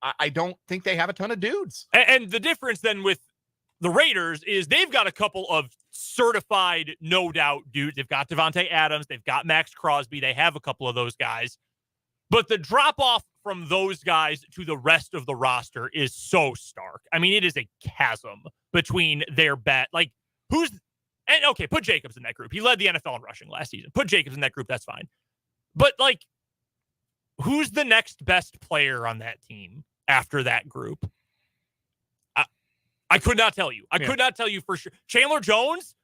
I don't think they have a ton of dudes.
And the difference then with the Raiders is they've got a couple of certified, no doubt dudes. They've got Devontae Adams. They've got Max Crosby. They have a couple of those guys. But the drop off from those guys to the rest of the roster is so stark. I mean, it is a chasm between their bet. Like, put Jacobs in that group. He led the NFL in rushing last season. Put Jacobs in that group. That's fine. But, like, who's the next best player on that team after that group? I could not tell you. I could not tell you for sure. Chandler Jones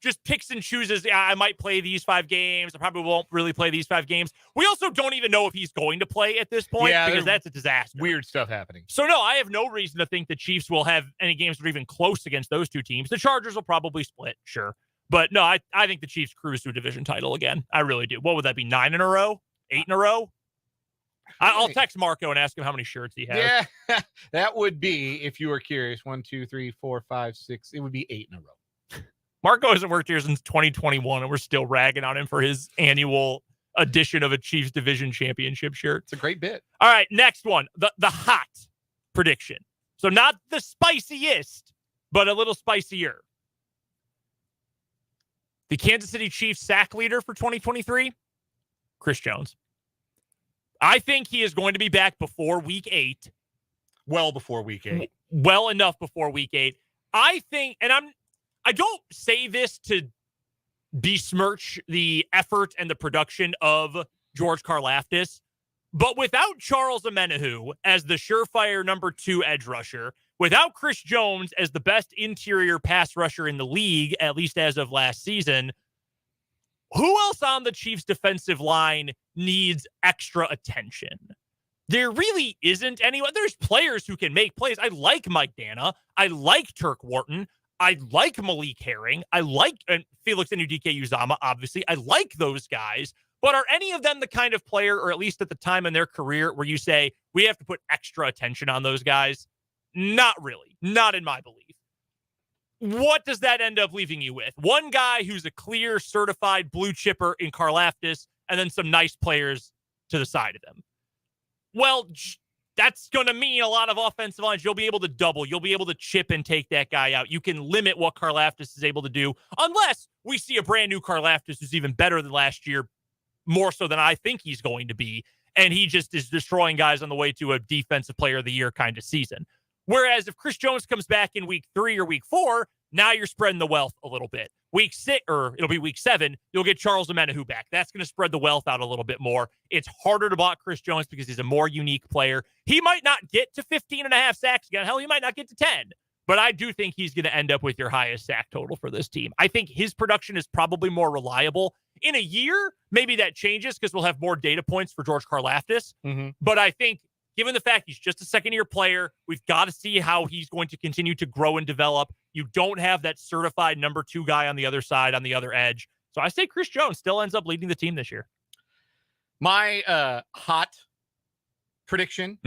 just picks and chooses. Yeah, I might play these 5 games. I probably won't really play these 5 games. We also don't even know if he's going to play at this point because that's a disaster.
Weird stuff happening.
So, no, I have no reason to think the Chiefs will have any games that are even close against those two teams. The Chargers will probably split, sure. But, no, I think the Chiefs cruise to a division title again. I really do. What would that be, 9 in a row? 8 in a row? I'll text Marco and ask him how many shirts he has.
Yeah, that would be, if you were curious, 1, 2, 3, 4, 5, 6. It would be 8 in a row.
Marco hasn't worked here since 2021, and we're still ragging on him for his annual edition of a Chiefs division championship shirt.
It's a great bit.
All right, next one, the hot prediction. So not the spiciest, but a little spicier. The Kansas City Chiefs sack leader for 2023, Chris Jones. I think he is going to be back before week 8.
Well before week 8.
Well enough before week 8. I think, and I don't say this to besmirch the effort and the production of George Karlaftis, but without Charles Omenihu as the surefire number 2 edge rusher, without Chris Jones as the best interior pass rusher in the league, at least as of last season, who else on the Chiefs defensive line needs extra attention? There really isn't anyone. There's players who can make plays. I like Mike Dana. I like Turk Wharton. I like Malik Herring. I like Felix Enudike-Uzama, obviously. I like those guys. But are any of them the kind of player, or at least at the time in their career, where you say, we have to put extra attention on those guys? Not really. Not in my belief. What does that end up leaving you with? One guy who's a clear, certified blue chipper in Karlaftis, and then some nice players to the side of them. Well, that's going to mean a lot of offensive lines. You'll be able to double. You'll be able to chip and take that guy out. You can limit what Karlaftis is able to do, unless we see a brand new Karlaftis who's even better than last year, more so than I think he's going to be, and he just is destroying guys on the way to a defensive player of the year kind of season. Whereas if Chris Jones comes back in week 3 or week 4, now you're spreading the wealth a little bit. Week 6, or it'll be week 7, you'll get Charles Omenihu back. That's going to spread the wealth out a little bit more. It's harder to block Chris Jones because he's a more unique player. He might not get to 15.5 sacks again. Hell, he might not get to 10. But I do think he's going to end up with your highest sack total for this team. I think his production is probably more reliable. In a year, maybe that changes because we'll have more data points for George Karlaftis.
Mm-hmm.
But I think given the fact he's just a second-year player, we've got to see how he's going to continue to grow and develop. You don't have that certified number 2 guy on the other side, on the other edge. So I say Chris Jones still ends up leading the team this year.
My hot prediction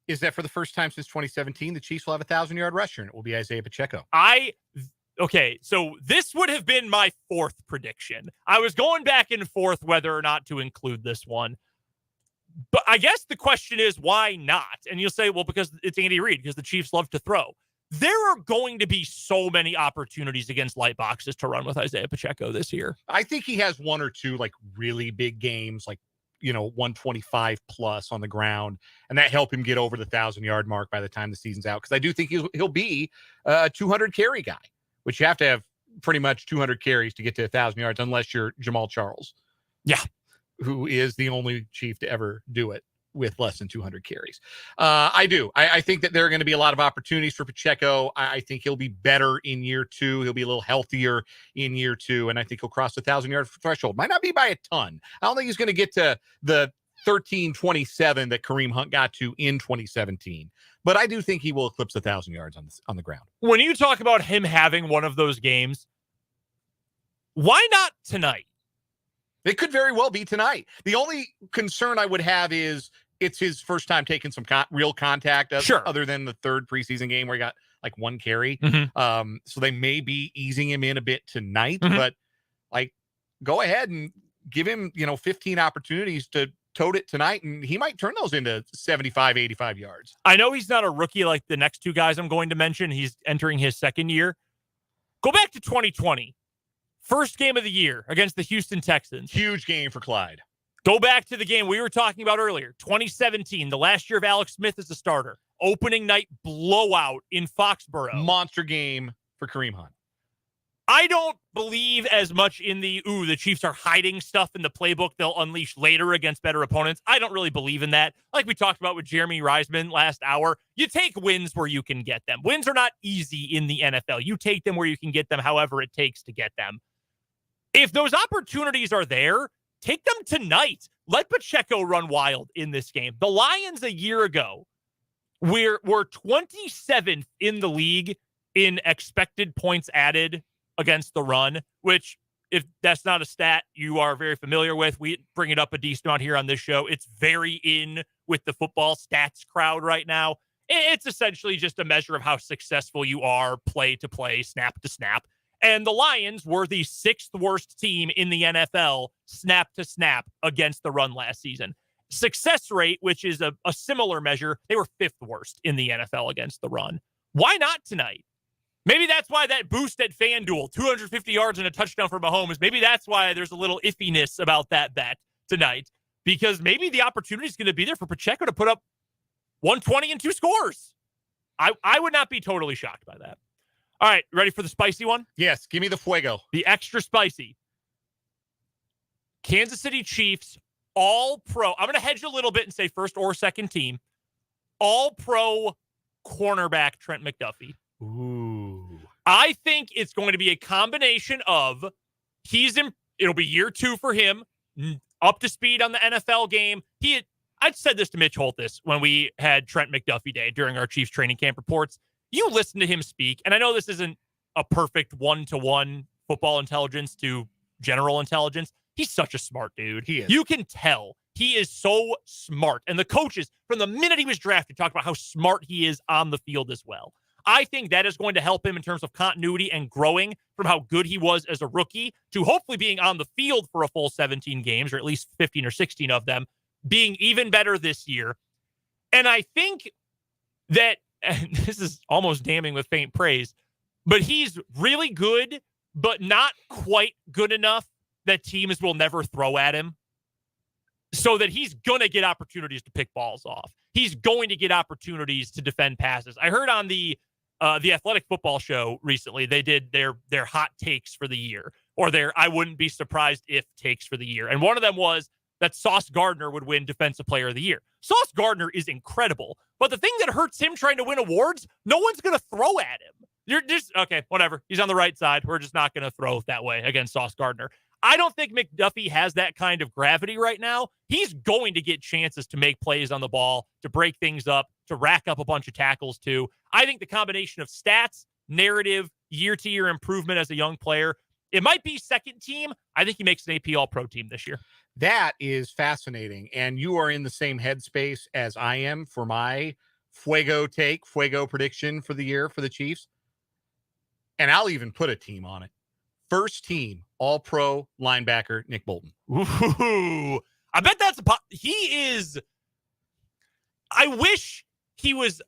is that for the first time since 2017, the Chiefs will have a 1,000-yard rusher, and it will be Isaiah Pacheco.
Okay, so this would have been my 4th prediction. I was going back and forth whether or not to include this one. But I guess the question is, why not? And you'll say, well, because it's Andy Reid, because the Chiefs love to throw. There are going to be so many opportunities against light boxes to run with Isaiah Pacheco this year.
I think he has 1 or 2 like really big games, like 125 plus on the ground, and that help him get over the 1,000-yard mark by the time the season's out. Because I do think he'll be a 200 carry guy, which you have to have pretty much 200 carries to get to 1,000 yards, unless you're Jamal Charles.
Yeah.
who is the only Chief to ever do it with less than 200 carries. I do. I think that there are going to be a lot of opportunities for Pacheco. I think he'll be better in year 2. He'll be a little healthier in year 2, and I think he'll cross the 1,000-yard threshold. Might not be by a ton. I don't think he's going to get to the 1327 that Kareem Hunt got to in 2017, but I do think he will eclipse 1,000 yards on the ground.
When you talk about him having one of those games, why not tonight?
It could very well be tonight. The only concern I would have is it's his first time taking some real contact, other than the 3rd preseason game where he got like 1 carry.
Mm-hmm.
So they may be easing him in a bit tonight, but like, go ahead and give him, 15 opportunities to tote it tonight, and he might turn those into 75, 85 yards.
I know he's not a rookie like the next 2 guys I'm going to mention. He's entering his 2nd year. Go back to 2020. First game of the year against the Houston Texans.
Huge game for Clyde.
Go back to the game we were talking about earlier, 2017, the last year of Alex Smith as a starter. Opening night blowout in Foxborough.
Monster game for Kareem Hunt.
I don't believe as much in the Chiefs are hiding stuff in the playbook they'll unleash later against better opponents. I don't really believe in that. Like we talked about with Jeremy Reisman last hour, you take wins where you can get them. Wins are not easy in the NFL. You take them where you can get them however it takes to get them. If those opportunities are there, take them tonight. Let Pacheco run wild in this game. The Lions a year ago were 27th in the league in expected points added against the run, which, if that's not a stat you are very familiar with, we bring it up a decent amount here on this show. It's very in with the football stats crowd right now. It's essentially just a measure of how successful you are play to play, snap to snap. And the Lions were the 6th worst team in the NFL, snap to snap, against the run last season. Success rate, which is a similar measure, they were 5th worst in the NFL against the run. Why not tonight? Maybe that's why that boost at FanDuel, 250 yards and a touchdown for Mahomes, maybe that's why there's a little iffiness about that bet tonight, because maybe the opportunity is going to be there for Pacheco to put up 120 and 2 scores. I would not be totally shocked by that. All right, ready for the spicy one?
Yes, give me the fuego.
The extra spicy. Kansas City Chiefs, all-pro. I'm going to hedge a little bit and say 1st or 2nd team. All-pro cornerback Trent McDuffie.
Ooh.
I think it's going to be a combination of it'll be year 2 for him, up to speed on the NFL game. I'd said this to Mitch Holthus when we had Trent McDuffie Day during our Chiefs training camp reports. You listen to him speak, and I know this isn't a perfect one-to-one football intelligence to general intelligence. He's such a smart dude.
He is.
You can tell he is so smart. And the coaches, from the minute he was drafted, talked about how smart he is on the field as well. I think that is going to help him in terms of continuity and growing from how good he was as a rookie to hopefully being on the field for a full 17 games, or at least 15 or 16 of them, being even better this year. And I think that, and this is almost damning with faint praise, but he's really good, but not quite good enough that teams will never throw at him, so that he's going to get opportunities to pick balls off. He's going to get opportunities to defend passes. I heard on the Athletic Football Show recently, they did their hot takes for the year, or their I wouldn't be surprised if takes for the year. And one of them was that Sauce Gardner would win Defensive Player of the Year. Sauce Gardner is incredible, but the thing that hurts him trying to win awards, no one's going to throw at him. You're just, okay, whatever. He's on the right side. We're just not going to throw that way against Sauce Gardner. I don't think McDuffie has that kind of gravity right now. He's going to get chances to make plays on the ball, to break things up, to rack up a bunch of tackles too. I think the combination of stats, narrative, year-to-year improvement as a young player, it might be 2nd team. I think he makes an AP All-Pro team this year.
That is fascinating. And you are in the same headspace as I am for my fuego prediction for the year for the Chiefs. And I'll even put a team on it. 1st team All-Pro linebacker Nick Bolton.
Ooh, I bet he is. I wish he was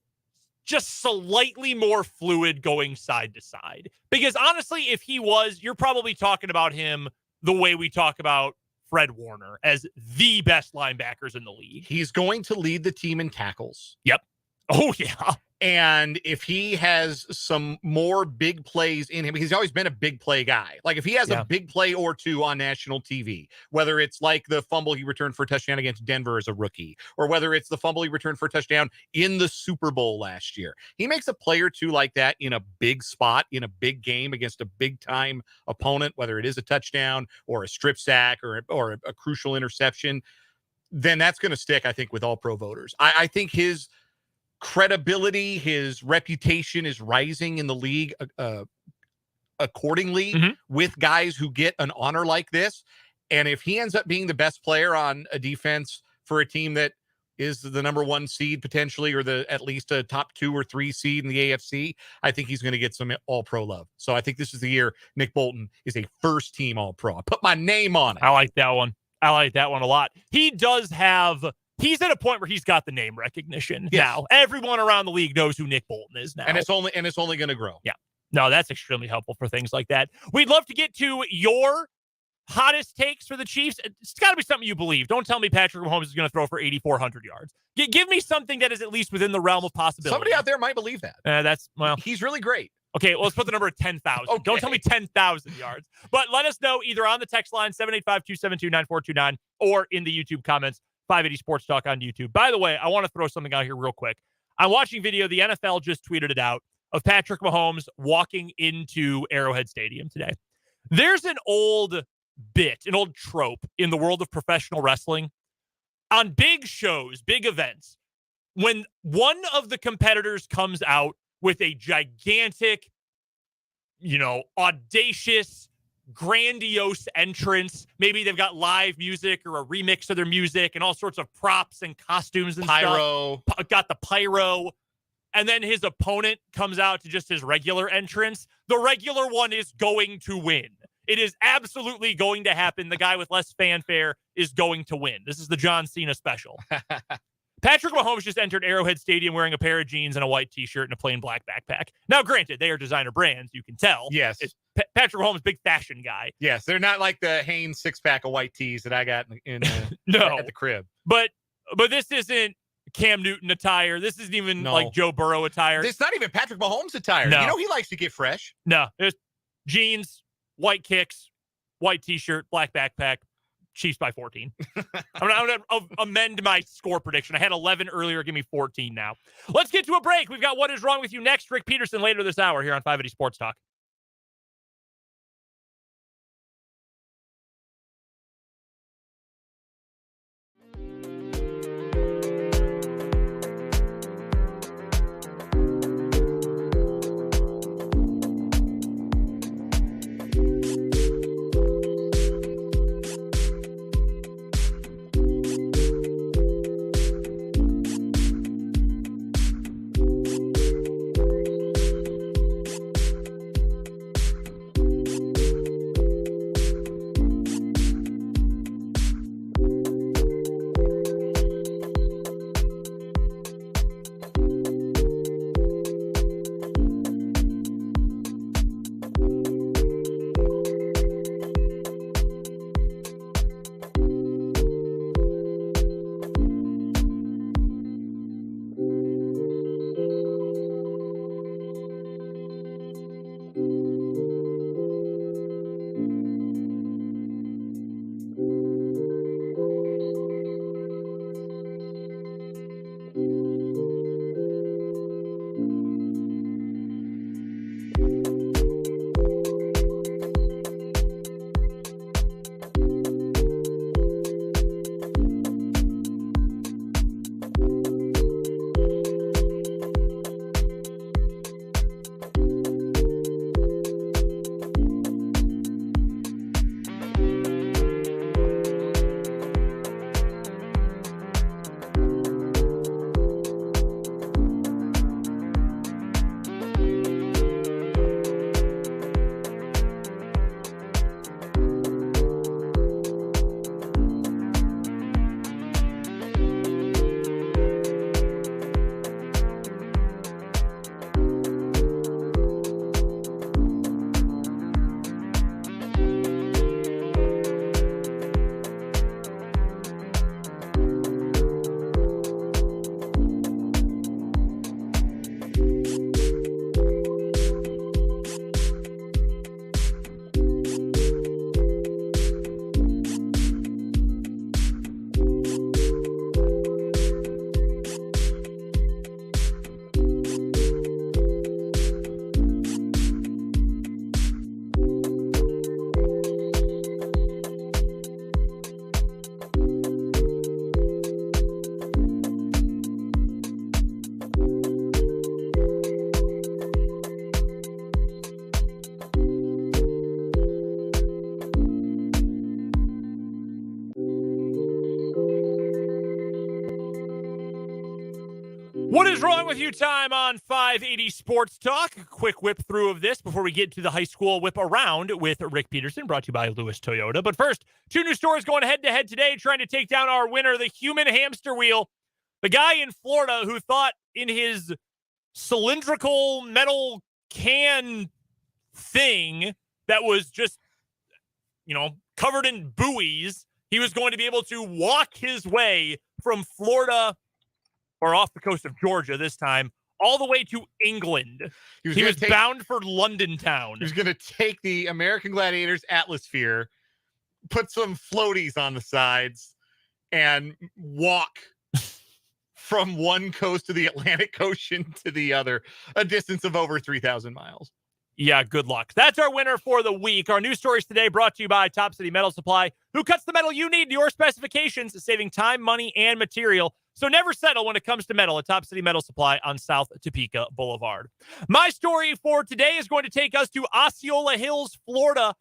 just slightly more fluid going side to side, because honestly, if he was, you're probably talking about him the way we talk about Fred Warner as the best linebackers in the league.
He's going to lead the team in tackles.
Yep. Oh yeah.
And if he has some more big plays in him, because he's always been a big play guy. Like if he has a big play or two on national TV, whether it's like the fumble he returned for a touchdown against Denver as a rookie, or whether it's the fumble he returned for a touchdown in the Super Bowl last year, he makes a play or two like that in a big spot, in a big game against a big time opponent, whether it is a touchdown or a strip sack or a crucial interception, then that's going to stick, I think, with all pro voters. I think his credibility, his reputation is rising in the league accordingly with guys who get an honor like this. And if he ends up being the best player on a defense for a team that is the number 1 seed potentially, or at least a top 2 or 3 seed in the AFC, I think he's going to get some all-pro love. So I think this is the year Nick Bolton is a first team all-pro. I put my name on it.
I like that one. I like that one a lot. He's at a point where he's got the name recognition now. Everyone around the league knows who Nick Bolton is now.
And it's only going to grow.
Yeah. No, that's extremely helpful for things like that. We'd love to get to your hottest takes for the Chiefs. It's got to be something you believe. Don't tell me Patrick Mahomes is going to throw for 8,400 yards. Give me something that is at least within the realm of possibility.
Somebody out there might believe that. He's really great.
Okay, well, let's put the number at 10,000. Okay. Don't tell me 10,000 yards. But let us know either on the text line, 785-272-9429, or in the YouTube comments, 580 Sports Talk on YouTube. By the way, I want to throw something out here real quick. I'm watching video. The NFL just tweeted it out of Patrick Mahomes walking into Arrowhead Stadium today. There's an old bit, an old trope in the world of professional wrestling. On big shows, big events, when one of the competitors comes out with a gigantic, audacious, grandiose entrance. Maybe they've got live music or a remix of their music and all sorts of props and costumes and
pyro.
Stuff. Got the pyro. And then his opponent comes out to just his regular entrance. The regular one is going to win. It is absolutely going to happen. The guy with less fanfare is going to win. This is the John Cena special. Patrick Mahomes just entered Arrowhead Stadium wearing a pair of jeans and a white T-shirt and a plain black backpack. Now, granted, they are designer brands. You can tell.
Yes.
Patrick Mahomes, big fashion guy.
Yes, they're not like the Hanes 6-pack of white tees that I got in
no.
at the crib.
But this isn't Cam Newton attire. This isn't even like Joe Burrow attire.
It's not even Patrick Mahomes attire.
No.
He likes to get fresh.
No, it's jeans, white kicks, white T-shirt, black backpack. Chiefs by 14. I'm going to amend my score prediction. I had 11 earlier. Give me 14 now. Let's get to a break. We've got What Is Wrong With You next. Rick Peterson later this hour here on 580 Sports Talk. What is wrong with you time on 580 Sports Talk? A quick whip through of this before we get to the high school whip around with Rick Peterson, brought to you by Lewis Toyota. But first, 2 new stories going head-to-head today, trying to take down our winner, the human hamster wheel. The guy in Florida who thought in his cylindrical metal can thing that was just, covered in buoys, he was going to be able to walk his way from Florida, or off the coast of Georgia this time, all the way to England. He was bound for London town.
He was going to take the American Gladiators Atmosphere, put some floaties on the sides, and walk from one coast of the Atlantic Ocean to the other, a distance of over 3,000 miles.
Yeah, good luck. That's our winner for the week. Our news stories today brought to you by Top City Metal Supply, who cuts the metal you need to your specifications, saving time, money, and material. So never settle when it comes to metal at Top City Metal Supply on South Topeka Boulevard. My story for today is going to take us to Osceola Hills, Florida,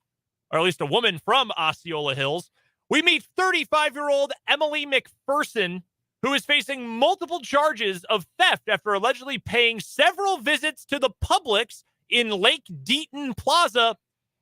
or at least a woman from Osceola Hills. We meet 35-year-old Emily McPherson, who is facing multiple charges of theft after allegedly paying several visits to the Publix in Lake Deaton Plaza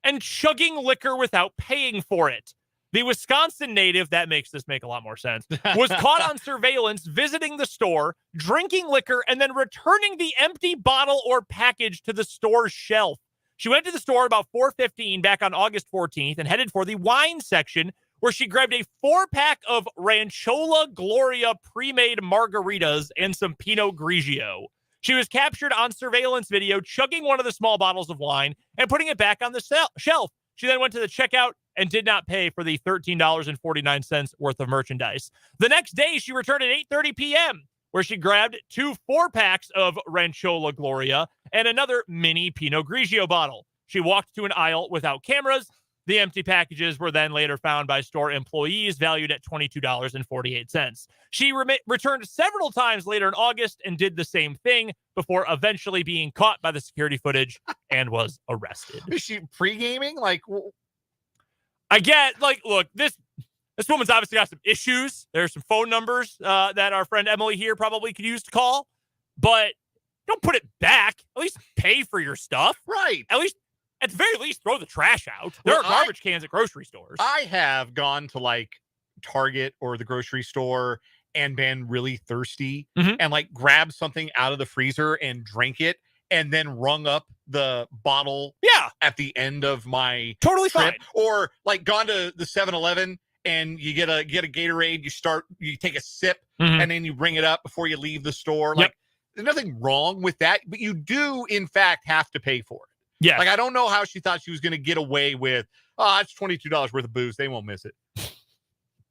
and chugging liquor without paying for it. The Wisconsin native, that makes this make a lot more sense, was caught on surveillance visiting the store, drinking liquor, and then returning the empty bottle or package to the store's shelf. She went to the store about 4:15 back on August 14th and headed for the wine section, where she grabbed a 4-pack of Ranchola Gloria pre-made margaritas and some Pinot Grigio. She was captured on surveillance video chugging one of the small bottles of wine and putting it back on the shelf. She then went to the checkout and did not pay for the $13.49 worth of merchandise. The next day, she returned at 8:30 p.m., where she grabbed 2 4-packs of Ranchola Gloria and another mini Pinot Grigio bottle. She walked to an aisle without cameras. The empty packages were then later found by store employees, valued at $22.48. She returned several times later in August and did the same thing before eventually being caught by the security footage and was arrested.
Is she pre-gaming?
I get, look, this woman's obviously got some issues. There's some phone numbers that our friend Emily here probably could use to call, but don't put it back. At least pay for your stuff.
Right.
At the very least, throw the trash out. There are garbage cans at grocery stores.
I have gone to Target or the grocery store and been really thirsty and grabbed something out of the freezer and drank it and then rung up the bottle at the end of my
totally
trip.
Fine.
Or gone to the 7-Eleven and you get a Gatorade, you take a sip and then you bring it up before you leave the store.
Yep.
There's nothing wrong with that, but you do in fact have to pay for it.
Yeah.
I don't know how she thought she was going to get away with, it's $22 worth of booze. They won't miss it.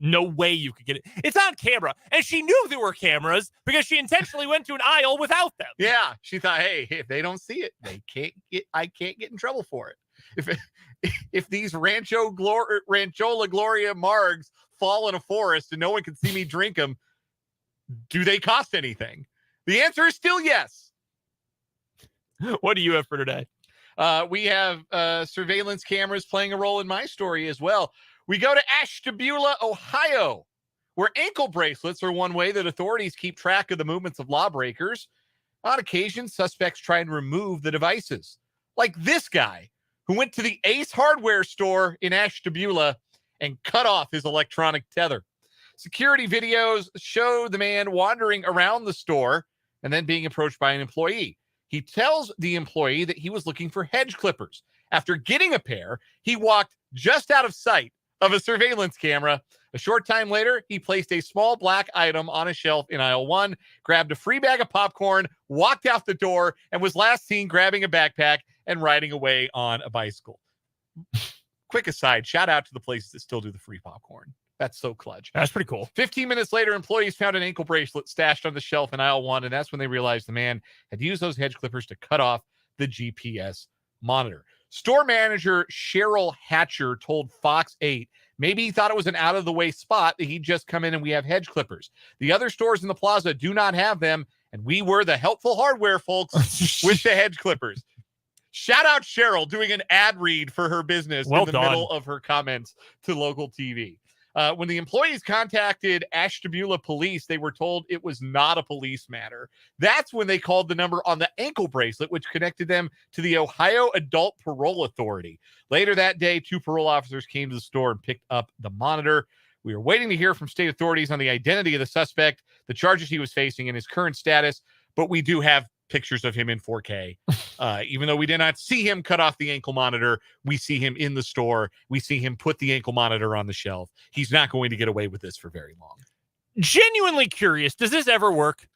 No way you could get it. It's on camera. And she knew there were cameras because she intentionally went to an aisle without them.
Yeah. She thought, hey, if they don't see it, I can't get in trouble for it. If these Ranchola Gloria margs fall in a forest and no one can see me drink them, do they cost anything? The answer is still yes.
What do you have for today?
We have surveillance cameras playing a role in my story as well. We go to Ashtabula, Ohio, where ankle bracelets are one way that authorities keep track of the movements of lawbreakers. On occasion, suspects try and remove the devices. Like this guy who went to the Ace Hardware store in Ashtabula and cut off his electronic tether. Security videos show the man wandering around the store and then being approached by an employee. He tells the employee that he was looking for hedge clippers. After getting a pair, he walked just out of sight of a surveillance camera. A short time later, he placed a small black item on a shelf in aisle 1, grabbed a free bag of popcorn, walked out the door, and was last seen grabbing a backpack and riding away on a bicycle. Quick aside, shout out to the places that still do the free popcorn. That's so clutch.
That's pretty cool.
15 minutes later, employees found an ankle bracelet stashed on the shelf in aisle 1, and that's when they realized the man had used those hedge clippers to cut off the GPS monitor. Store manager Cheryl Hatcher told Fox 8 maybe he thought it was an out-of-the-way spot that he'd just come in and we have hedge clippers. The other stores in the plaza do not have them, and we were the helpful hardware folks with the hedge clippers. Shout out Cheryl doing an ad read for her business in the middle of her comments to local TV. When the employees contacted Ashtabula police, they were told it was not a police matter. That's when they called the number on the ankle bracelet, which connected them to the Ohio Adult Parole Authority. Later that day, 2 parole officers came to the store and picked up the monitor. We are waiting to hear from state authorities on the identity of the suspect, the charges he was facing, and his current status, but we do have pictures of him in 4K. Even though we did not see him cut off the ankle monitor, we see him in the store. We see him put the ankle monitor on the shelf. He's not going to get away with this for very long.
Genuinely curious, does this ever work?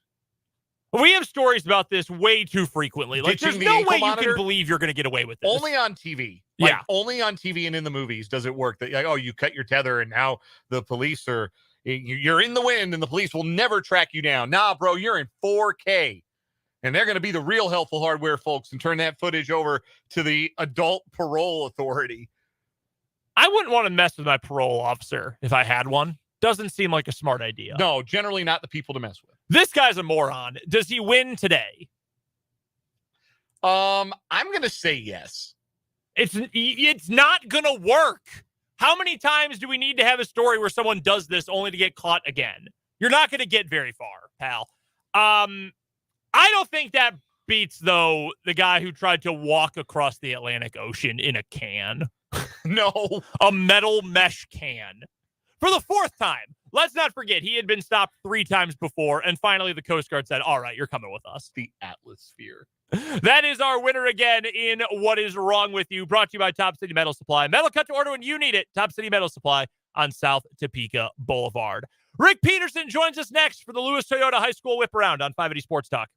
We have stories about this way too frequently. Like,
Ditching
there's
the
no
ankle
way you
monitor?
can believe you're going to get away with this.
Only on TV.
Yeah.
Only on TV and in the movies does it work that, like, oh, you cut your tether and now the police are, you're in the wind and the police will never track you down. Nah, bro, you're in 4K. And they're going to be the real helpful hardware folks and turn that footage over to the Adult Parole Authority.
I wouldn't want to mess with my parole officer if I had one. Doesn't seem like a smart idea.
No, generally not the people to mess with.
This guy's a moron. Does he win today?
I'm going to say yes.
It's not going to work. How many times do we need to have a story where someone does this only to get caught again? You're not going to get very far, pal. I don't think that beats, though, the guy who tried to walk across the Atlantic Ocean in a can.
No.
A metal mesh can. For the 4th time. Let's not forget, he had been stopped 3 times before, and finally the Coast Guard said, all right, you're coming with us.
The Atmosphere.
That is our winner again in What Is Wrong With You, brought to you by Top City Metal Supply. Metal cut to order when you need it. Top City Metal Supply on South Topeka Boulevard. Rick Peterson joins us next for the Lewis Toyota High School Whip Around on 580 Sports Talk.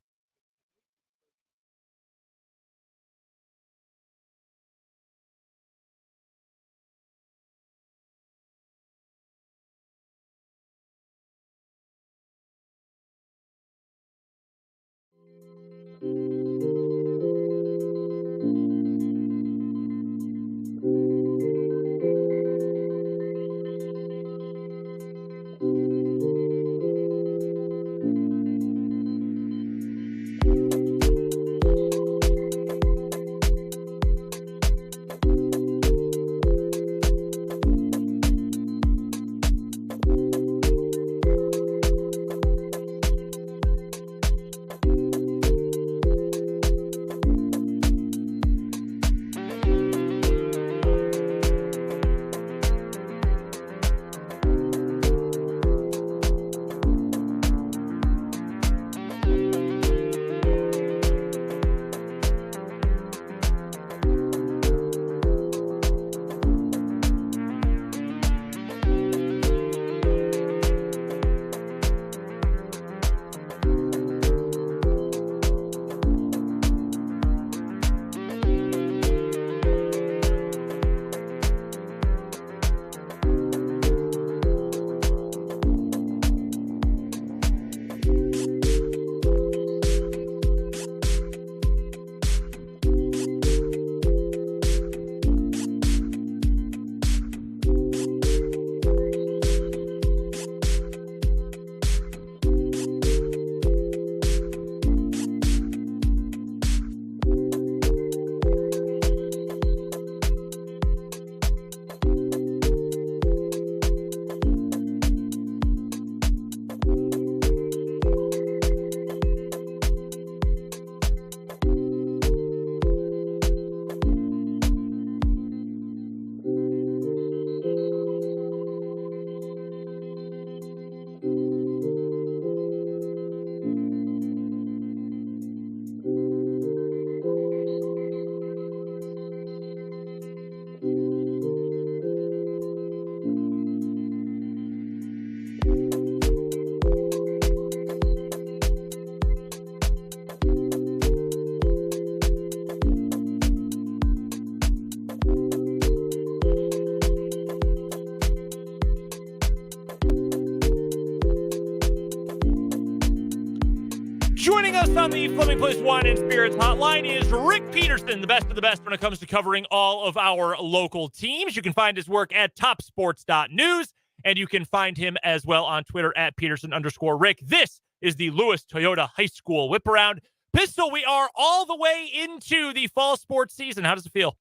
Joining us on the Fleming Place Wine and Spirits hotline is Rick Peterson, the best of the best when it comes to covering all of our local teams. You can find his work at topsports.news, and you can find him as well on Twitter at Peterson_Rick. This is the Lewis Toyota High School Whip Around. Pistol, we are all the way into the fall sports season. How does it feel?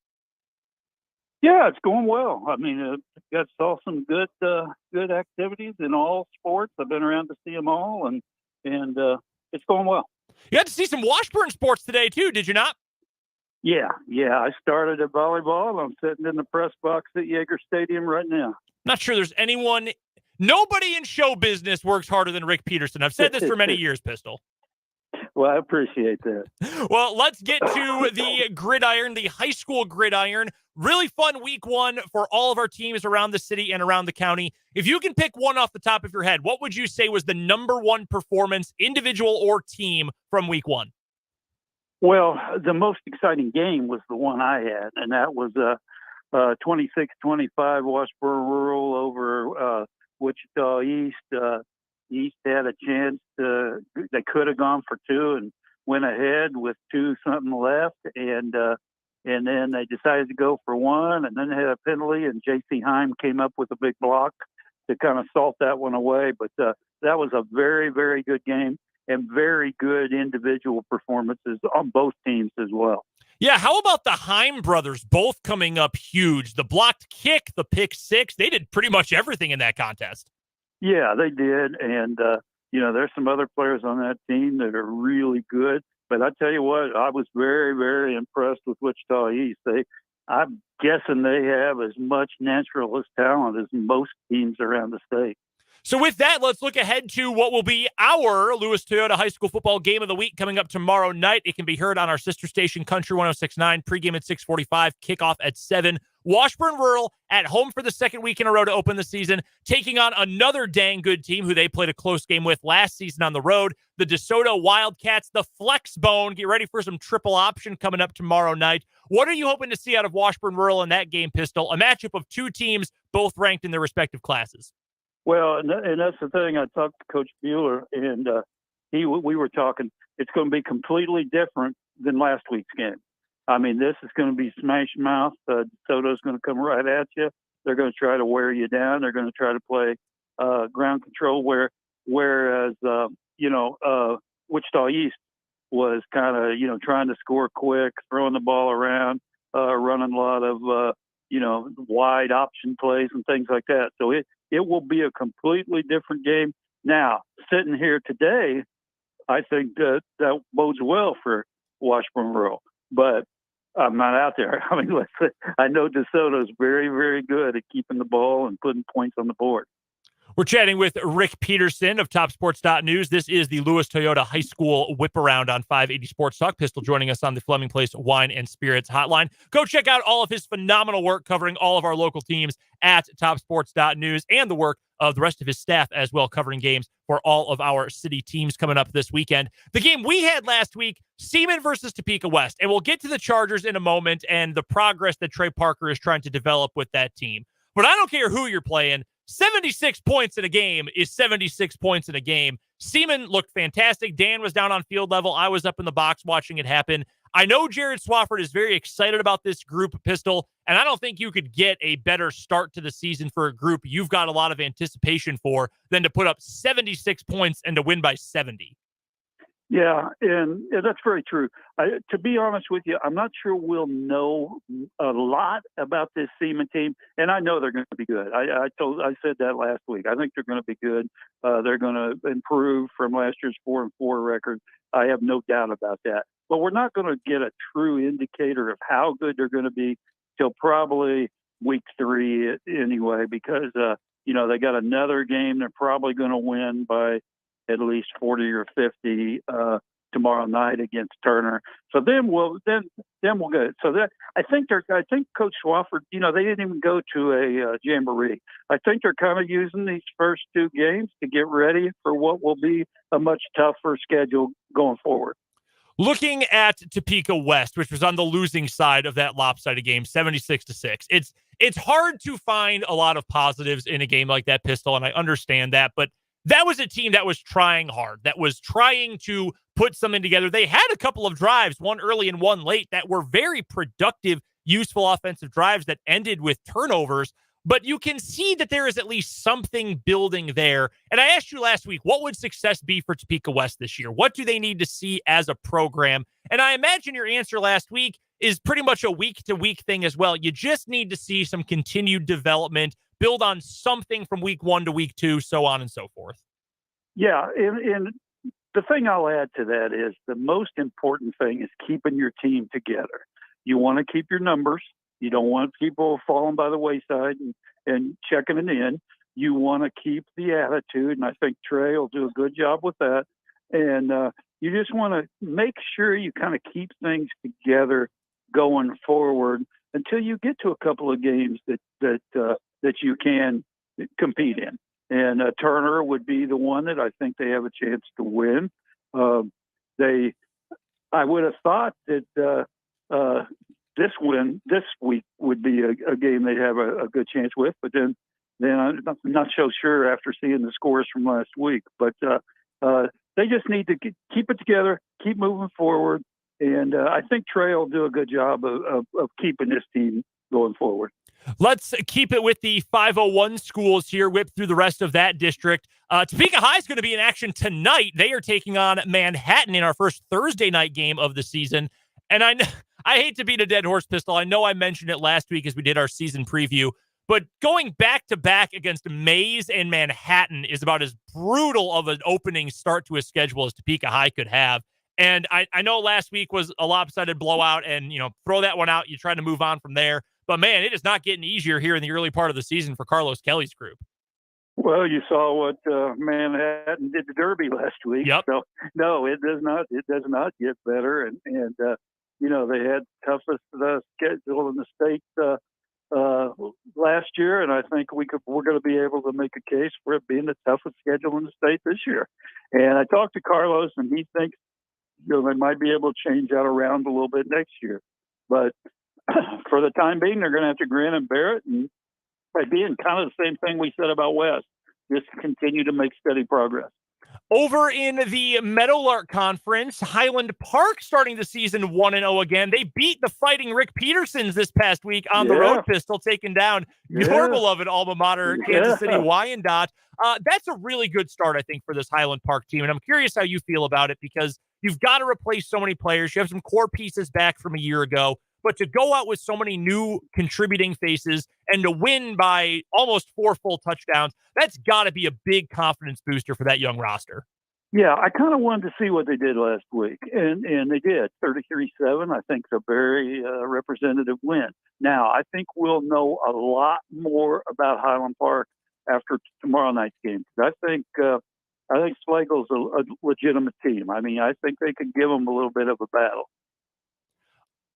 Yeah, it's going well. I mean, saw some good activities in all sports. I've been around to see them all, and it's going well.
You had to see some Washburn sports today too, did you not?
Yeah. I started at volleyball. I'm sitting in the press box at Yager Stadium right now.
Not sure there's anyone. Nobody in show business works harder than Rick Peterson. I've said this for many years, Pistol.
Well, I appreciate that.
Well, let's get to the gridiron, the high school gridiron. Really fun week one for all of our teams around the city and around the county. If you can pick one off the top of your head, what would you say was the number one performance, individual or team, from week one?
Well, the most exciting game was the one I had, and that was 26-25 Washburn Rural over Wichita East. East had a chance they could have gone for two and went ahead with 2-something left, and then they decided to go for one, and then they had a penalty, and J.C. Heim came up with a big block to kind of salt that one away. But that was a very, very good game and very good individual performances on both teams as well.
Yeah, how about the Heim brothers both coming up huge? The blocked kick, the pick six, they did pretty much everything in that contest.
Yeah, they did. And, there's some other players on that team that are really good. But I tell you what, I was very, very impressed with Wichita East. I'm guessing they have as much naturalist talent as most teams around the state.
So with that, let's look ahead to what will be our Lewis Toyota High School Football Game of the Week coming up tomorrow night. It can be heard on our sister station, Country 106.9, pregame at 6:45, kickoff at 7. Washburn Rural at home for the second week in a row to open the season, taking on another dang good team who they played a close game with last season on the road, the DeSoto Wildcats, the Flex Bone. Get ready for some triple option coming up tomorrow night. What are you hoping to see out of Washburn Rural in that game, Pistol? A matchup of two teams, both ranked in their respective classes.
Well, and that's the thing. I talked to Coach Bueller, and we were talking. It's going to be completely different than last week's game. I mean, this is going to be smash mouth. DeSoto's going to come right at you. They're going to try to wear you down. They're going to try to play ground control. Whereas Wichita East was kind of trying to score quick, throwing the ball around, running a lot of wide option plays and things like that. So it will be a completely different game. Now, sitting here today, I think that bodes well for Washburn Rural, but I'm not out there. I mean, I know DeSoto's very, very good at keeping the ball and putting points on the board.
We're chatting with Rick Peterson of TopSports.News. This is the Lewis Toyota High School Whip Around on 580 Sports Talk. Pistol joining us on the Fleming Place Wine and Spirits Hotline. Go check out all of his phenomenal work covering all of our local teams at TopSports.News and the work of the rest of his staff as well, covering games for all of our city teams coming up this weekend. The game we had last week, Seaman versus Topeka West. And we'll get to the Chargers in a moment and the progress that Trey Parker is trying to develop with that team. But I don't care who you're playing. 76 points in a game is 76 points in a game. Seaman looked fantastic. Dan was down on field level. I was up in the box watching it happen. I know Jared Swafford is very excited about this group, Pistol, and I don't think you could get a better start to the season for a group you've got a lot of anticipation for than to put up 76 points and to win by 70.
Yeah, and that's very true. To be honest with you, I'm not sure we'll know a lot about this Seaman team, and I know they're going to be good. I said that last week. I think they're going to be good. They're going to improve from last year's 4-4 record. I have no doubt about that. But we're not going to get a true indicator of how good they're going to be till probably week 3 anyway, because they got another game they're probably going to win by at least 40 or 50 tomorrow night against Turner. So then we'll go. So that I think Coach Swafford, they didn't even go to a jamboree. I think they're kind of using these first 2 games to get ready for what will be a much tougher schedule going forward.
Looking at Topeka West, which was on the losing side of that lopsided game, 76-6. It's hard to find a lot of positives in a game like that, Pistol, and I understand that, but that was a team that was trying hard, that was trying to put something together. They had a couple of drives, one early and one late, that were very productive, useful offensive drives that ended with turnovers. But you can see that there is at least something building there. And I asked you last week, what would success be for Topeka West this year? What do they need to see as a program? And I imagine your answer last week is pretty much a week-to-week thing as well. You just need to see some continued development, build on something from week 1 to week 2, so on and so forth.
Yeah, and the thing I'll add to that is the most important thing is keeping your team together. You want to keep your numbers. You don't want people falling by the wayside and checking it in. You want to keep the attitude, and I think Trey will do a good job with that. And you just want to make sure you kind of keep things together going forward until you get to a couple of games that you can compete in. And Turner would be the one that I think they have a chance to win. I would have thought that this week would be a game they'd have a good chance with, but then I'm not so sure after seeing the scores from last week. But they just need to keep it together, keep moving forward, and I think Trey will do a good job of keeping this team going forward.
Let's keep it with the 501 schools here, whip through the rest of that district. Topeka High is going to be in action tonight. They are taking on Manhattan in our first Thursday night game of the season. And I hate to beat a dead horse, Pistol. I know I mentioned it last week as we did our season preview, but going back-to-back against Mays and Manhattan is about as brutal of an opening start to a schedule as Topeka High could have. And I know last week was a lopsided blowout, and, throw that one out. You try to move on from there. But, man, it is not getting easier here in the early part of the season for Carlos Kelly's group.
Well, you saw what Manhattan did to Derby last week.
Yep.
So, no, it does not. It does not get better. And they had toughest schedule in the state last year, and I think we're going to be able to make a case for it being the toughest schedule in the state this year. And I talked to Carlos, and he thinks they might be able to change that around a little bit next year. But for the time being, they're going to have to grin and bear it, and by being kind of the same thing we said about West, just continue to make steady progress.
Over in the Meadowlark Conference, Highland Park starting the season 1-0 again. They beat the Fighting Rick Petersons this past week on the road, Pistol, taking down your beloved alma mater, Kansas City Wyandotte. That's a really good start, I think, for this Highland Park team, and I'm curious how you feel about it because you've got to replace so many players. You have some core pieces back from a year ago, but to go out with so many new contributing faces and to win by almost 4 full touchdowns, that's got to be a big confidence booster for that young roster.
Yeah, I kind of wanted to see what they did last week, and they did. 33-7, I think, is a very representative win. Now, I think we'll know a lot more about Highland Park after tomorrow night's game. I think Slagle's a legitimate team. I mean, I think they could give them a little bit of a battle.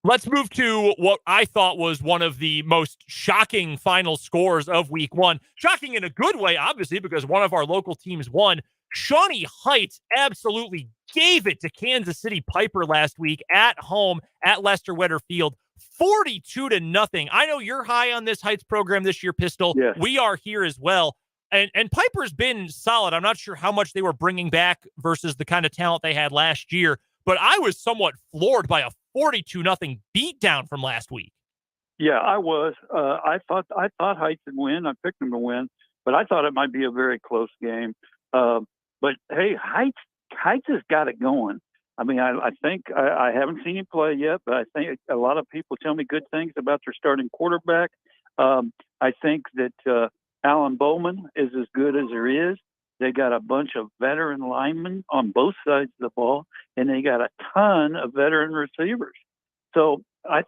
Let's move to what I thought was one of the most shocking final scores of week 1. Shocking in a good way, obviously, because one of our local teams won. Shawnee Heights absolutely gave it to Kansas City Piper last week at home at Lester Wetter Field, 42-0. I know you're high on this Heights program this year, Pistol.
Yes.
We are here as well. And Piper's been solid. I'm not sure how much they were bringing back versus the kind of talent they had last year, but I was somewhat floored by a 42-0 beatdown from last week.
Yeah, I was. I thought Heights would win. I picked them to win, but I thought it might be a very close game. But hey, Heights has got it going. I mean, I think I haven't seen him play yet, but I think a lot of people tell me good things about their starting quarterback. I think that Alan Bowman is as good as there is. They got a bunch of veteran linemen on both sides of the ball, and they got a ton of veteran receivers. So I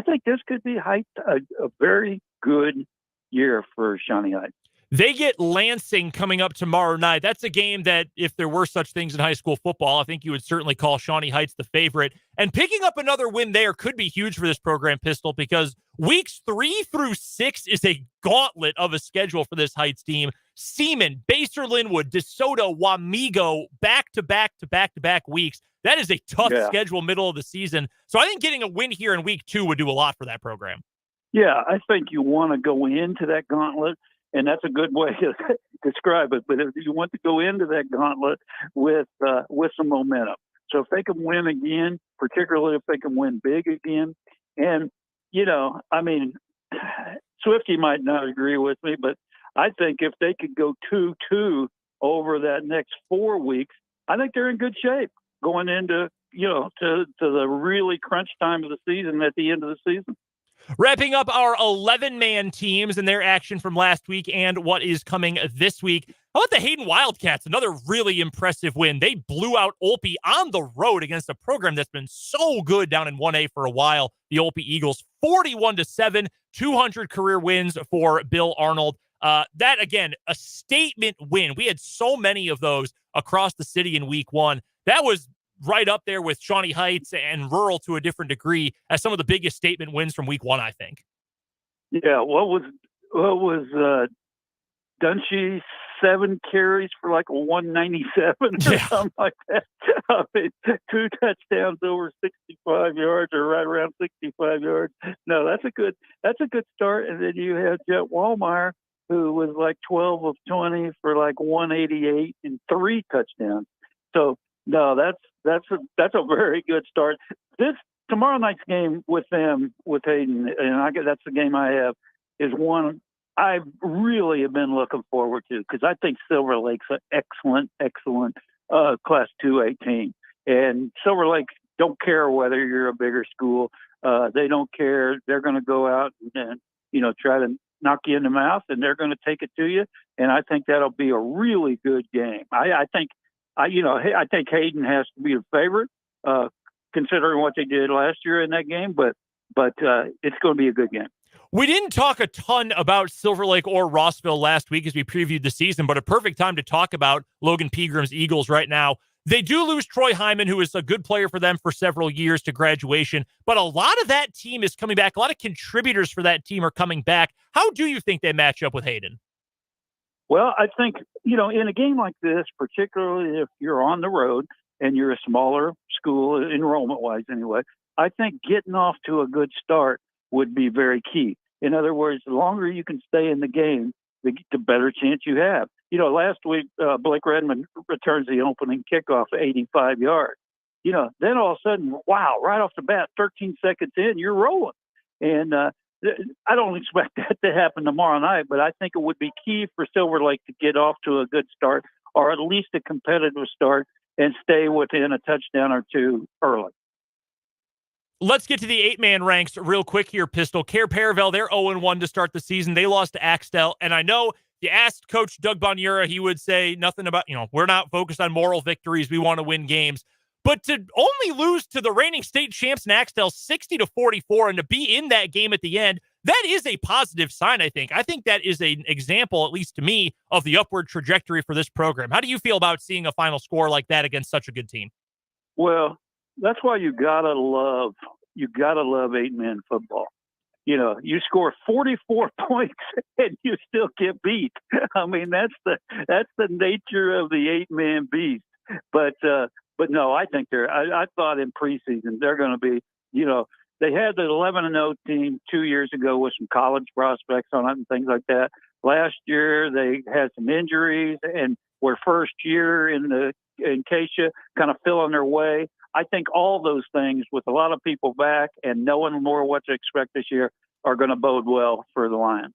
think this could be a very good year for Shawnee Heights.
They get Lansing coming up tomorrow night. That's a game that, if there were such things in high school football, I think you would certainly call Shawnee Heights the favorite. And picking up another win there could be huge for this program, Pistol, because weeks 3 through 6 is a gauntlet of a schedule for this Heights team. Seaman, Baser Linwood, DeSoto, Wamego, back-to-back weeks. That is a tough schedule middle of the season. So I think getting a win here in week 2 would do a lot for that program.
Yeah, I think you want to go into that gauntlet, and that's a good way to describe it. But if you want to go into that gauntlet with some momentum. So if they can win again, particularly if they can win big again, and, I mean, Swifty might not agree with me, but I think if they could go 2-2 over that next 4 weeks, I think they're in good shape going into to the really crunch time of the season at the end of the season.
Wrapping up our 11-man teams and their action from last week and what is coming this week. How about the Hayden Wildcats? Another really impressive win. They blew out Olpe on the road against a program that's been so good down in 1A for a while. The Olpe Eagles, 41-7, 200 career wins for Bill Arnold. That, again, a statement win. We had so many of those across the city in week one. That was right up there with Shawnee Heights and rural to a different degree as some of the biggest statement wins from week one, I think.
Yeah, what was Dunshee 7 carries for like 197 or something like that? I mean, 2 touchdowns over 65 yards or right around 65 yards. No, that's a good start. And then you have Jet Wallmeyer, who was like 12 of 20 for like 188 and 3 touchdowns. So no, that's a very good start. This tomorrow night's game with Hayden, and that's the game I have, is one I really have been looking forward to because I think Silver Lake's an excellent Class 2A team. And Silver Lake don't care whether you're a bigger school. They don't care. They're going to go out and try to knock you in the mouth, and they're going to take it to you. And I think that'll be a really good game. I think Hayden has to be a favorite, considering what they did last year in that game. But it's going to be a good game.
We didn't talk a ton about Silver Lake or Rossville last week as we previewed the season, but a perfect time to talk about Logan Pegram's Eagles right now. They do lose Troy Hyman, who is a good player for them for several years to graduation, but a lot of that team is coming back. A lot of contributors for that team are coming back. How do you think they match up with Hayden?
Well, I think, in a game like this, particularly if you're on the road and you're a smaller school, enrollment-wise anyway, I think getting off to a good start would be very key. In other words, the longer you can stay in the game, the better chance you have. Last week, Blake Redmond returns the opening kickoff 85 yards. Then all of a sudden, wow, right off the bat, 13 seconds in, you're rolling. And I don't expect that to happen tomorrow night, but I think it would be key for Silver Lake to get off to a good start, or at least a competitive start, and stay within a touchdown or two early.
Let's get to the 8-man ranks real quick here, Pistol. Care Paravel, they're 0-1 to start the season. They lost to Axtell, and I know if you asked Coach Doug Bonura, he would say nothing about, we're not focused on moral victories. We want to win games. But to only lose to the reigning state champs in Axtell 60-44 and to be in that game at the end, that is a positive sign, I think. I think that is an example, at least to me, of the upward trajectory for this program. How do you feel about seeing a final score like that against such a good team?
Well, that's why you gotta love 8-man football. You score 44 points and you still get beat. I mean, that's the nature of the 8-man beast. But no, I think I thought in preseason they're going to be, they had the 11-0 team 2 years ago with some college prospects on it and things like that. Last year they had some injuries and were first year in Acacia, kind of filling their way. I think all those things, with a lot of people back and knowing more what to expect this year, are going to bode well for the Lions.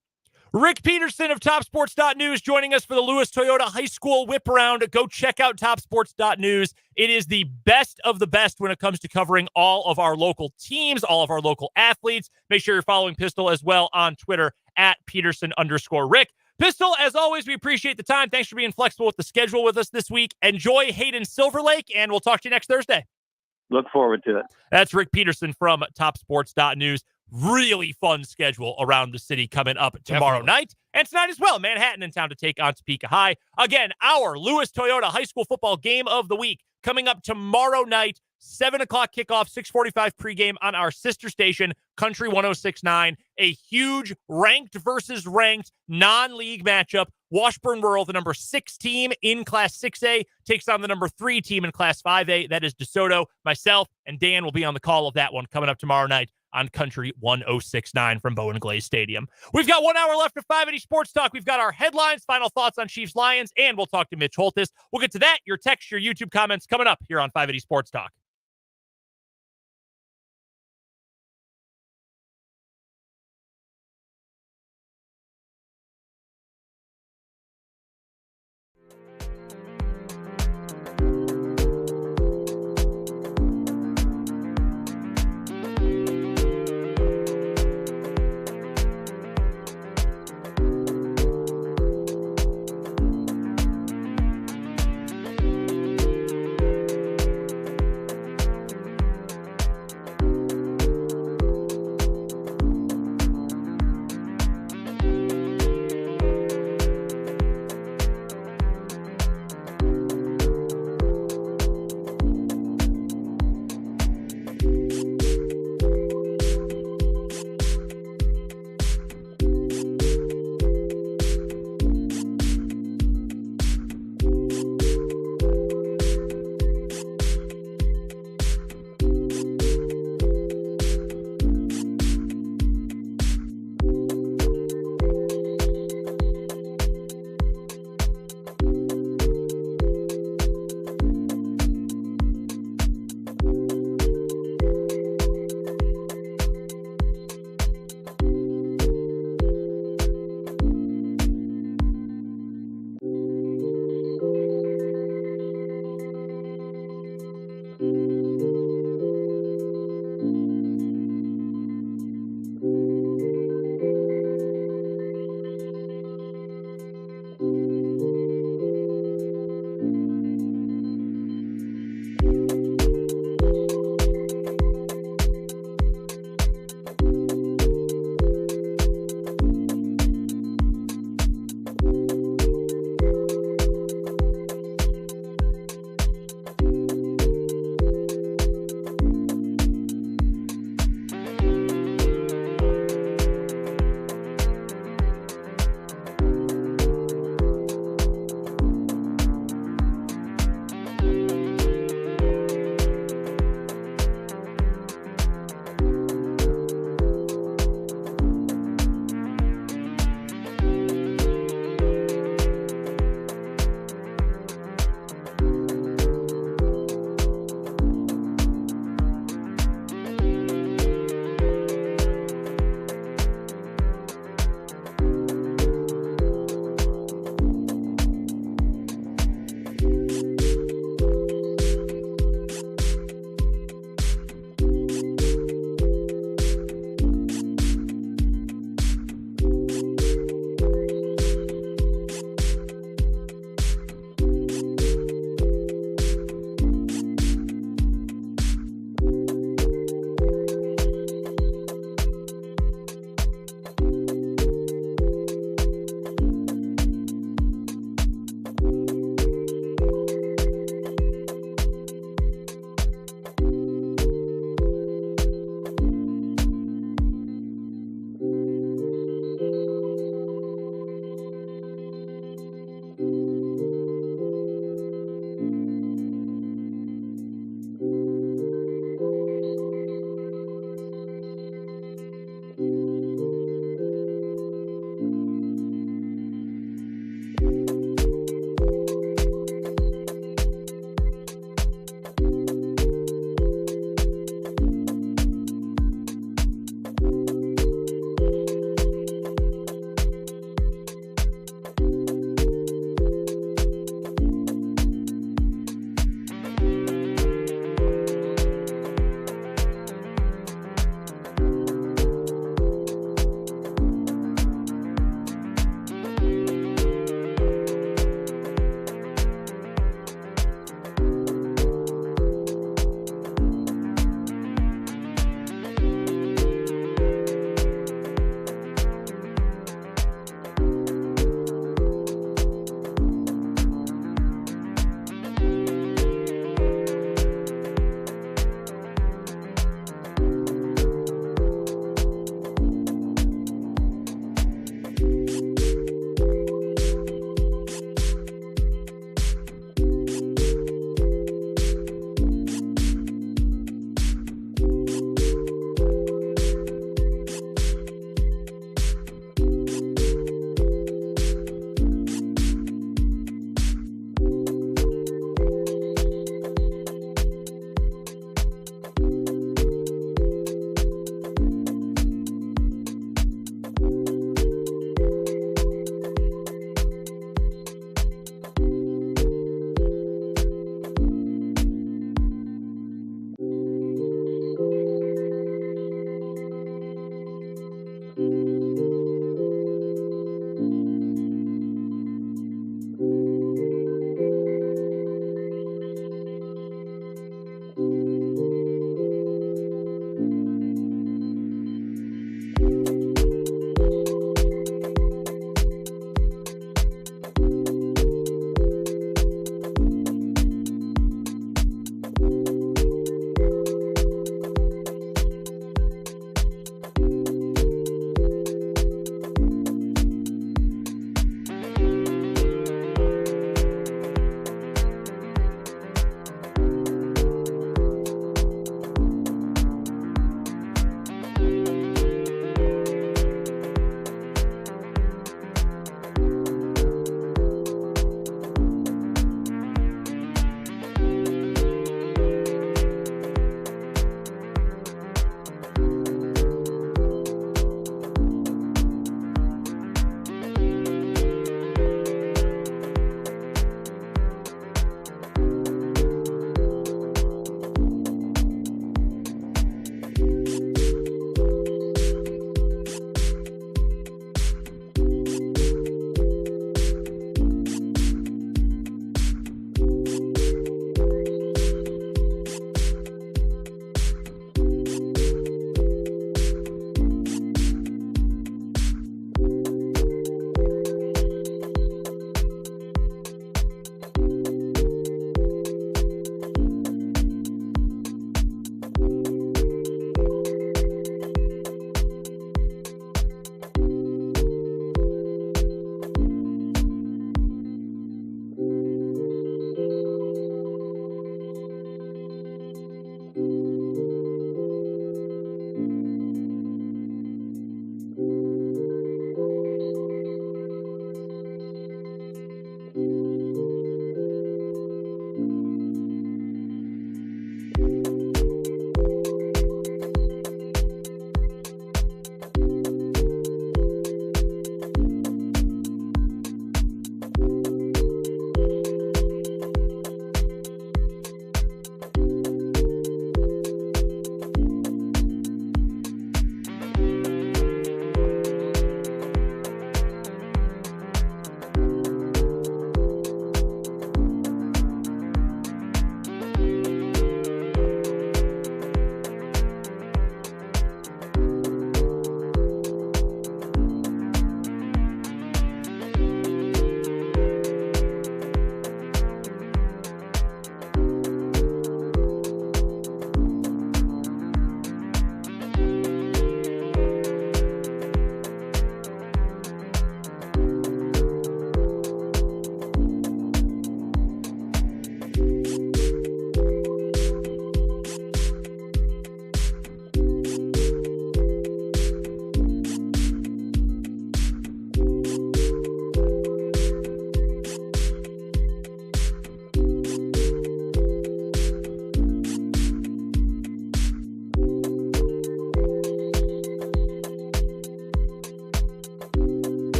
Rick Peterson of TopSports.News joining us for the Lewis Toyota High School Whip Around. Go check out TopSports.News. It is the best of the best when it comes to covering all of our local teams, all of our local athletes. Make sure you're following Pistol as well on Twitter at Peterson_Rick. Pistol, as always, we appreciate the time. Thanks for being flexible with the schedule with us this week. Enjoy Hayden Silver Lake, and we'll talk to you next Thursday.
Look forward to it.
That's Rick Peterson from TopSports.News. Really fun schedule around the city coming up tomorrow night and tonight as well. Manhattan in town to take on Topeka High. Again, our Lewis Toyota High School football game of the week coming up tomorrow night, 7 o'clock kickoff, 6:45 pregame on our sister station, Country 106.9. A huge ranked versus ranked non-league matchup. Washburn Rural, the number 6 team in Class 6A, takes on the number 3 team in Class 5A. That is DeSoto. Myself and Dan will be on the call of that one coming up tomorrow night on Country 106.9 from Bowen Glaze Stadium. We've got 1 hour left of 580 Sports Talk. We've got our headlines, final thoughts on Chiefs Lions, and we'll talk to Mitch Holthus. We'll get to that, your text, your YouTube comments coming up here on 580 Sports Talk.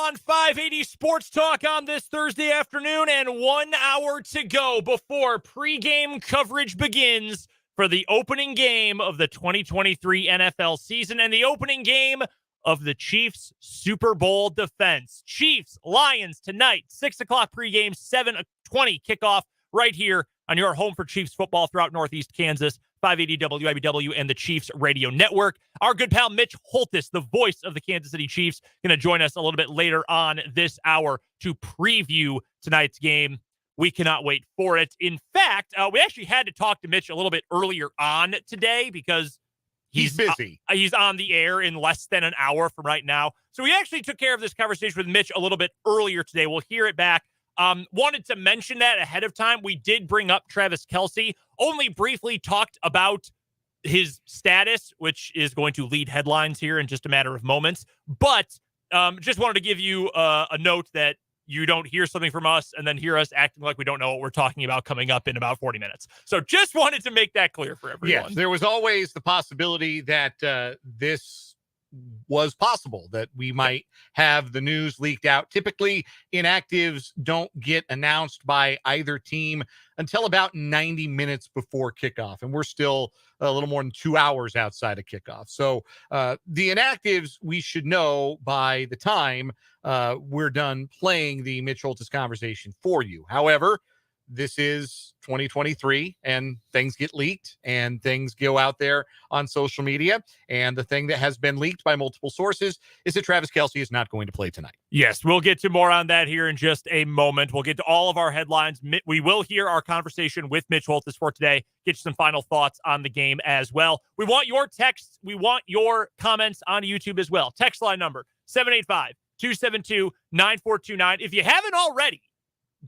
on 580 Sports Talk on this Thursday afternoon, and 1 hour to go before pregame coverage begins for the opening game of the 2023 NFL season and the opening game of the Chiefs Super Bowl defense. Chiefs, Lions tonight, 6 o'clock pregame, 7:20 kickoff right here on your home for Chiefs football throughout Northeast Kansas, 580 WIBW and the Chiefs Radio Network. Our good pal Mitch Holthus, the voice of the Kansas City Chiefs, going to join us a little bit later on this hour to preview tonight's game. We cannot wait for it. In fact, we actually had to talk to Mitch a little bit earlier on today because
He's busy.
He's on the air in less than an hour from right now. So we actually took care of this conversation with Mitch a little bit earlier today. We'll hear it back. Wanted to mention that ahead of time. We did bring up Travis Kelce, only briefly talked about his status, which is going to lead headlines here in just a matter of moments. But just wanted to give you a note that you don't hear something from us and then hear us acting like we don't know what we're talking about coming up in about 40 minutes. So just wanted to make that clear for everyone.
Yes, there was always the possibility that this was possible, that we might have the news leaked out. Typically, inactives don't get announced by either team until about 90 minutes before kickoff, and we're still a little more than 2 hours outside of kickoff. So the inactives we should know by the time we're done playing the Mitch Holthus conversation for you. However, this is 2023 and things get leaked and things go out there on social media. And the thing that has been leaked by multiple sources is that Travis Kelce is not going to play tonight.
Yes, we'll get to more on that here in just a moment. We'll get to all of our headlines. We will hear our conversation with Mitch Holthus for today, get you some final thoughts on the game as well. We want your texts. We want your comments on YouTube as well. Text line number 785-272-9429. If you haven't already,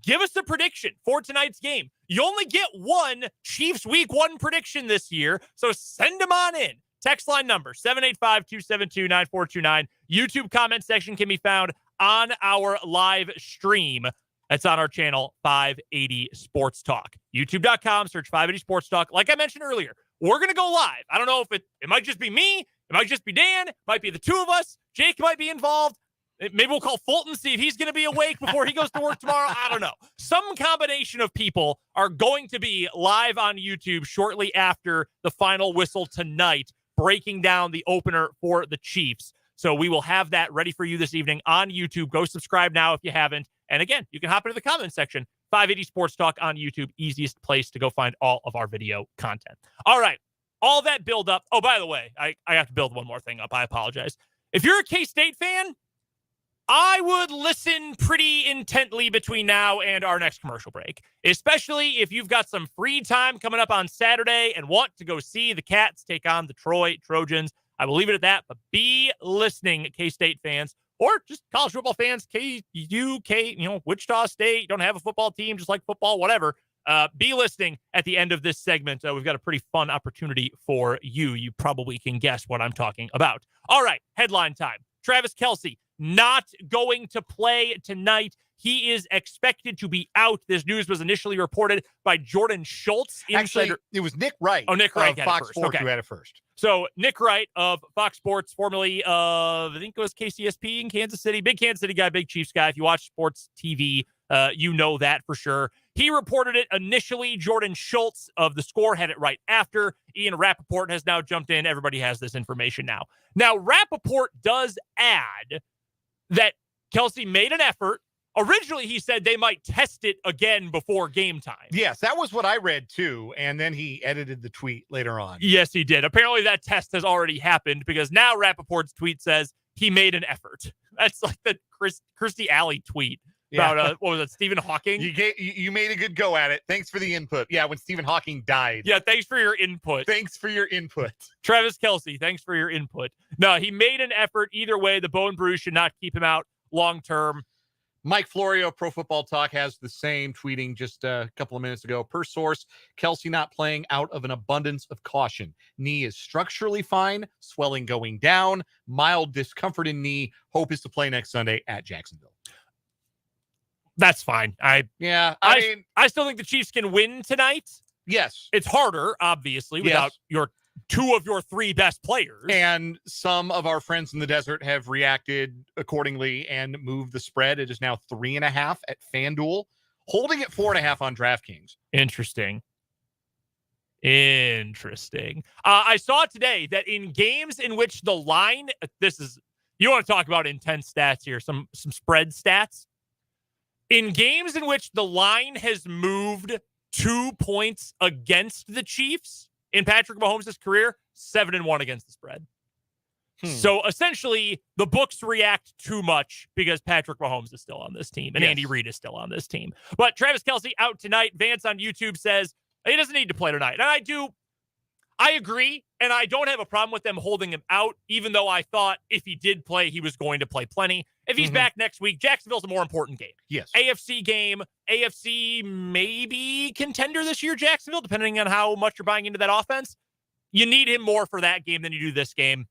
give us a prediction for tonight's game. You only get one Chiefs Week 1 prediction this year, so send them on in. Text line number 785-272-9429. YouTube comment section can be found on our live stream. That's on our channel, 580 Sports Talk. YouTube.com, search 580 Sports Talk. Like I mentioned earlier, we're going to go live. I don't know if it might just be me. It might just be Dan. It might be the two of us. Jake might be involved. Maybe we'll call Fulton, see if he's going to be awake before he goes to work tomorrow. I don't know. Some combination of people are going to be live on YouTube shortly after the final whistle tonight, breaking down the opener for the Chiefs. So we will have that ready for you this evening on YouTube. Go subscribe now if you haven't. And again, you can hop into the comment section. 580 Sports Talk on YouTube, easiest place to go find all of our video content. All right. All that build up. Oh, by the way, I have to build one more thing up. I apologize. If you're a K-State fan, I would listen pretty intently between now and our next commercial break, especially if you've got some free time coming up on Saturday and want to go see the Cats take on the Troy Trojans. I will leave it at that, but be listening, K-State fans, or just college football fans, Wichita State, you don't have a football team, just like football, whatever. Be listening at the end of this segment. We've got a pretty fun opportunity for you. You probably can guess what I'm talking about. All right, headline time. Travis Kelce not going to play tonight. He is expected to be out. This news was initially reported by Jordan Schultz.
Actually, it was Nick Wright.
Oh, Nick Wright
of Fox Sports who had it first.
So Nick Wright of Fox Sports, formerly of, I think it was KCSP in Kansas City. Big Kansas City guy, big Chiefs guy. If you watch sports TV, you know that for sure. He reported it initially. Jordan Schultz of The Score had it right after. Ian Rappaport has now jumped in. Everybody has this information now. Now, Rappaport does add that Kelce made an effort. Originally, he said they might test it again before game time.
Yes, that was what I read too. And then he edited the tweet later on.
Yes, he did. Apparently, that test has already happened because now Rappaport's tweet says he made an effort. That's like the Kirstie Alley tweet about, what was it, Stephen Hawking?
You made a good go at it. Thanks for the input. Yeah, when Stephen Hawking died.
Yeah, thanks for your input.
Thanks for your input.
Travis Kelce, thanks for your input. No, he made an effort. Either way, the bone bruise should not keep him out long term.
Mike Florio, Pro Football Talk, has the same, tweeting just a couple of minutes ago. Per source, Kelce not playing out of an abundance of caution. Knee is structurally fine, swelling going down, mild discomfort in knee. Hope is to play next Sunday at Jacksonville.
That's fine. I still think the Chiefs can win tonight.
Yes.
It's harder, obviously, without your two of your three best players.
And some of our friends in the desert have reacted accordingly and moved the spread. It is now 3.5 at FanDuel, holding it 4.5 on DraftKings.
Interesting. I saw today that in games in which the line, you want to talk about intense stats here, some spread stats. In games in which the line has moved 2 points against the Chiefs in Patrick Mahomes' career, 7-1 against the spread. So essentially, the books react too much because Patrick Mahomes is still on this team and Andy Reid is still on this team. But Travis Kelce out tonight. Vance on YouTube says he doesn't need to play tonight. And I agree, and I don't have a problem with them holding him out, even though I thought if he did play, he was going to play plenty. If he's back next week, Jacksonville's a more important game.
Yes.
AFC game, AFC maybe contender this year, Jacksonville, depending on how much you're buying into that offense. You need him more for that game than you do this game.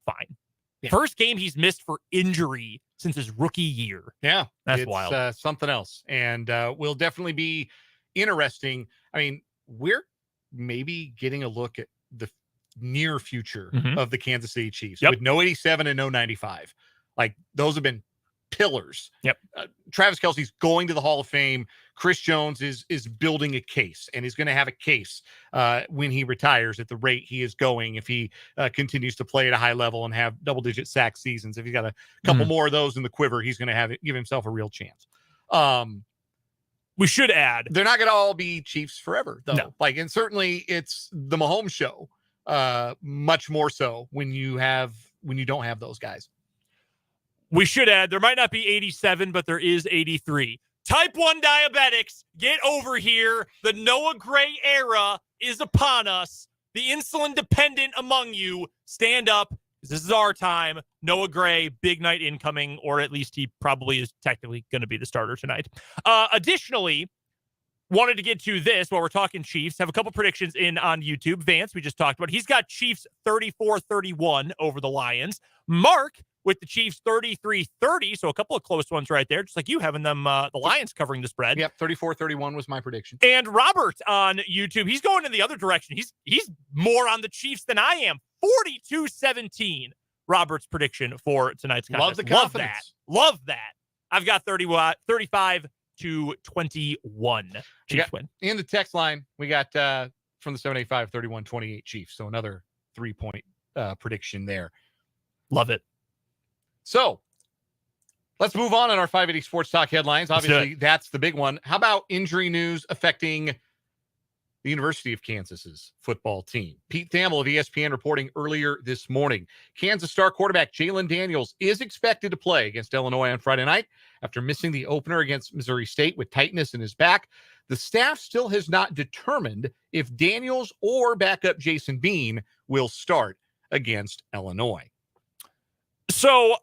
Fine. Yeah. First game he's missed for injury since his rookie year.
Yeah.
That's wild.
Something else. And will definitely be interesting. I mean, we're maybe getting a look at the near future of the Kansas City Chiefs with no 87 and no 95. Like, those have been pillars.
Yep.
Travis Kelce's going to the Hall of Fame. Chris Jones is building a case, and he's going to have a case when he retires at the rate he is going. If he continues to play at a high level and have double-digit sack seasons, if he's got a couple more of those in the quiver, he's going to give himself a real chance.
We should add,
they're not going to all be Chiefs forever, though.
No.
Like, and certainly it's the Mahomes show, much more so when you don't have those guys.
We should add, there might not be 87, but there is 83. Type 1 diabetics, get over here. The Noah Gray era is upon us. The insulin dependent among you, stand up. This is our time. Noah Gray, big night incoming, or at least he probably is technically going to be the starter tonight. Additionally, wanted to get to this while we're talking Chiefs. Have a couple predictions in on YouTube. Vance, we just talked about. He's got Chiefs 34-31 over the Lions. Mark with the Chiefs 33-30, so a couple of close ones right there, just like you having them, the Lions covering the spread.
Yep, 34-31 was my prediction.
And Robert on YouTube, he's going in the other direction. He's more on the Chiefs than I am. 42-17, Robert's prediction for tonight's contest.
Love the confidence.
Love that. I've got 35-21. Chiefs win.
In the text line, we got from the 785-31-28 Chiefs, so another 3-point prediction there.
Love it.
So let's move on in our 580 Sports Talk headlines. Obviously, that's the big one. How about injury news affecting the University of Kansas's football team? Pete Thamel of ESPN reporting earlier this morning. Kansas star quarterback Jalen Daniels is expected to play against Illinois on Friday night after missing the opener against Missouri State with tightness in his back. The staff still has not determined if Daniels or backup Jason Bean will start against Illinois.
So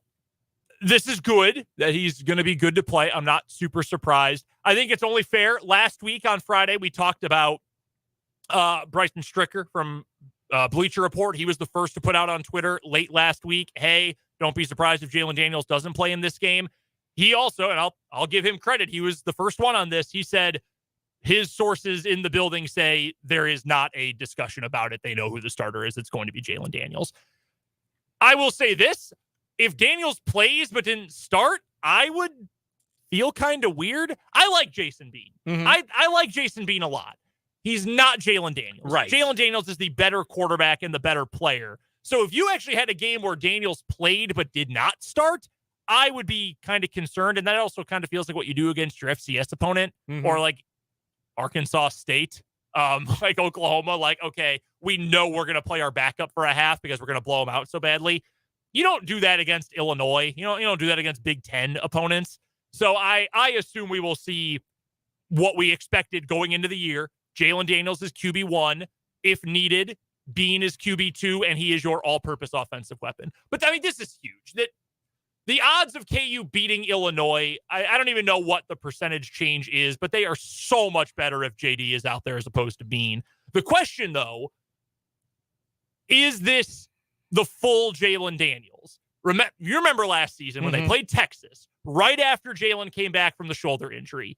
this is good that he's going to be good to play. I'm not super surprised. I think it's only fair. Last week on Friday, we talked about Bryson Stricker from Bleacher Report. He was the first to put out on Twitter late last week, hey, don't be surprised if Jalen Daniels doesn't play in this game. He also, and I'll give him credit, he was the first one on this. He said his sources in the building say there is not a discussion about it. They know who the starter is. It's going to be Jalen Daniels. I will say this. If Daniels plays but didn't start, I would feel kind of weird. I like Jason Bean. I like Jason Bean a lot. He's not Jalen Daniels.
Right.
Jalen Daniels is the better quarterback and the better player. So if you actually had a game where Daniels played but did not start, I would be kind of concerned. And that also kind of feels like what you do against your FCS opponent or like Arkansas State, like Oklahoma. Like, okay, we know we're going to play our backup for a half because we're going to blow them out so badly. You don't do that against Illinois. You don't do that against Big Ten opponents. So I assume we will see what we expected going into the year. Jalen Daniels is QB1. If needed, Bean is QB2, and he is your all-purpose offensive weapon. But, I mean, this is huge. That the odds of KU beating Illinois, I don't even know what the percentage change is, but they are so much better if JD is out there as opposed to Bean. The question, though, is this the full Jalen Daniels? You remember last season when they played Texas, right after Jalen came back from the shoulder injury,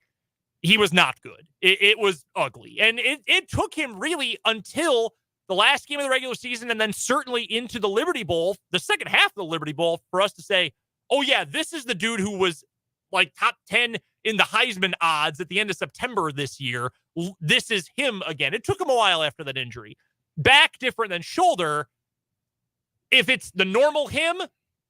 he was not good. It was ugly. And it took him really until the last game of the regular season, and then certainly into the Liberty Bowl, the second half of the Liberty Bowl, for us to say, oh yeah, this is the dude who was like top 10 in the Heisman odds at the end of September this year. This is him again. It took him a while after that injury. Back different than shoulder. If it's the normal him,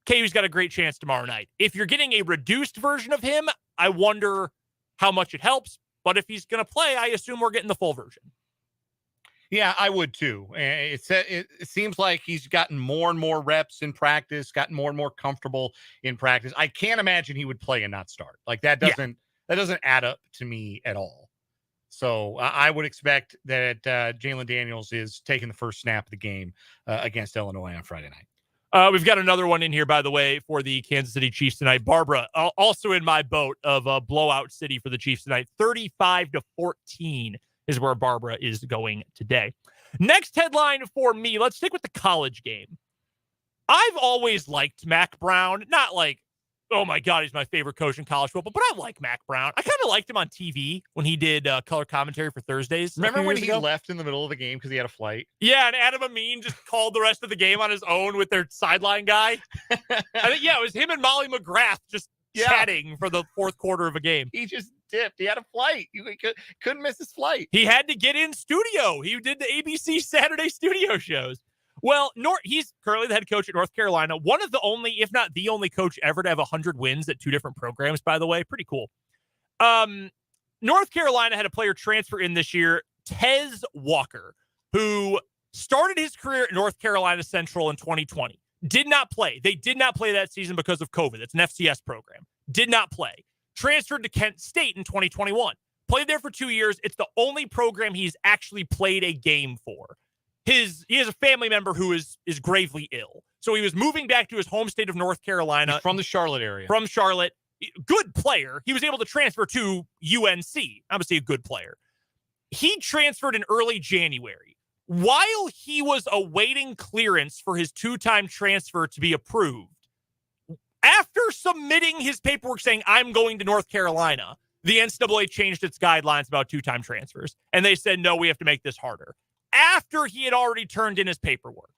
KU's got a great chance tomorrow night. If you're getting a reduced version of him, I wonder how much it helps. But if he's going to play, I assume we're getting the full version.
Yeah, I would too. It seems like he's gotten more and more reps in practice, gotten more and more comfortable in practice. I can't imagine he would play and not start. Like that doesn't add up to me at all. So I would expect that Jalen Daniels is taking the first snap of the game against Illinois on Friday night.
We've got another one in here, by the way, for the Kansas City Chiefs tonight. Barbara, also in my boat of a blowout city for the Chiefs tonight. 35-14 is where Barbara is going today. Next headline for me, let's stick with the college game. I've always liked Mac Brown, not like, oh my God, he's my favorite coach in college football, but I like Mac Brown. I kind of liked him on TV when he did color commentary for Thursdays.
Remember when he left in the middle of the game because he had a flight?
Yeah, and Adam Amin just called the rest of the game on his own with their sideline guy. I think, it was him and Molly McGrath just chatting for the fourth quarter of a game.
He just dipped. He had a flight. He couldn't miss his flight.
He had to get in studio. He did the ABC Saturday studio shows. Well, he's currently the head coach at North Carolina. One of the only, if not the only coach ever to have 100 wins at two different programs, by the way. Pretty cool. North Carolina had a player transfer in this year, Tez Walker, who started his career at North Carolina Central in 2020. Did not play. They did not play that season because of COVID. It's an FCS program. Did not play. Transferred to Kent State in 2021. Played there for 2 years. It's the only program he's actually played a game for. He has a family member who is gravely ill. So he was moving back to his home state of North Carolina.
He's from the Charlotte area.
From Charlotte. Good player. He was able to transfer to UNC. Obviously a good player. He transferred in early January. While he was awaiting clearance for his two-time transfer to be approved, after submitting his paperwork saying, I'm going to North Carolina, the NCAA changed its guidelines about two-time transfers. And they said, no, we have to make this harder. After he had already turned in his paperwork.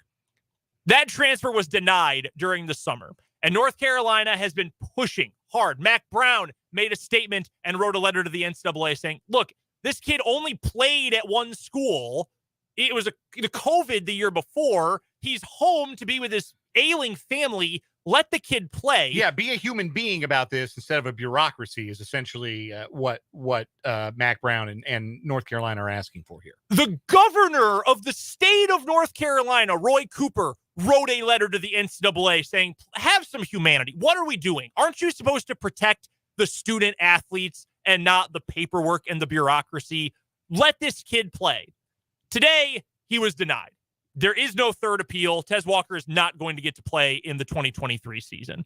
That transfer was denied during the summer. And North Carolina has been pushing hard. Mac Brown made a statement and wrote a letter to the NCAA saying, look, this kid only played at one school. It was the COVID the year before. He's home to be with his ailing family. Let the kid play.
Yeah, be a human being about this instead of a bureaucracy is essentially what Mac Brown and North Carolina are asking for here.
The governor of the state of North Carolina, Roy Cooper, wrote a letter to the NCAA saying, have some humanity. What are we doing? Aren't you supposed to protect the student athletes and not the paperwork and the bureaucracy? Let this kid play. Today, he was denied. There is no third appeal. Tez Walker is not going to get to play in the 2023 season.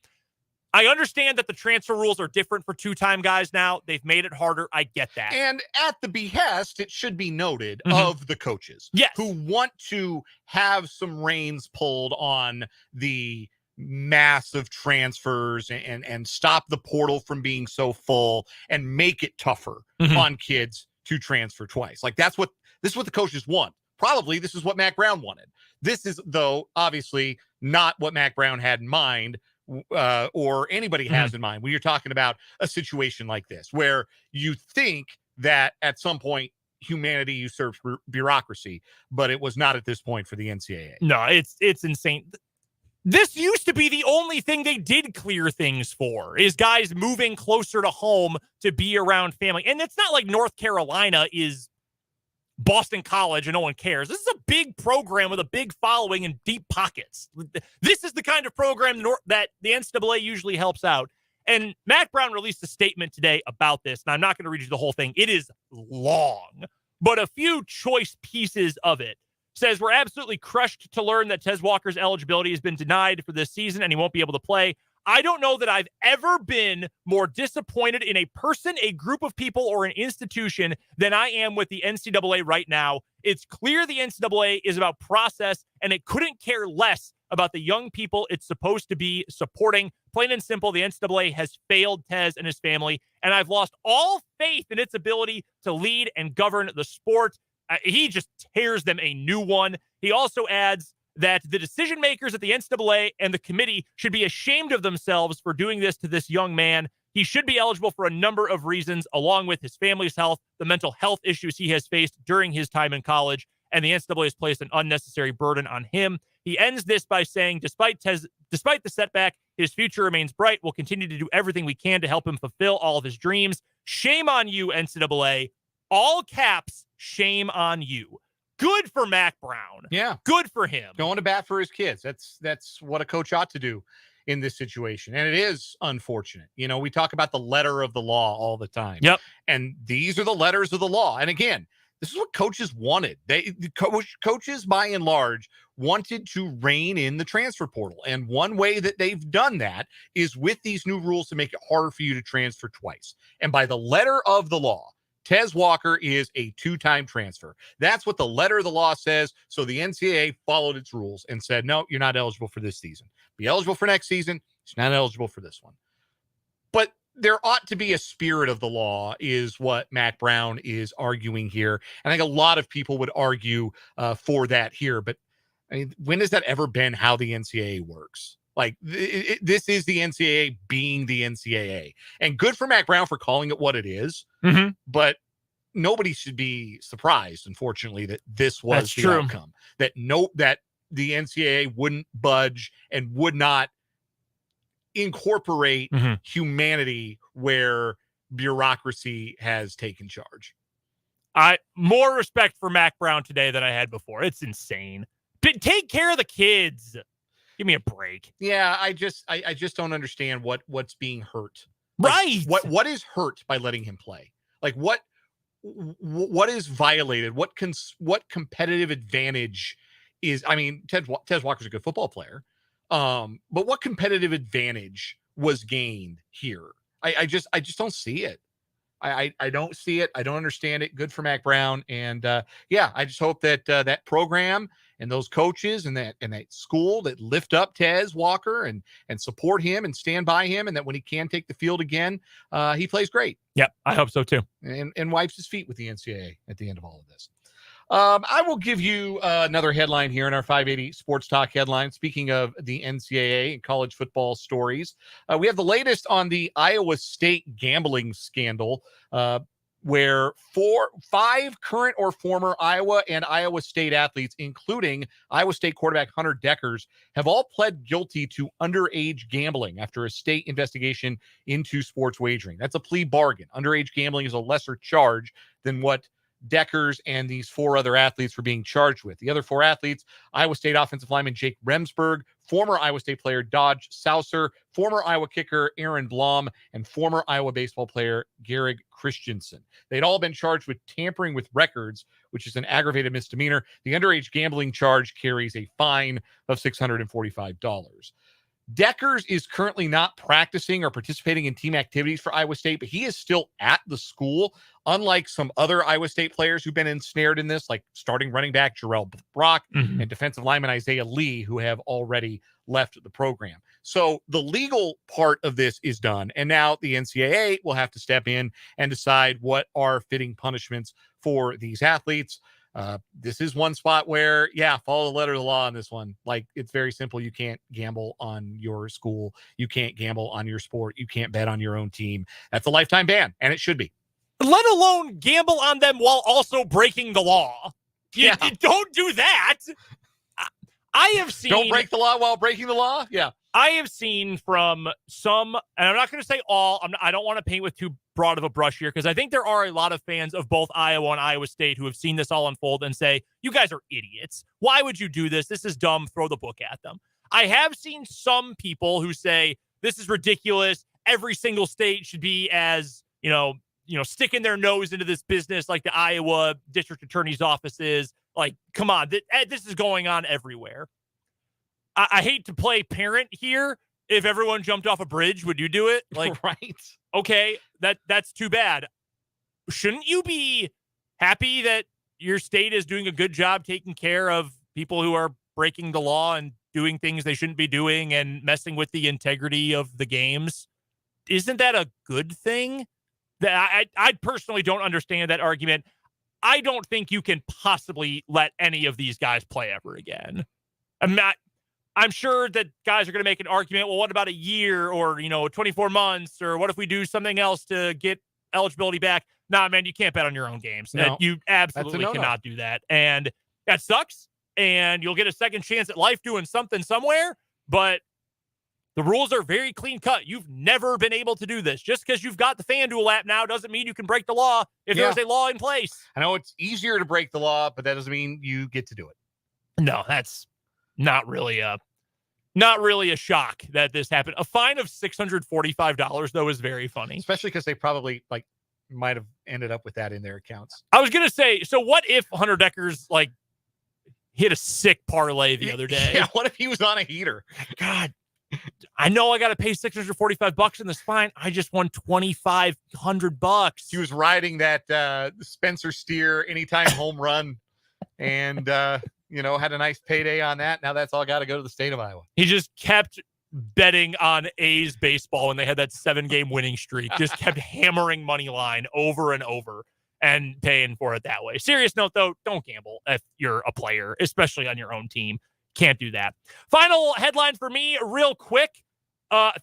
I understand that the transfer rules are different for two-time guys now. They've made it harder. I get that.
And at the behest, it should be noted, of the coaches who want to have some reins pulled on the massive transfers and stop the portal from being so full and make it tougher on kids to transfer twice. Like this is what the coaches want. Probably this is what Mac Brown wanted. This is, though, obviously not what Mac Brown had in mind or anybody has in mind when you're talking about a situation like this, where you think that at some point humanity usurps bureaucracy, but it was not at this point for the NCAA.
No, it's insane. This used to be the only thing they did clear things for, is guys moving closer to home to be around family. And it's not like North Carolina is Boston College and no one cares. This is a big program with a big following and deep pockets. This is the kind of program that the NCAA usually helps out. And Mac Brown released a statement today about this, and I'm not going to read you the whole thing. It is long, but a few choice pieces of it. Says, we're absolutely crushed to learn that Tez Walker's eligibility has been denied for this season and he won't be able to play. I don't know that I've ever been more disappointed in a person, a group of people, or an institution than I am with the NCAA right now. It's clear the NCAA is about process, and it couldn't care less about the young people it's supposed to be supporting. Plain and simple, the NCAA has failed Tez and his family, and I've lost all faith in its ability to lead and govern the sport. he just tears them a new one. He also adds that the decision makers at the NCAA and the committee should be ashamed of themselves for doing this to this young man. He should be eligible for a number of reasons, along with his family's health, the mental health issues he has faced during his time in college, and the NCAA has placed an unnecessary burden on him. He ends this by saying, despite the setback, his future remains bright. We'll continue to do everything we can to help him fulfill all of his dreams. Shame on you, NCAA. All caps, shame on you. Good for Mac Brown.
Yeah.
Good for him.
Going to bat for his kids. That's what a coach ought to do in this situation. And it is unfortunate. You know, we talk about the letter of the law all the time.
Yep.
And these are the letters of the law. And again, this is what coaches wanted. Coaches, by and large, wanted to rein in the transfer portal. And one way that they've done that is with these new rules to make it harder for you to transfer twice. And by the letter of the law, Tez Walker is a 2-time transfer. That's what the letter of the law says. So the NCAA followed its rules and said, no, you're not eligible for this season. Be eligible for next season. He's not eligible for this one. But there ought to be a spirit of the law is what Mac Brown is arguing here. And I think a lot of people would argue for that here. But I mean, when has that ever been how the NCAA works? Like, this is the NCAA being the NCAA. And good for Mac Brown for calling it what it is.
Mm-hmm.
But nobody should be surprised, unfortunately, that this was
That's
the
true.
outcome. That the NCAA wouldn't budge and would not incorporate humanity where bureaucracy has taken charge.
More respect for Mac Brown today than I had before. It's insane. Take care of the kids. Give me a break.
Yeah, I just don't understand what's being hurt.
Right.
What is hurt by letting him play? Like what is violated? What competitive advantage is? I mean, Tez Walker's a good football player, but what competitive advantage was gained here? I just don't see it. I don't see it. I don't understand it. Good for Mac Brown, and I just hope that that program and those coaches and that school that lift up Tez Walker and support him and stand by him, and that when he can take the field again, he plays great.
Yep, I hope so too.
And wipes his feet with the NCAA at the end of all of this. I will give you another headline here in our 580 Sports Talk headline. Speaking of the NCAA and college football stories, we have the latest on the Iowa State gambling scandal, where 5 current or former Iowa and Iowa State athletes, including Iowa State quarterback Hunter Deckers, have all pled guilty to underage gambling after a state investigation into sports wagering. That's a plea bargain. Underage gambling is a lesser charge than what Deckers and these 4 other athletes were being charged with. The other 4 athletes, Iowa State offensive lineman Jake Remsburg, former Iowa State player Dodge Saucer, former Iowa kicker Aaron Blom, and former Iowa baseball player Garrig Christensen. They'd all been charged with tampering with records, which is an aggravated misdemeanor. The underage gambling charge carries a fine of $645. Deckers is currently not practicing or participating in team activities for Iowa State, but he is still at the school, unlike some other Iowa State players who've been ensnared in this, like starting running back Jarrell Brock and defensive lineman Isaiah Lee, who have already left the program. So the legal part of this is done, and now the NCAA will have to step in and decide what are fitting punishments for these athletes. This is one spot where, follow the letter of the law on this one. Like, it's very simple. You can't gamble on your school. You can't gamble on your sport. You can't bet on your own team. That's a lifetime ban, and it should be.
Let alone gamble on them while also breaking the law. You don't do that. I have seen...
Don't break the law while breaking the law? Yeah.
I have seen from some, and I'm not going to say all, I don't want to paint with too broad of a brush here, because I think there are a lot of fans of both Iowa and Iowa State who have seen this all unfold and say, you guys are idiots. Why would you do this? This is dumb. Throw the book at them. I have seen some people who say, this is ridiculous. Every single state should be as, sticking their nose into this business like the Iowa district attorney's office is. Like, come on, this is going on everywhere. I hate to play parent here. If everyone jumped off a bridge, would you do it? Like,
right.
Okay, that's too bad. Shouldn't you be happy that your state is doing a good job taking care of people who are breaking the law and doing things they shouldn't be doing and messing with the integrity of the games? Isn't that a good thing? That I personally don't understand that argument. I don't think you can possibly let any of these guys play ever again. I'm sure that guys are going to make an argument. Well, what about a year or, 24 months? Or what if we do something else to get eligibility back? Nah, man, you can't bet on your own games.
No,
You absolutely cannot do that. And that sucks. And you'll get a second chance at life doing something somewhere. But the rules are very clean cut. You've never been able to do this. Just because you've got the FanDuel app now doesn't mean you can break the law if there's a law in place.
I know it's easier to break the law, but that doesn't mean you get to do it.
No, that's not really a shock that this happened. A fine of $645 though is very funny,
especially because they probably might have ended up with that in their accounts.
I was gonna say, so what if Hunter Deckers hit a sick parlay the other day?
Yeah, what if he was on a heater?
God, I know I got to pay $645 in this fine. I just won $2,500.
He was riding that Spencer Steer anytime home run, and had a nice payday on that. Now that's all got to go to the state of Iowa.
He just kept betting on A's baseball when they had that 7-game winning streak. Just kept hammering money line over and over and paying for it that way. Serious note, though, don't gamble if you're a player, especially on your own team. Can't do that. Final headline for me, real quick.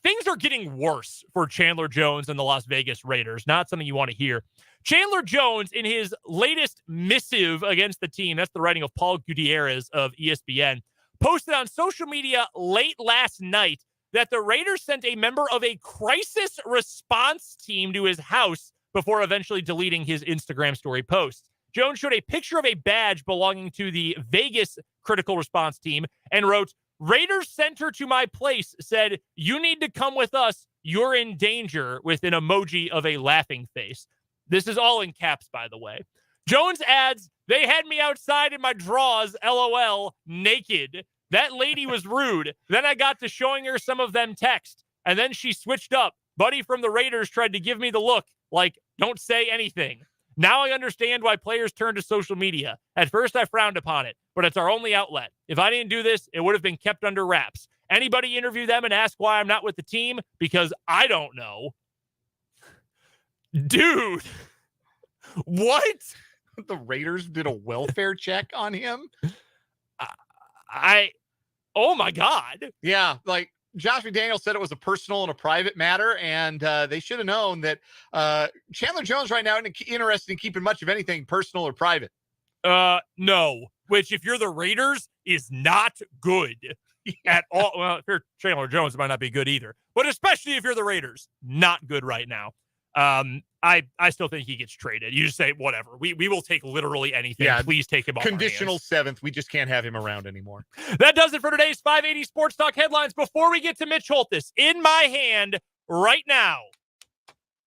Things are getting worse for Chandler Jones and the Las Vegas Raiders. Not something you want to hear. Chandler Jones, in his latest missive against the team, that's the writing of Paul Gutierrez of ESPN, posted on social media late last night that the Raiders sent a member of a crisis response team to his house before eventually deleting his Instagram story post. Jones showed a picture of a badge belonging to the Vegas critical response team and wrote, "Raiders sent her to my place, said, 'You need to come with us. You're in danger,' with an emoji of a laughing face." This is all in caps, by the way. Jones adds, "They had me outside in my drawers, LOL, naked. That lady was rude. Then I got to showing her some of them text. And then she switched up. Buddy from the Raiders tried to give me the look, like, don't say anything. Now I understand why players turn to social media. At first I frowned upon it, but it's our only outlet. If I didn't do this, it would have been kept under wraps. Anybody interview them and ask why I'm not with the team? Because I don't know." Dude, what?
The Raiders did a welfare check on him?
Oh my God.
Yeah, Josh McDaniel said it was a personal and a private matter, and they should have known that Chandler Jones right now isn't interested in keeping much of anything personal or private.
No, which if you're the Raiders is not good at all. Well, if you're Chandler Jones, it might not be good either, but especially if you're the Raiders, not good right now. I still think he gets traded. You just say, whatever. We will take literally anything. Yeah, please take him off.
Conditional 7th. We just can't have him around anymore.
That does it for today's 580 Sports Talk headlines. Before we get to Mitch Holthus, in my hand right now,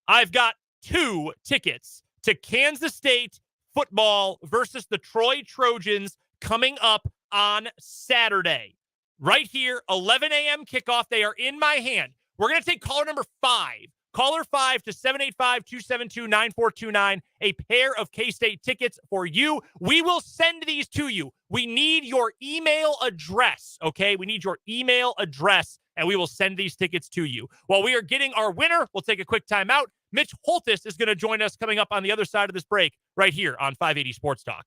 I've got 2 tickets to Kansas State football versus the Troy Trojans coming up on Saturday. Right here, 11 a.m. kickoff. They are in my hand. We're going to take caller number 5. Caller 5 to 785-272-9429. A pair of K-State tickets for you. We will send these to you. We need your email address, okay? We need your email address, and we will send these tickets to you. While we are getting our winner, we'll take a quick timeout. Mitch Holthus is going to join us coming up on the other side of this break right here on 580 Sports Talk.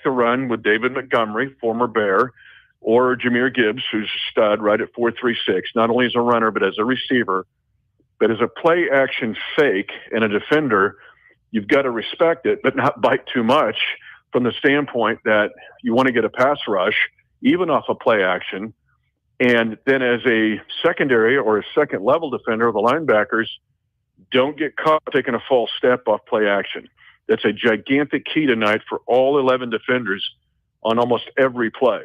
the run with David Montgomery, former Bear, or Jahmyr Gibbs, who's a stud right at 4.36, not only as a runner but as a receiver. But as a play action fake and a defender, you've got to respect it, but not bite too much from the standpoint that you want to get a pass rush, even off a play action. And then as a secondary or a second level defender, the linebackers don't get caught taking a false step off play action. That's a gigantic key tonight for all 11 defenders on almost every play,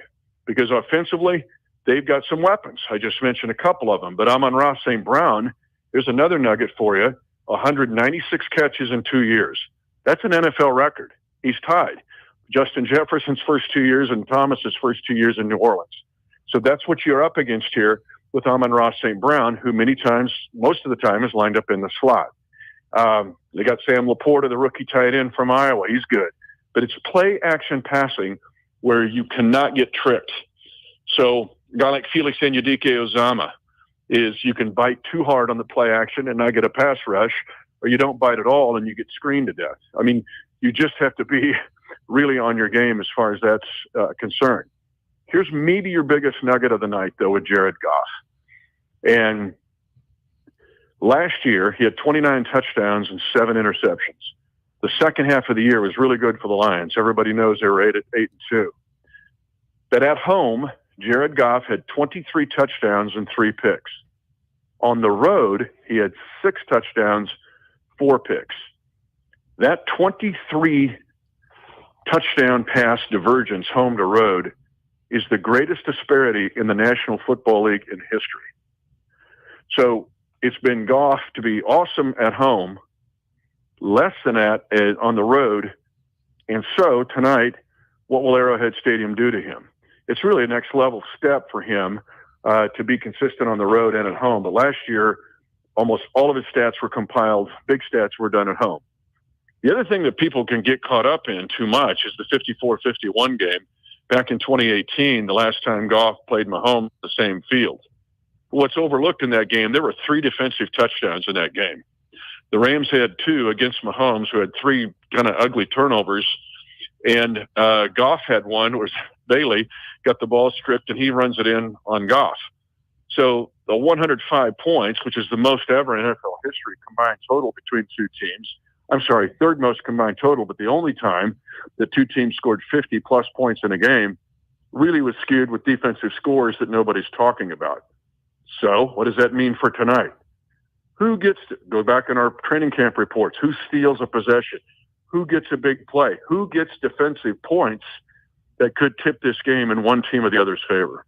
because offensively, they've got some weapons. I just mentioned a couple of them, but Amon-Ra St. Brown, here's another nugget for you, 196 catches in 2 years. That's an NFL record. He's tied. Justin Jefferson's first 2 years and Thomas's first 2 years in New Orleans. So that's what you're up against here with Amon-Ra St. Brown, who many times, most of the time, is lined up in the slot. They got Sam Laporta, the rookie tight end from Iowa. He's good. But it's play action passing where you cannot get tricked. So a guy like Felix Anudike-Uzomah is you can bite too hard on the play action and not get a pass rush, or you don't bite at all and you get screened to death. I mean, you just have to be really on your game as far as that's concerned. Here's maybe your biggest nugget of the night, though, with Jared Goff. And last year, he had 29 touchdowns and 7 interceptions. The second half of the year was really good for the Lions. Everybody knows they were 8-2. But at home, Jared Goff had 23 touchdowns and 3 picks. On the road, he had 6 touchdowns, 4 picks. That 23 touchdown pass divergence home to road is the greatest disparity in the National Football League in history. So it's been Goff to be awesome at home, less than that on the road. And so tonight, what will Arrowhead Stadium do to him? It's really a next level step for him to be consistent on the road and at home. But last year, almost all of his stats were compiled. Big stats were done at home. The other thing that people can get caught up in too much is the 54-51 game back in 2018, the last time Goff played Mahomes on the same field. What's overlooked in that game, there were 3 defensive touchdowns in that game. The Rams had 2 against Mahomes, who had 3 kind of ugly turnovers. And Goff had one where Bailey got the ball stripped and he runs it in on Goff. So the 105 points, which is the most ever in NFL history combined total between 2 teams. I'm sorry, third most combined total, but the only time that 2 teams scored 50-plus points in a game really was skewed with defensive scores that nobody's talking about. So what does that mean for tonight? Who gets to go back in our training camp reports? Who steals a possession? Who gets a big play? Who gets defensive points that could tip this game in one team or the other's favor?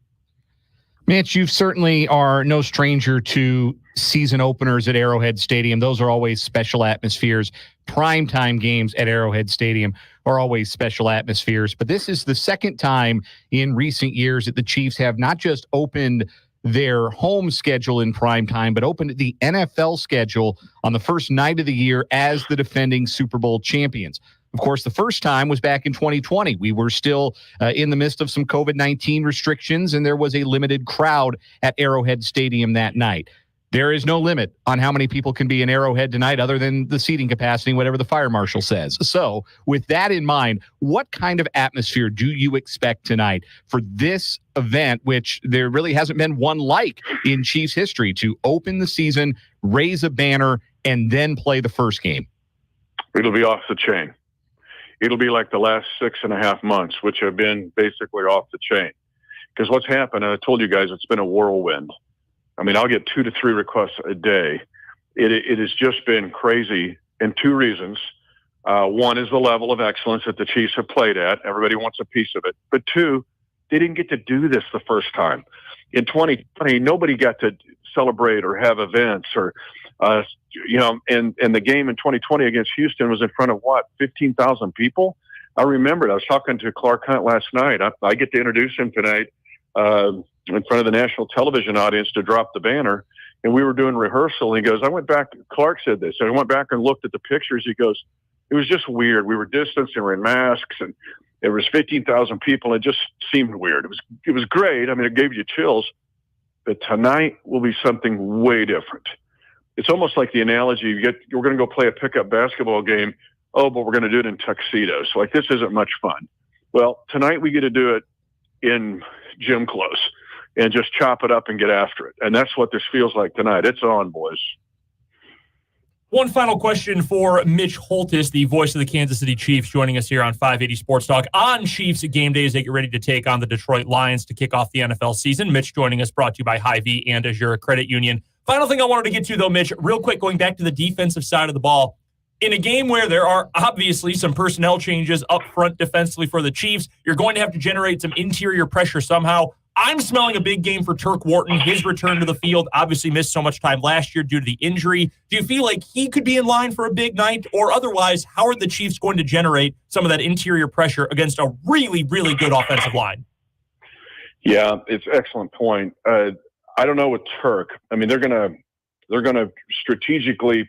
Mitch, you certainly are no stranger to season openers at Arrowhead Stadium. Those are always special atmospheres. Primetime games at Arrowhead Stadium are always special atmospheres. But this is the second time in recent years that the Chiefs have not just opened their home schedule in prime time, but opened the NFL schedule on the first night of the year as the defending Super Bowl champions. Of course, the first time was back in 2020. We were still in the midst of some COVID-19 restrictions, and there was a limited crowd at Arrowhead Stadium that night. There is no limit on how many people can be in Arrowhead tonight other than the seating capacity, whatever the fire marshal says. So with that in mind, what kind of atmosphere do you expect tonight for this event, which there really hasn't been one like in Chiefs history, to open the season, raise a banner, and then play the first game?
It'll be off the chain. It'll be like the last 6.5 months, which have been basically off the chain. Because what's happened, and I told you guys, it's been a whirlwind. I mean, I'll get 2 to 3 requests a day. It has just been crazy in 2 reasons. One is the level of excellence that the Chiefs have played at. Everybody wants a piece of it. But 2, they didn't get to do this the first time. In 2020, nobody got to celebrate or have events or, and the game in 2020 against Houston was in front of 15,000 people? I remember it. I was talking to Clark Hunt last night. I get to introduce him tonight in front of the national television audience to drop the banner. And we were doing rehearsal. And he goes, Clark said this. I went back and looked at the pictures. He goes, it was just weird. We were distanced and we're in masks and there was 15,000 people. It just seemed weird. It was great. I mean, it gave you chills. But tonight will be something way different. It's almost like the analogy we're going to go play a pickup basketball game. Oh, but we're going to do it in tuxedos. Like, this isn't much fun. Well, tonight we get to do it in gym clothes and just chop it up and get after it. And that's what this feels like tonight. It's on, boys.
One final question for Mitch Holthus, the voice of the Kansas City Chiefs, joining us here on 580 Sports Talk on Chiefs game days. They get ready to take on the Detroit Lions to kick off the NFL season. Mitch joining us, brought to you by Hy-Vee and Azure Credit Union. Final thing I wanted to get to, though, Mitch, real quick, going back to the defensive side of the ball. In a game where there are obviously some personnel changes up front defensively for the Chiefs, you're going to have to generate some interior pressure somehow. I'm smelling a big game for Turk Wharton. His return to the field obviously missed so much time last year due to the injury. Do you feel like he could be in line for a big night? Or otherwise, how are the Chiefs going to generate some of that interior pressure against a really, really good offensive line?
Yeah, it's an excellent point. I don't know with Turk. I mean, they're gonna strategically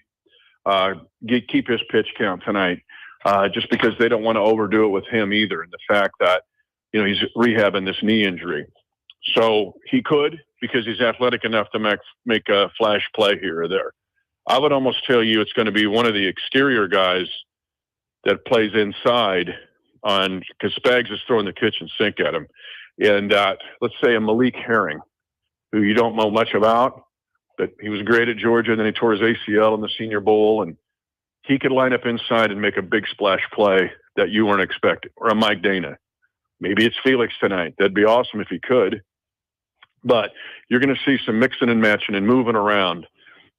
keep his pitch count tonight, just because they don't want to overdo it with him either. And the fact that, he's rehabbing this knee injury. So he could, because he's athletic enough to make a flash play here or there. I would almost tell you it's going to be one of the exterior guys that plays inside because Spags is throwing the kitchen sink at him. And let's say a Malik Herring, who you don't know much about, but he was great at Georgia, and then he tore his ACL in the Senior Bowl, and he could line up inside and make a big splash play that you weren't expecting, or a Mike Dana. Maybe it's Felix tonight. That'd be awesome if he could. But you're going to see some mixing and matching and moving around.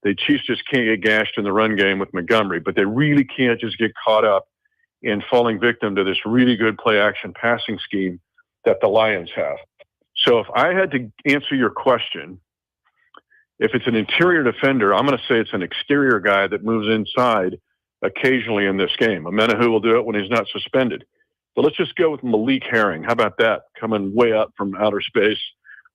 The Chiefs just can't get gashed in the run game with Montgomery, but they really can't just get caught up in falling victim to this really good play-action passing scheme that the Lions have. So if I had to answer your question, if it's an interior defender, I'm going to say it's an exterior guy that moves inside occasionally in this game. Amenahu will do it when he's not suspended. But let's just go with Malik Herring. How about that? Coming way up from outer space.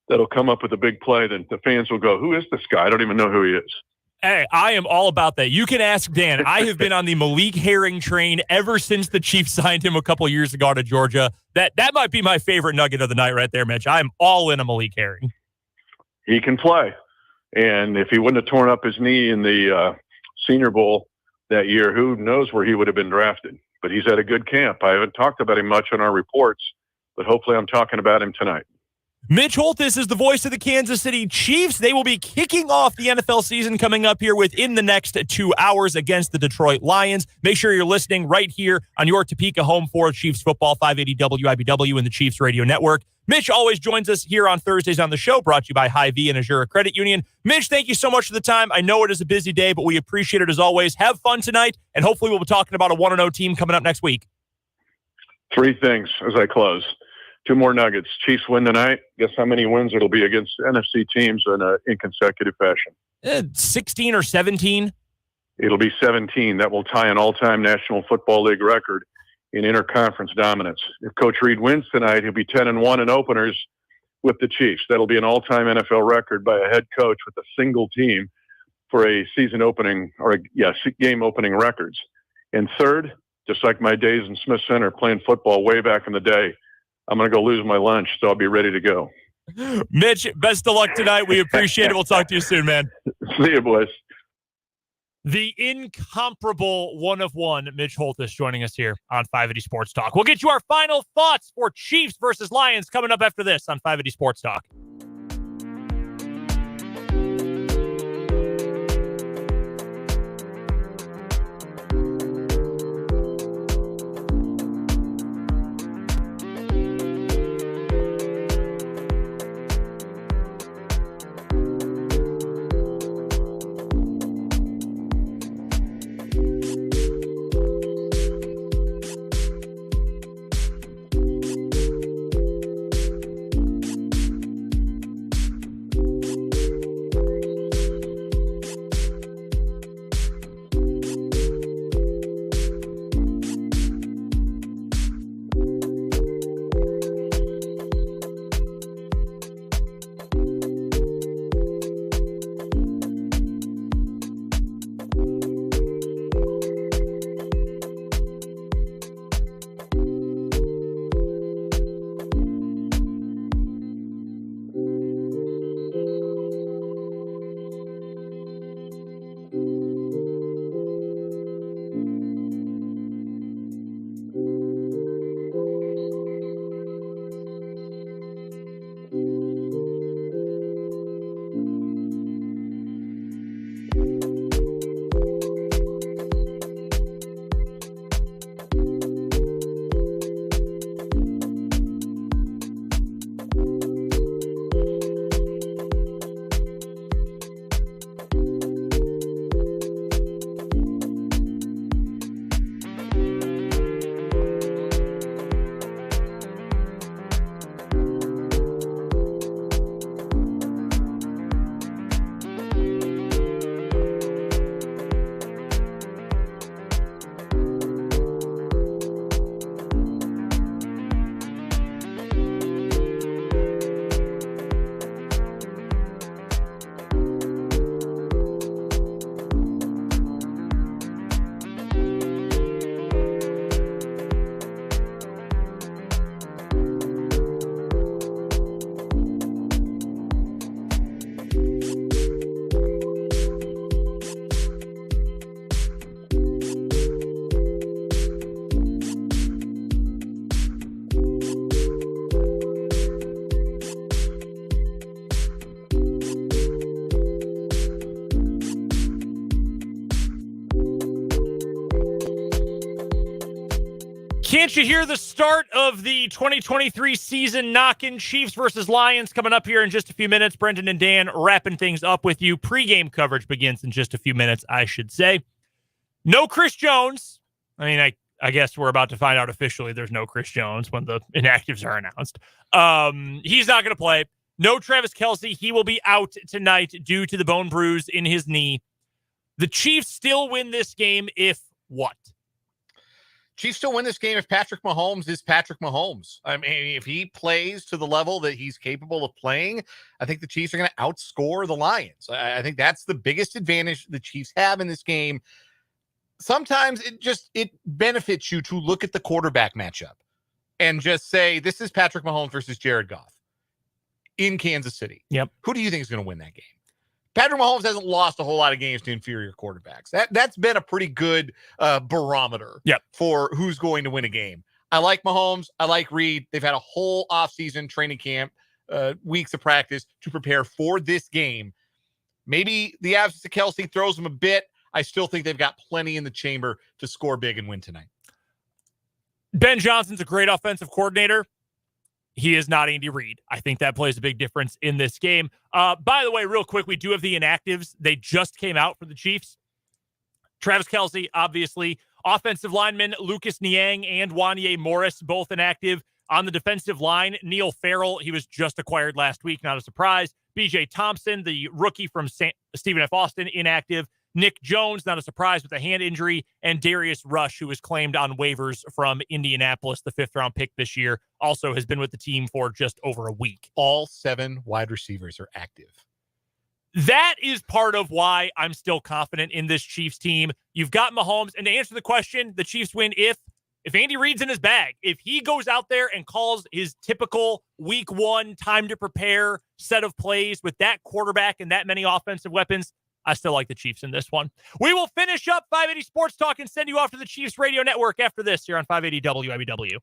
That'll come up with a big play. Then the fans will go, who is this guy? I don't even know who he is.
Hey, I am all about that. You can ask Dan. I have been on the Malik Herring train ever since the Chiefs signed him a couple of years ago to Georgia. That might be my favorite nugget of the night right there, Mitch. I'm all in a Malik Herring.
He can play. And if he wouldn't have torn up his knee in the Senior Bowl that year, who knows where he would have been drafted. But he's at a good camp. I haven't talked about him much in our reports, but hopefully I'm talking about him tonight.
Mitch Holthus is the voice of the Kansas City Chiefs. They will be kicking off the NFL season coming up here within the next 2 hours against the Detroit Lions. Make sure you're listening right here on your Topeka home for Chiefs football, 580 WIBW and the Chiefs Radio Network. Mitch always joins us here on Thursdays on the show, brought to you by Hy-Vee and Azure Credit Union. Mitch, thank you so much for the time. I know it is a busy day, but we appreciate it as always. Have fun tonight, and hopefully we'll be talking about a 1-0 team coming up next week.
3 things as I close. 2 more nuggets. Chiefs win tonight. Guess how many wins it'll be against NFC teams in consecutive fashion?
16 or 17.
It'll be 17. That will tie an all-time National Football League record in interconference dominance. If Coach Reed wins tonight, he'll be 10-1 in openers with the Chiefs. That'll be an all-time NFL record by a head coach with a single team for a season opening game opening records. And third, just like my days in Smith Center playing football way back in the day, I'm going to go lose my lunch, so I'll be ready to go.
Mitch, best of luck tonight. We appreciate it. We'll talk to you soon, man.
See you, boys.
The incomparable one of one, Mitch Holthus, joining us here on 580 Sports Talk. We'll get you our final thoughts for Chiefs versus Lions coming up after this on 580 Sports Talk. Can't you hear the start of the 2023 season knocking? Chiefs versus Lions coming up here in just a few minutes. Brendan and Dan wrapping things up with you. Pre-game coverage begins in just a few minutes, I should say. No Chris Jones. I mean, I guess we're about to find out officially there's no Chris Jones when the inactives are announced. He's not going to play. No Travis Kelce. He will be out tonight due to the bone bruise in his knee. The Chiefs still win this game if what?
Chiefs still win this game if Patrick Mahomes is Patrick Mahomes. I mean, if he plays to the level that he's capable of playing, I think the Chiefs are going to outscore the Lions. I think that's the biggest advantage the Chiefs have in this game. Sometimes it benefits you to look at the quarterback matchup and just say, this is Patrick Mahomes versus Jared Goff in Kansas City.
Yep.
Who do you think is going to win that game? Patrick Mahomes hasn't lost a whole lot of games to inferior quarterbacks. That's been a pretty good barometer for who's going to win a game. I like Mahomes. I like Reed. They've had a whole offseason training camp, weeks of practice to prepare for this game. Maybe the absence of Kelce throws them a bit. I still think they've got plenty in the chamber to score big and win tonight.
Ben Johnson's a great offensive coordinator. He is not Andy Reid. I think that plays a big difference in this game. By the way, real quick, we do have the inactives. They just came out for the Chiefs. Travis Kelce, obviously. Offensive linemen, Lucas Niang and Wanye Morris, both inactive. On the defensive line, Neil Farrell, he was just acquired last week, not a surprise. B.J. Thompson, the rookie from Stephen F. Austin, inactive. Nick Jones, not a surprise, with a hand injury, and Darius Rush, who was claimed on waivers from Indianapolis, the 5th-round pick this year, also has been with the team for just over a week.
All 7 wide receivers are active.
That is part of why I'm still confident in this Chiefs team. You've got Mahomes, and to answer the question, the Chiefs win if Andy Reid's in his bag. If he goes out there and calls his typical week 1 time to prepare set of plays with that quarterback and that many offensive weapons, I still like the Chiefs in this one. We will finish up 580 Sports Talk and send you off to the Chiefs Radio Network after this here on 580 WIBW.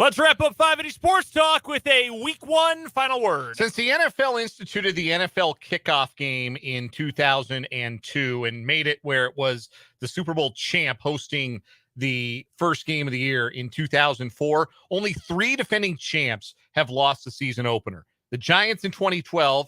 Let's wrap up 580 Sports Talk with a Week 1 final word.
Since the NFL instituted the NFL kickoff game in 2002 and made it where it was the Super Bowl champ hosting the first game of the year in 2004, only 3 defending champs have lost the season opener. The Giants in 2012,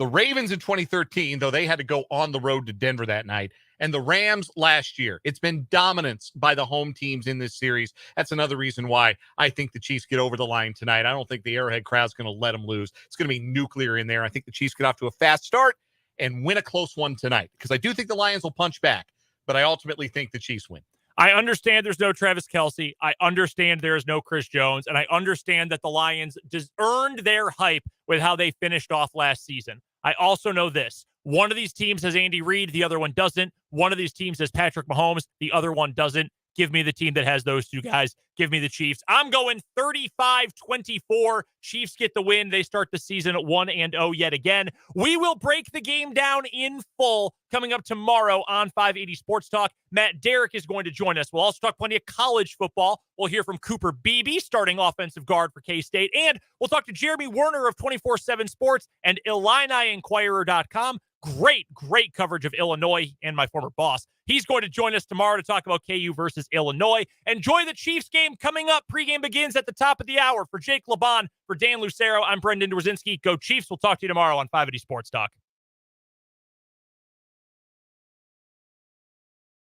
the Ravens in 2013, though they had to go on the road to Denver that night, And the Rams last year, it's been dominance by the home teams in this series. That's another reason why I think the Chiefs get over the line tonight. I don't think the Arrowhead crowd's going to let them lose. It's going to be nuclear in there. I think the Chiefs get off to a fast start and win a close one tonight, because I do think the Lions will punch back, but I ultimately think the Chiefs win.
I understand there's no Travis Kelce. I understand there is no Chris Jones. And I understand that the Lions just earned their hype with how they finished off last season. I also know this. One of these teams has Andy Reid. The other one doesn't. One of these teams has Patrick Mahomes. The other one doesn't. Give me the team that has those two guys. Give me the Chiefs. I'm going 35-24. Chiefs get the win. They start the season at 1-0 yet again. We will break the game down in full coming up tomorrow on 580 Sports Talk. Matt Derrick is going to join us. We'll also talk plenty of college football. We'll hear from Cooper Beebe, starting offensive guard for K-State. And we'll talk to Jeremy Werner of 24/7 Sports and IlliniInquirer.com. Great coverage of Illinois and my former boss. He's going to join us tomorrow to talk about KU versus Illinois. Enjoy the Chiefs game coming up. Pregame begins at the top of the hour. For Jake LeBon, for Dan Lucero, I'm Brendan Dworzinski. Go Chiefs. We'll talk to you tomorrow on 580 Sports Talk.